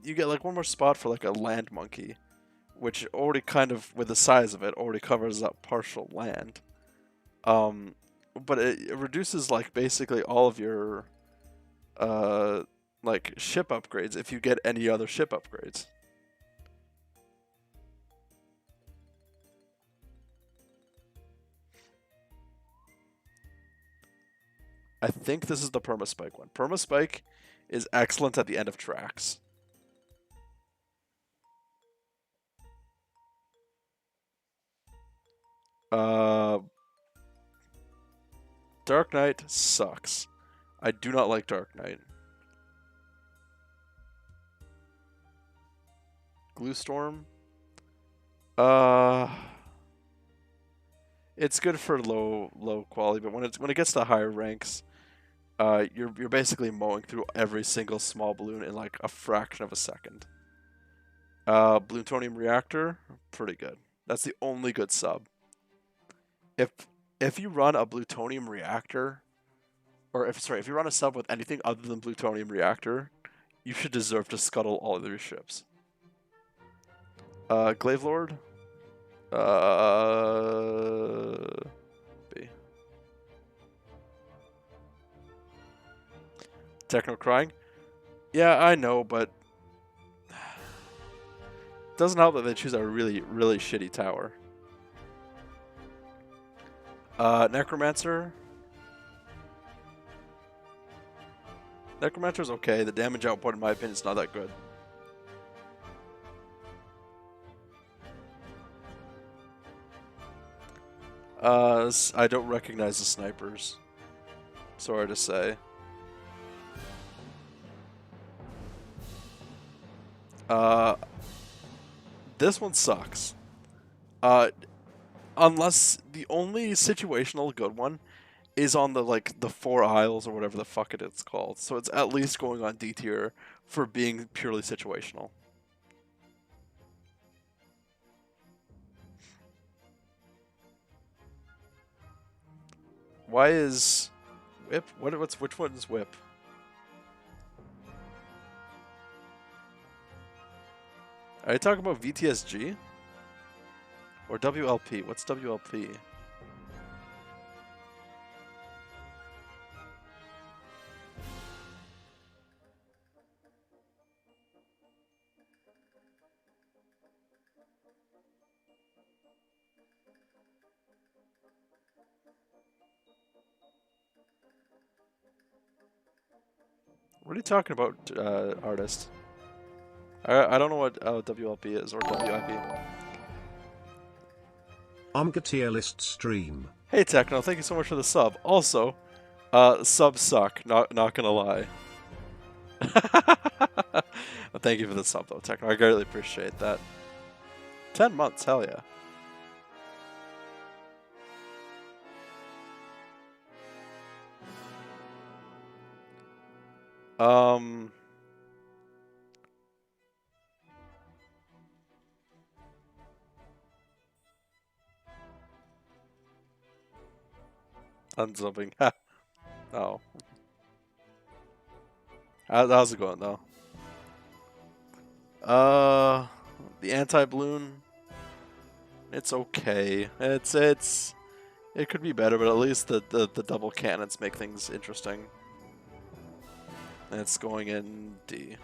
You get like one more spot for like a land monkey, which already kind of, with the size of it, already covers up partial land. But it reduces like basically all of your like ship upgrades if you get any other ship upgrades. I think this is the Permaspike one. Permaspike is excellent at the end of tracks. Dark Knight sucks. I do not like Dark Knight. Glue Storm. It's good for low quality, but when it gets to higher ranks, you're basically mowing through every single small balloon in like a fraction of a second. Plutonium reactor, pretty good. That's the only good sub. If you run a plutonium reactor, or if you run a sub with anything other than plutonium reactor, you should deserve to scuttle all of your ships. Glaive Lord. B. Techno crying. Yeah, I know, but it doesn't help that they choose a really, really shitty tower. Necromancer. Necromancer's okay. The damage output, in my opinion, is not that good. I don't recognize the snipers. Sorry to say. This one sucks. Unless the only situational good one is on the 4 Isles or whatever the fuck it's called. So it's at least going on D tier for being purely situational. Why is Whip? Which one is Whip? Are you talking about VTSG? Or WLP? What's WLP? What are you talking about, artist? I don't know what WLP is or WIP. Omga tier list stream. Hey Techno, thank you so much for the sub. Also, subs suck. Not gonna lie. Well, thank you for the sub though, Techno. I greatly appreciate that. 10 months, hell yeah. Unsubbing. Oh. How's it going though? The anti-balloon. It's okay. It could be better, but at least the double cannons make things interesting. And it's going in D.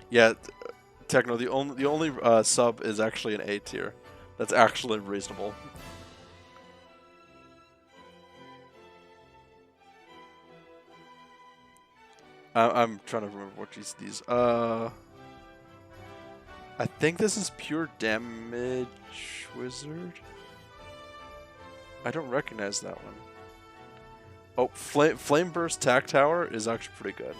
Yeah, Techno. The only sub is actually an A tier. That's actually reasonable. I'm trying to remember what these. I think this is pure damage wizard. I don't recognize that one. Oh, flame burst tack tower is actually pretty good.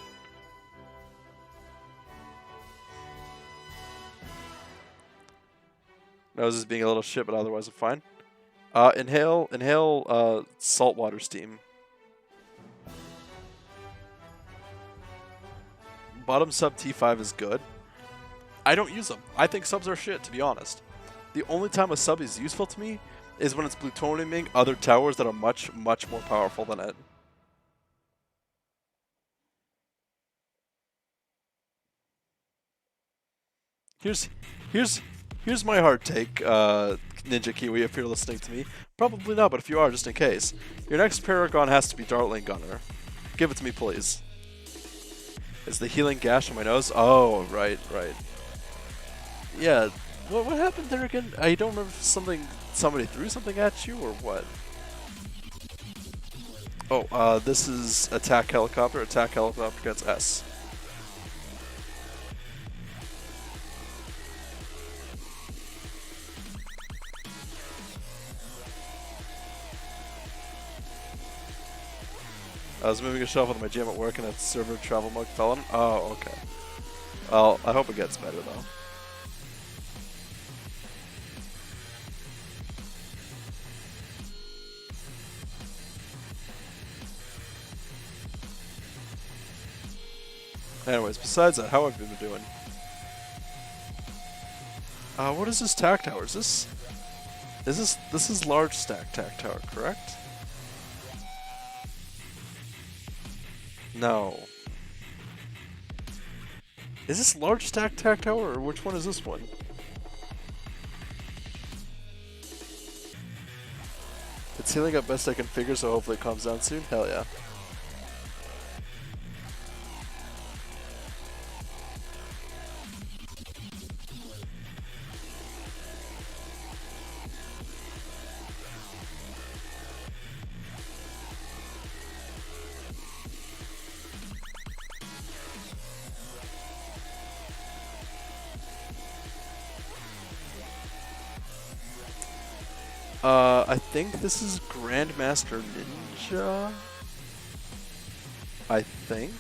Nose is being a little shit, but otherwise I'm fine. Inhale saltwater steam. Bottom sub T5 is good. I don't use them. I think subs are shit, to be honest. The only time a sub is useful to me is when it's plutoniuming other towers that are much, much more powerful than it. Here's my hard take, Ninja Kiwi, if you're listening to me. Probably not, but if you are, just in case. Your next Paragon has to be Dartling Gunner. Give it to me, please. Is the healing gash on my nose? Oh, right. Yeah, what happened there again? I don't remember if somebody threw something at you or what. Oh, this is attack helicopter. Attack helicopter gets S. I was moving a shelf with my gym at work and a server travel mug fell on. Oh, okay. Well, I hope it gets better though. Anyways, besides that, how have you been doing? What is this tack tower? This is large stack tack tower, correct? No. Is this large stack tack tower, or which one is this one? It's healing up best I can figure, so hopefully it calms down soon. Hell yeah. I think this is Grandmaster Ninja. I think.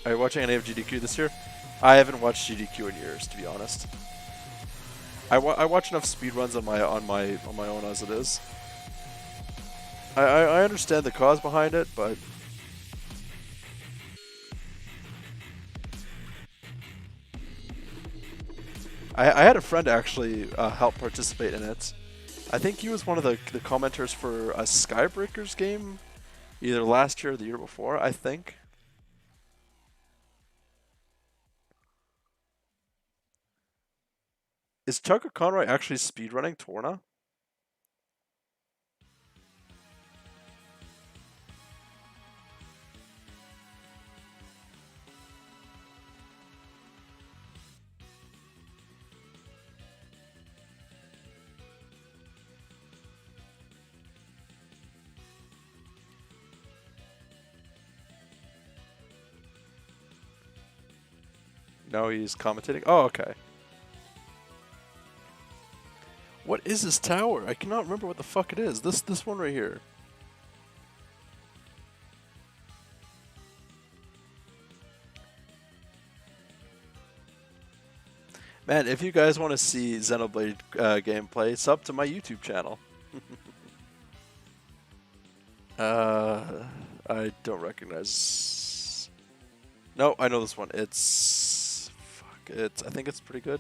Are you watching any of GDQ this year? I haven't watched GDQ in years, to be honest. I watch enough speedruns on my own as it is. I understand the cause behind it, but I had a friend actually help participate in it. I think he was one of the commenters for a Skybreakers game, either last year or the year before, I think. Is Tucker Conroy actually speedrunning Torna? No, he's commentating. Oh, okay. What is this tower? I cannot remember what the fuck it is. This one right here. Man, if you guys want to see Xenoblade gameplay, sub to my YouTube channel. I don't recognize. No, I know this one. It's I think it's pretty good.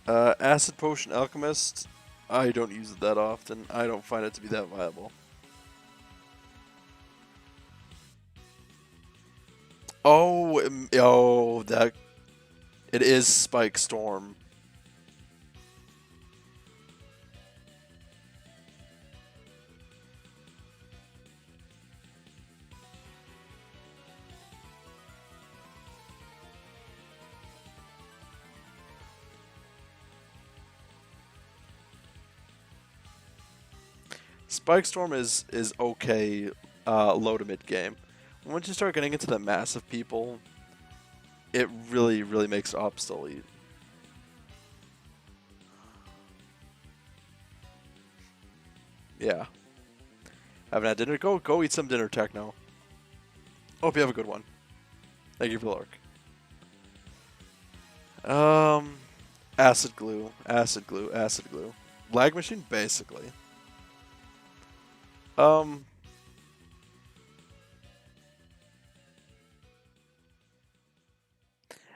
Acid Potion Alchemist. I don't use it that often. I don't find it to be that viable. Oh, that it is Spike Storm. Spike Storm is okay low to mid game. Once you start getting into the mass of people, it really makes it obsolete. Yeah. Haven't had dinner? Go eat some dinner, Techno. Hope you have a good one. Thank you for the lurk. Acid glue, acid glue, acid glue. Lag machine, basically.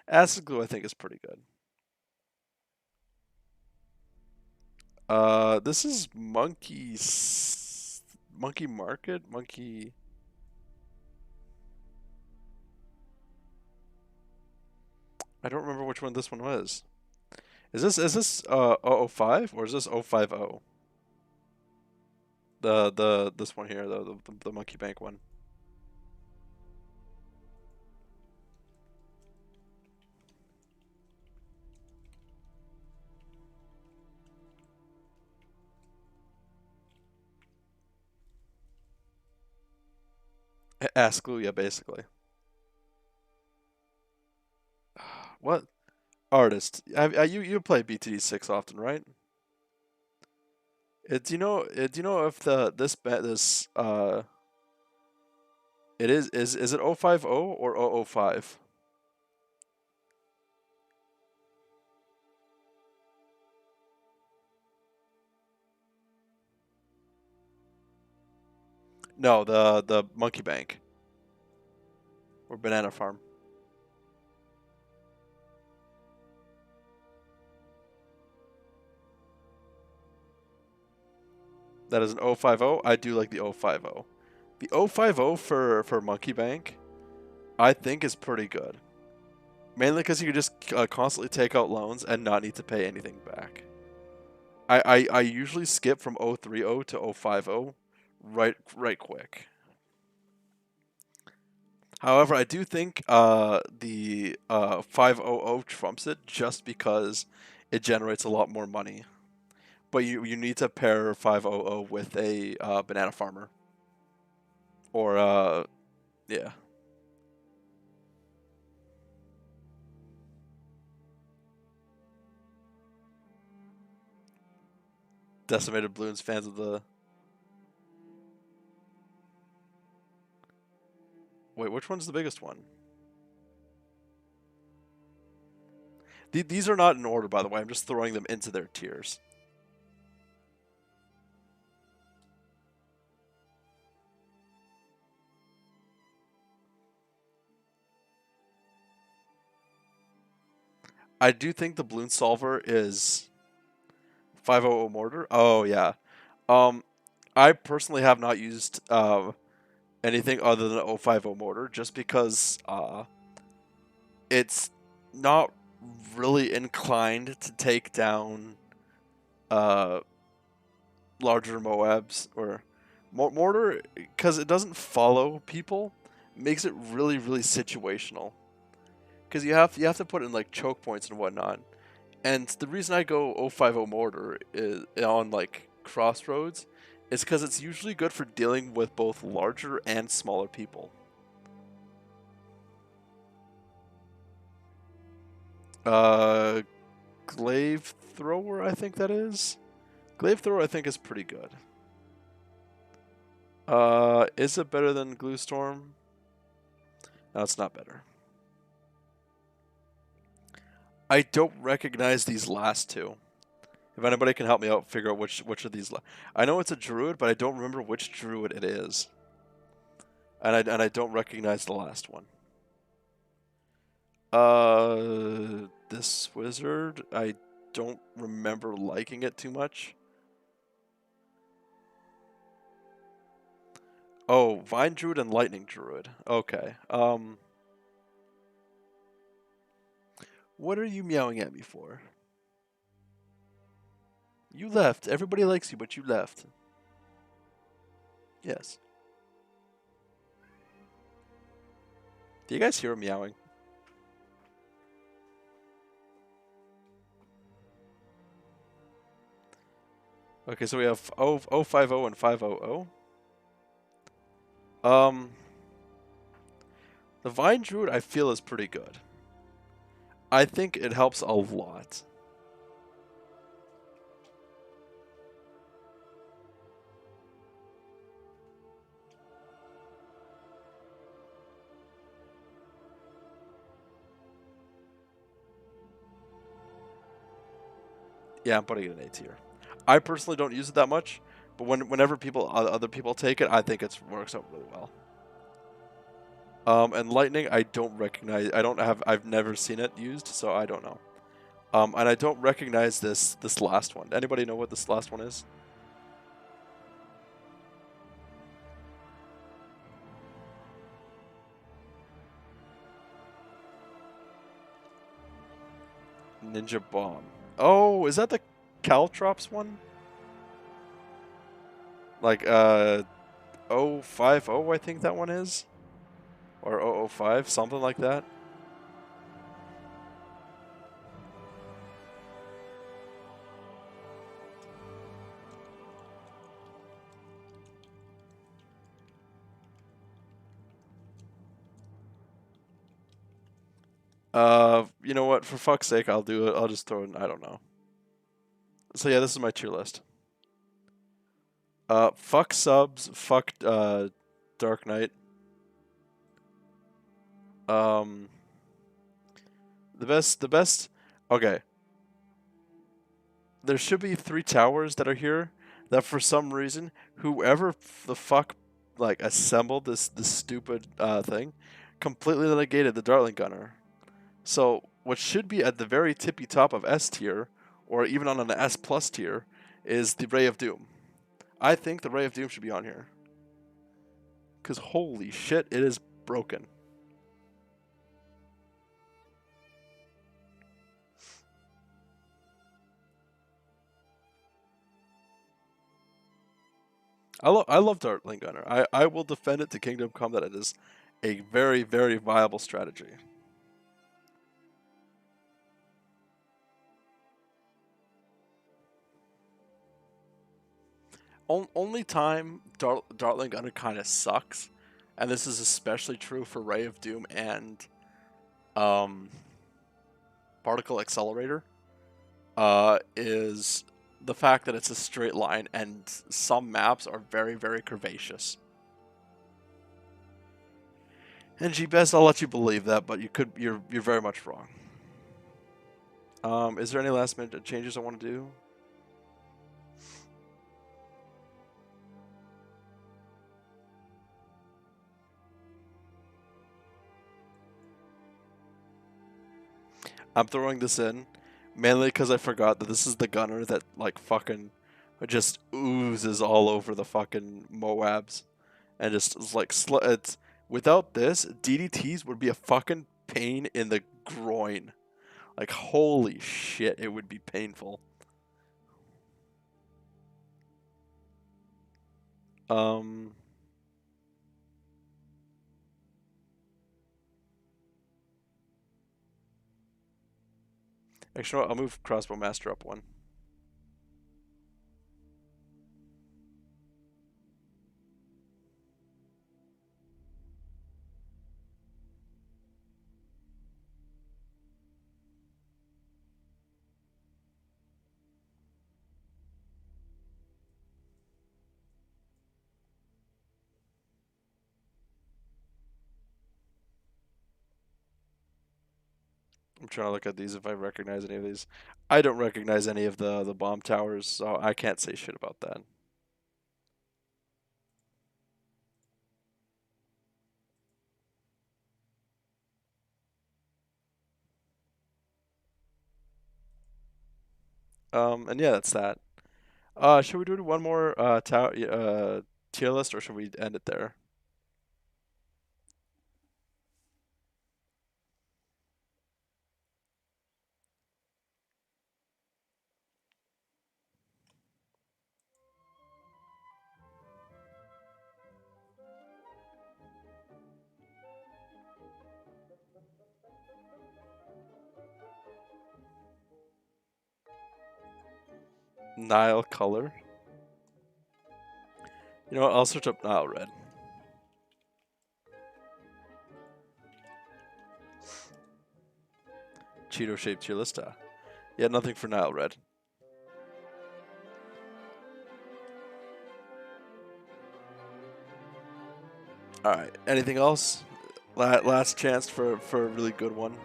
Acid glue, I think, is pretty good. This is Monkey Market? Monkey... I don't remember which one this one was. Is this 005 or is this 050? This one here, the Monkey Bank one. Ask glue, yeah, basically. What artist? You play BTD6 often, right? Do you know if is it 050 or 005? No, the monkey bank. Or banana farm. That is an 050. I do like the 050. The 050 for monkey bank, I think is pretty good. Mainly because you can just constantly take out loans and not need to pay anything back. I usually skip from 030 to 050 right quick. However, I do think the 500 trumps it just because it generates a lot more money. But you need to pair 500 with a banana farmer. Or, yeah. Decimated Balloons fans of the... Wait, which one's the biggest one? These are not in order, by the way. I'm just throwing them into their tiers. I do think the balloon solver is 500 mortar. Oh yeah. I personally have not used anything other than 050 mortar just because it's not really inclined to take down larger Moabs or mortar because it doesn't follow people. Makes it really situational because you have to put in like choke points and whatnot. And the reason I go 050 mortar is on like crossroads is because it's usually good for dealing with both larger and smaller people. Glaive thrower, I think that is. Glaive thrower, I think is pretty good. Is it better than glue storm? No, it's not better. I don't recognize these last two. If anybody can help me out, figure out which of these. I know it's a druid, but I don't remember which druid it is. And I don't recognize the last one. This wizard, I don't remember liking it too much. Oh, Vine Druid and Lightning Druid. Okay. What are you meowing at me for? You left. Everybody likes you, but you left. Yes. Do you guys hear him meowing? Okay, so we have 050 and 500. The Vine Druid I feel is pretty good. I think it helps a lot. Yeah, I'm putting it in A tier. I personally don't use it that much, but whenever other people take it, I think it works out really well. And lightning, I don't recognize. I've never seen it used, so I don't know. And I don't recognize this last one. Anybody know what this last one is? Ninja Bomb. Oh, is that the Caltrops one? Like 050, I think that one is. Or 005, something like that. You know what? For fuck's sake, I'll do it. I'll just throw it. I don't know. So yeah, this is my tier list. Fuck subs. Fuck Dark Knight. The best. Okay. There should be 3 towers that are here that for some reason, whoever the fuck like assembled this stupid thing, completely negated the Dartling Gunner. So what should be at the very tippy top of S tier, or even on an S plus tier, is the Ray of Doom. I think the Ray of Doom should be on here. Because holy shit, it is broken. I love Dartling Gunner. I will defend it to Kingdom Come that it is a very, very viable strategy. Only time Dartling Gunner kind of sucks, and this is especially true for Ray of Doom and Particle Accelerator, is the fact that it's a straight line and some maps are very, very curvaceous. And G-Best, I'll let you believe that, but you're very much wrong. Is there any last minute changes I want to do? I'm throwing this in mainly because I forgot that this is the gunner that like fucking just oozes all over the fucking Moabs, and just is like it's without this DDTs would be a fucking pain in the groin. Like holy shit, it would be painful. Actually, I'll move Crossbow Master up one. I'm trying to look at these if I recognize any of these. I don't recognize any of the bomb towers, so I can't say shit about that. And yeah, that's that. Should we do one more tier list, or should we end it there? Nile color. You know what? I'll search up Nile red. Cheeto shaped tier list. Yeah, nothing for Nile red. All right. Anything else? Last chance for a really good one.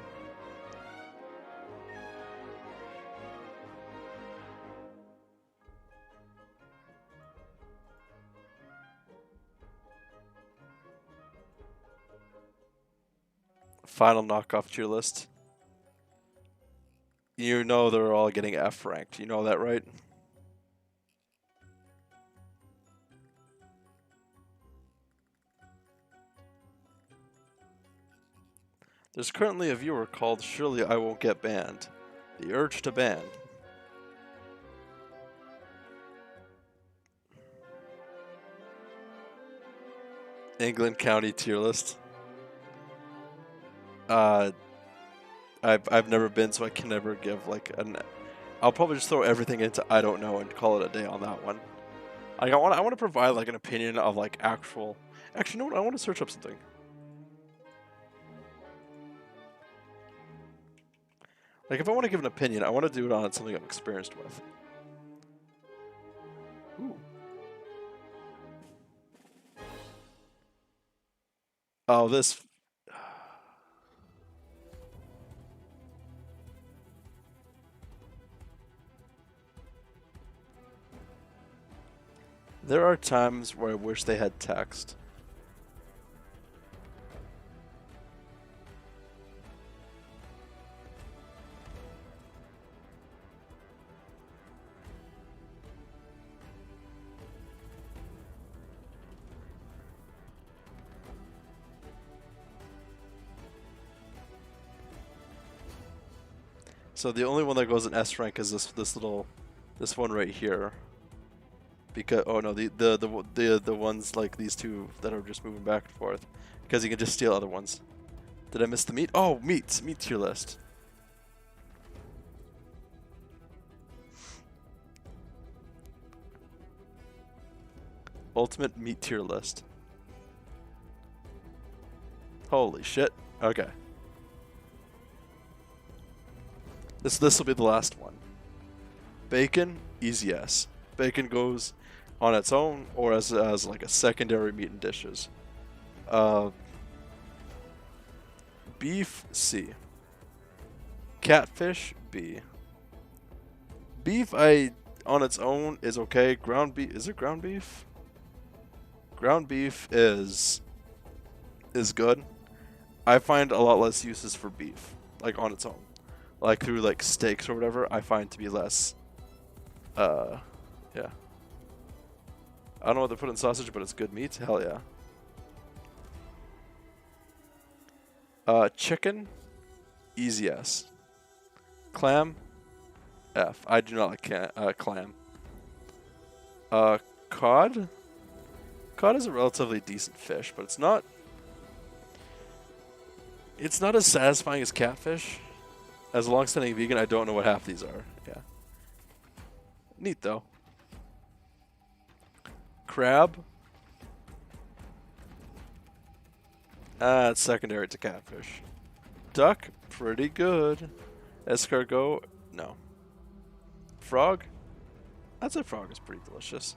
Final knockoff tier list. You know they're all getting F ranked. You know that, right? There's currently a viewer called Surely I Won't Get Banned. The urge to ban. England County tier list. I've never been, so I can never give like an. I'll probably just throw everything into I don't know and call it a day on that one. Like I want to provide like an opinion of like actual. Actually, you know what? I want to search up something. Like if I want to give an opinion, I want to do it on something I'm experienced with. Ooh. Oh, this. There are times where I wish they had text. So the only one that goes in S rank is this one right here. Because the ones like these two that are just moving back and forth, because you can just steal other ones. Did I miss the meat? Oh, meat tier list. Ultimate meat tier list. Holy shit. Okay. This will be the last one. Bacon, easy S. Bacon goes on its own or as like a secondary meat in dishes. Beef, C. Catfish, B. Beef, on its own is okay. Ground beef, is it ground beef? Ground beef is good. I find a lot less uses for beef, like on its own. Like through like steaks or whatever, I find to be less, yeah. I don't know what they put in sausage, but it's good meat. Hell yeah. Chicken, easy S. Clam, F. I do not like clam. Cod? Cod is a relatively decent fish, but it's not as satisfying as catfish. As a long-standing vegan, I don't know what half these are. Yeah. Neat, though. Crab. It's secondary to catfish. Duck, pretty good. Escargot, no. Frog? I'd say frog is pretty delicious.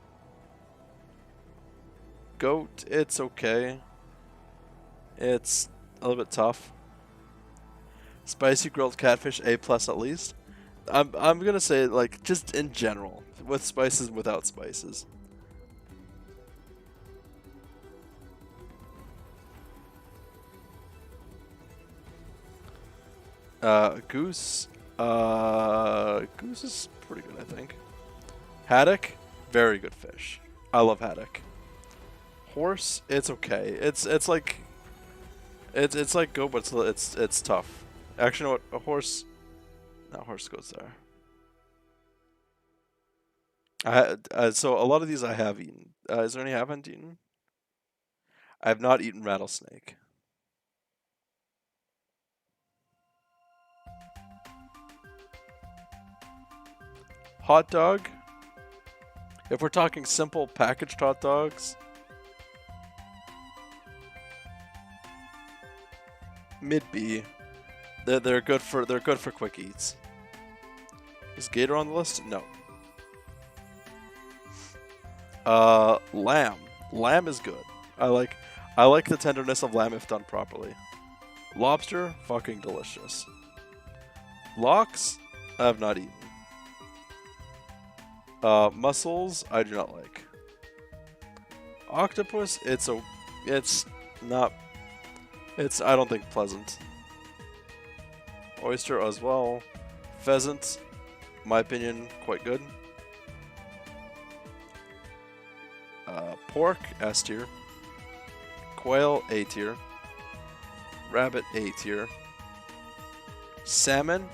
Goat, it's okay. It's a little bit tough. Spicy grilled catfish, A+ at least. I'm gonna say like just in general, with spices and without spices. Goose. Goose is pretty good, I think. Haddock, very good fish. I love haddock. Horse, it's okay. It's like goat, but it's tough. Actually, you know what? A horse. No, horse goes there. So a lot of these I have eaten. Is there any I haven't eaten? I have not eaten rattlesnake. Hot dog. If we're talking simple packaged hot dogs, mid B. They're good for quick eats. Is Gator on the list? No. Lamb. Lamb is good. I like the tenderness of lamb if done properly. Lobster, fucking delicious. Lox, I have not eaten. Mussels, I do not like. Octopus, I don't think pleasant. Oyster as well. Pheasant, my opinion, quite good. Pork, S tier. Quail, A tier. Rabbit, A tier. Salmon.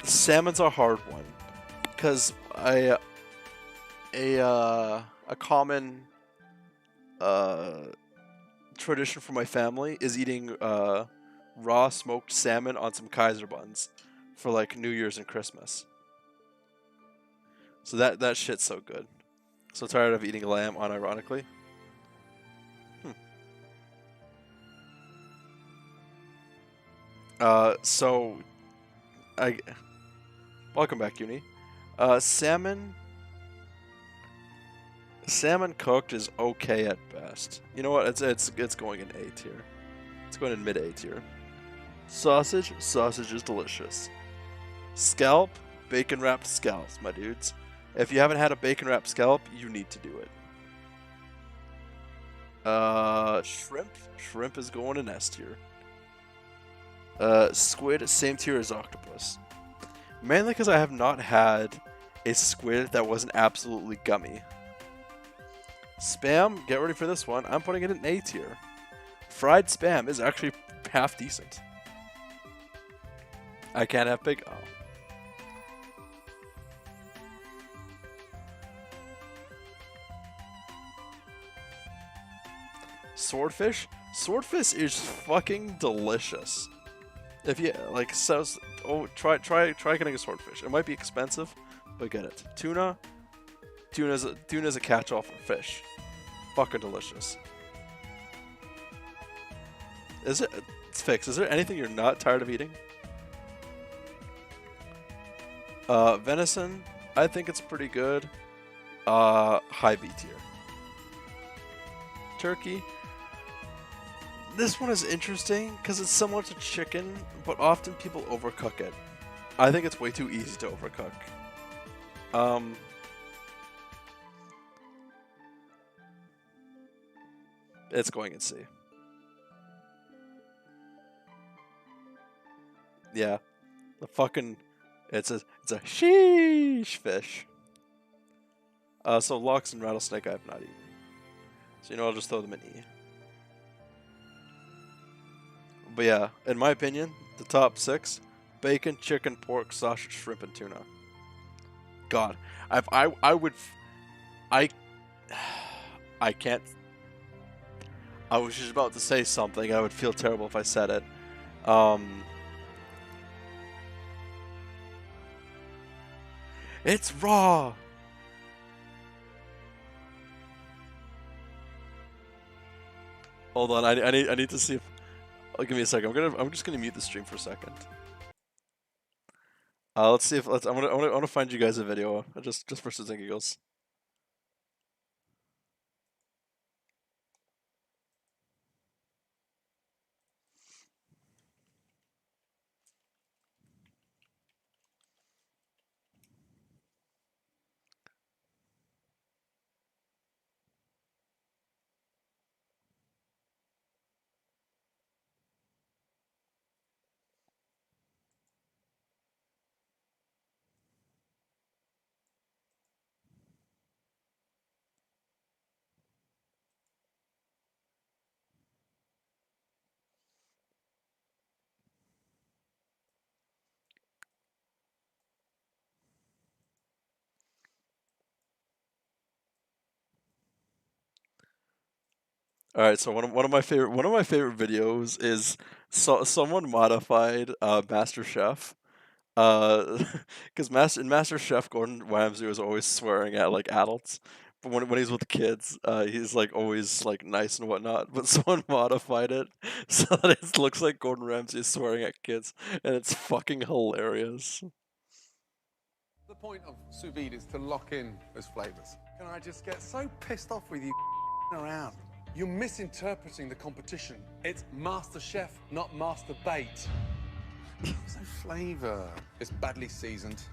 Salmon's a hard one, because a common tradition for my family is eating raw smoked salmon on some Kaiser buns for like New Year's and Christmas. So that shit's so good. So tired of eating lamb unironically. Welcome back, Uni. Salmon cooked is okay at best. You know what? It's going in A tier. It's going in mid A tier. Sausage is delicious. Scallop, bacon wrapped scallops, my dudes. If you haven't had a bacon wrapped scallop, you need to do it. Shrimp is going in S tier. Squid, same tier as octopus. Mainly because I have not had a squid that wasn't absolutely gummy. Spam, get ready for this one. I'm putting it in A tier. Fried spam is actually half decent. I can't have pig. Oh. Swordfish? Swordfish is fucking delicious. If you like, try getting a swordfish. It might be expensive, but get it. Tuna's a catch-all for fish. Fucking delicious. Is it? It's fixed. Is there anything you're not tired of eating? Venison. I think it's pretty good. High B tier. Turkey. This one is interesting because it's similar to chicken, but often people overcook it. I think it's way too easy to overcook. It's going in C. Yeah, the fucking it's a sheesh fish. So lox and rattlesnake I have not eaten. So you know I'll just throw them in E. But yeah, in my opinion, the top 6: bacon, chicken, pork, sausage, shrimp, and tuna. God, I can't. I was just about to say something. I would feel terrible if I said it. It's raw. Hold on, I need to see if. Give me a second. I'm just gonna mute the stream for a second. Let's see if I want to find you guys a video just for shits and giggles. All right, so one of my favorite videos is someone modified Master Chef, because in Master Chef Gordon Ramsay was always swearing at like adults, but when he's with kids, he's like always like nice and whatnot. But someone modified it so that it looks like Gordon Ramsay is swearing at kids, and it's fucking hilarious. The point of sous vide is to lock in those flavors. Can I just get so pissed off with you around? You're misinterpreting the competition. It's Master Chef, not Master Bait. There's no flavor. It's badly seasoned.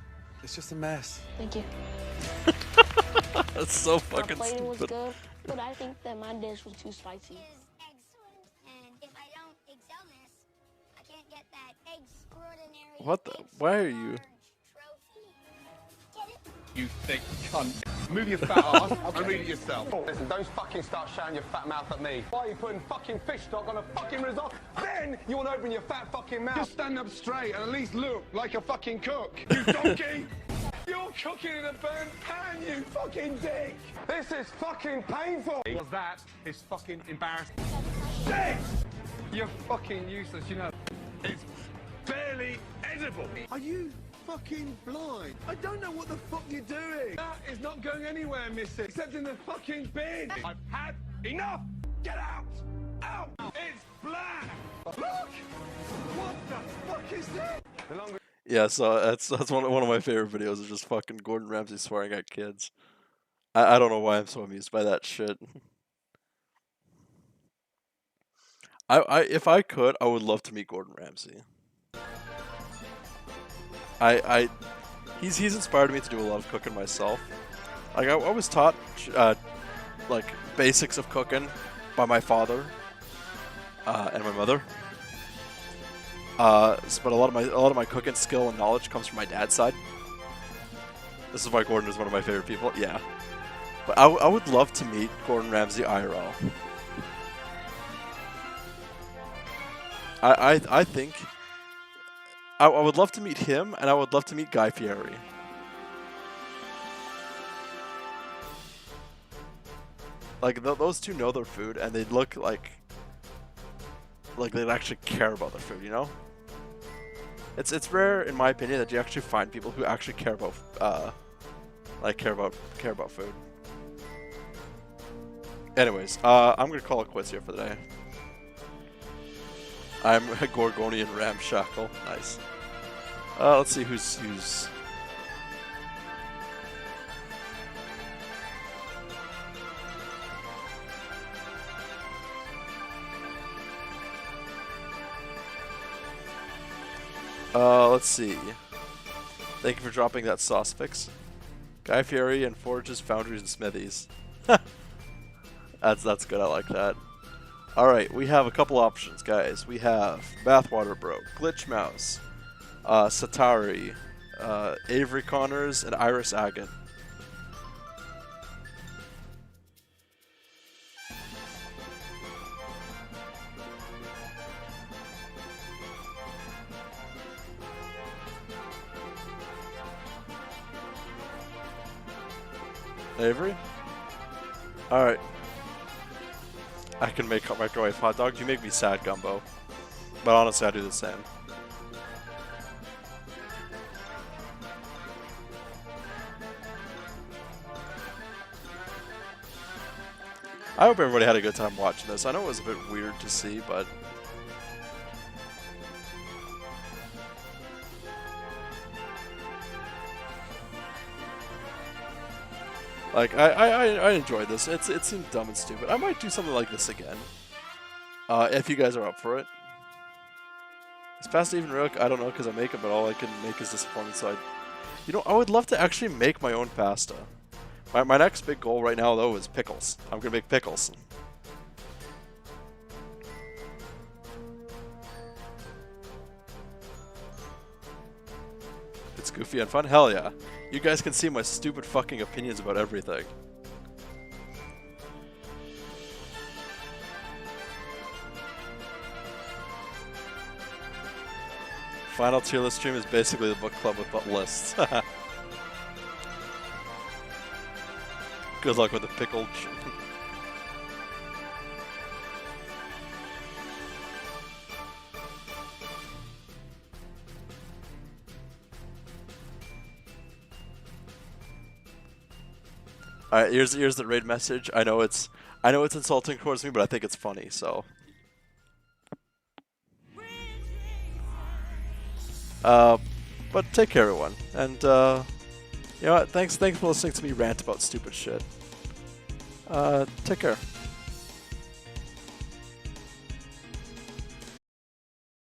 It's just a mess. Thank you. That's so fucking My plating was stupid. good, but I think that my dish was too spicy. And if I don't excel this, I can't get that extraordinary. What the? Why are you? You thick cunt. Move your fat ass and read it yourself. Listen, don't fucking start showing your fat mouth at me. Why are you putting fucking fish stock on a fucking risotto? Then you want to open your fat fucking mouth. Just stand up straight and at least look like a fucking cook. You donkey! You're cooking in a burnt pan, you fucking dick! This is fucking painful! Because that is fucking embarrassing. Shit! You're fucking useless, you know. It's barely edible. Are you fucking blind? I don't know what the fuck you're doing. That is not going anywhere, missy, except in the fucking bin. I've had enough. Get out. Out. It's bland. Look. What the fuck is this? The longer Yeah, so that's one of my favorite videos is just fucking Gordon Ramsay swearing at kids. I don't know why I'm so amused by that shit. If I could, I would love to meet Gordon Ramsay. He's inspired me to do a lot of cooking myself. Like I was taught like basics of cooking by my father and my mother. But a lot of my cooking skill and knowledge comes from my dad's side. This is why Gordon is one of my favorite people. Yeah, but I would love to meet Gordon Ramsay IRL. I think I would love to meet him, and I would love to meet Guy Fieri. Like those two know their food, and they look like they'd actually care about their food. You know, it's rare, in my opinion, that you actually find people who actually care about care about food. Anyways, I'm gonna call it quits here for the day. I'm a Gorgonian Ramshackle. Nice. Let's see who's. Let's see. Thank you for dropping that sauce fix. Guy Fieri and Forges, Foundries, and Smithies. That's good. I like that. All right, we have a couple options, guys. We have Bathwater Bro, Glitch Mouse, Satari, Avery Connors, and Iris Agate. Avery? Alright. I can make microwave hot dogs. You make me sad, Gumbo. But honestly, I do the same. I hope everybody had a good time watching this. I know it was a bit weird to see, but... like, I enjoyed this. It seemed dumb and stupid. I might do something like this again. If you guys are up for it. Is pasta even real? I don't know, because I make it, but all I can make is disappointment, so you know, I would love to actually make my own pasta. My next big goal right now, though, is pickles. I'm going to make pickles. It's goofy and fun? Hell yeah. You guys can see my stupid fucking opinions about everything. Final tier list stream is basically the book club with lists. Good luck with the pickled. All right, here's the raid message. I know it's insulting towards me, but I think it's funny. So, but take care, everyone, and you know what? Thanks for listening to me rant about stupid shit. Take care.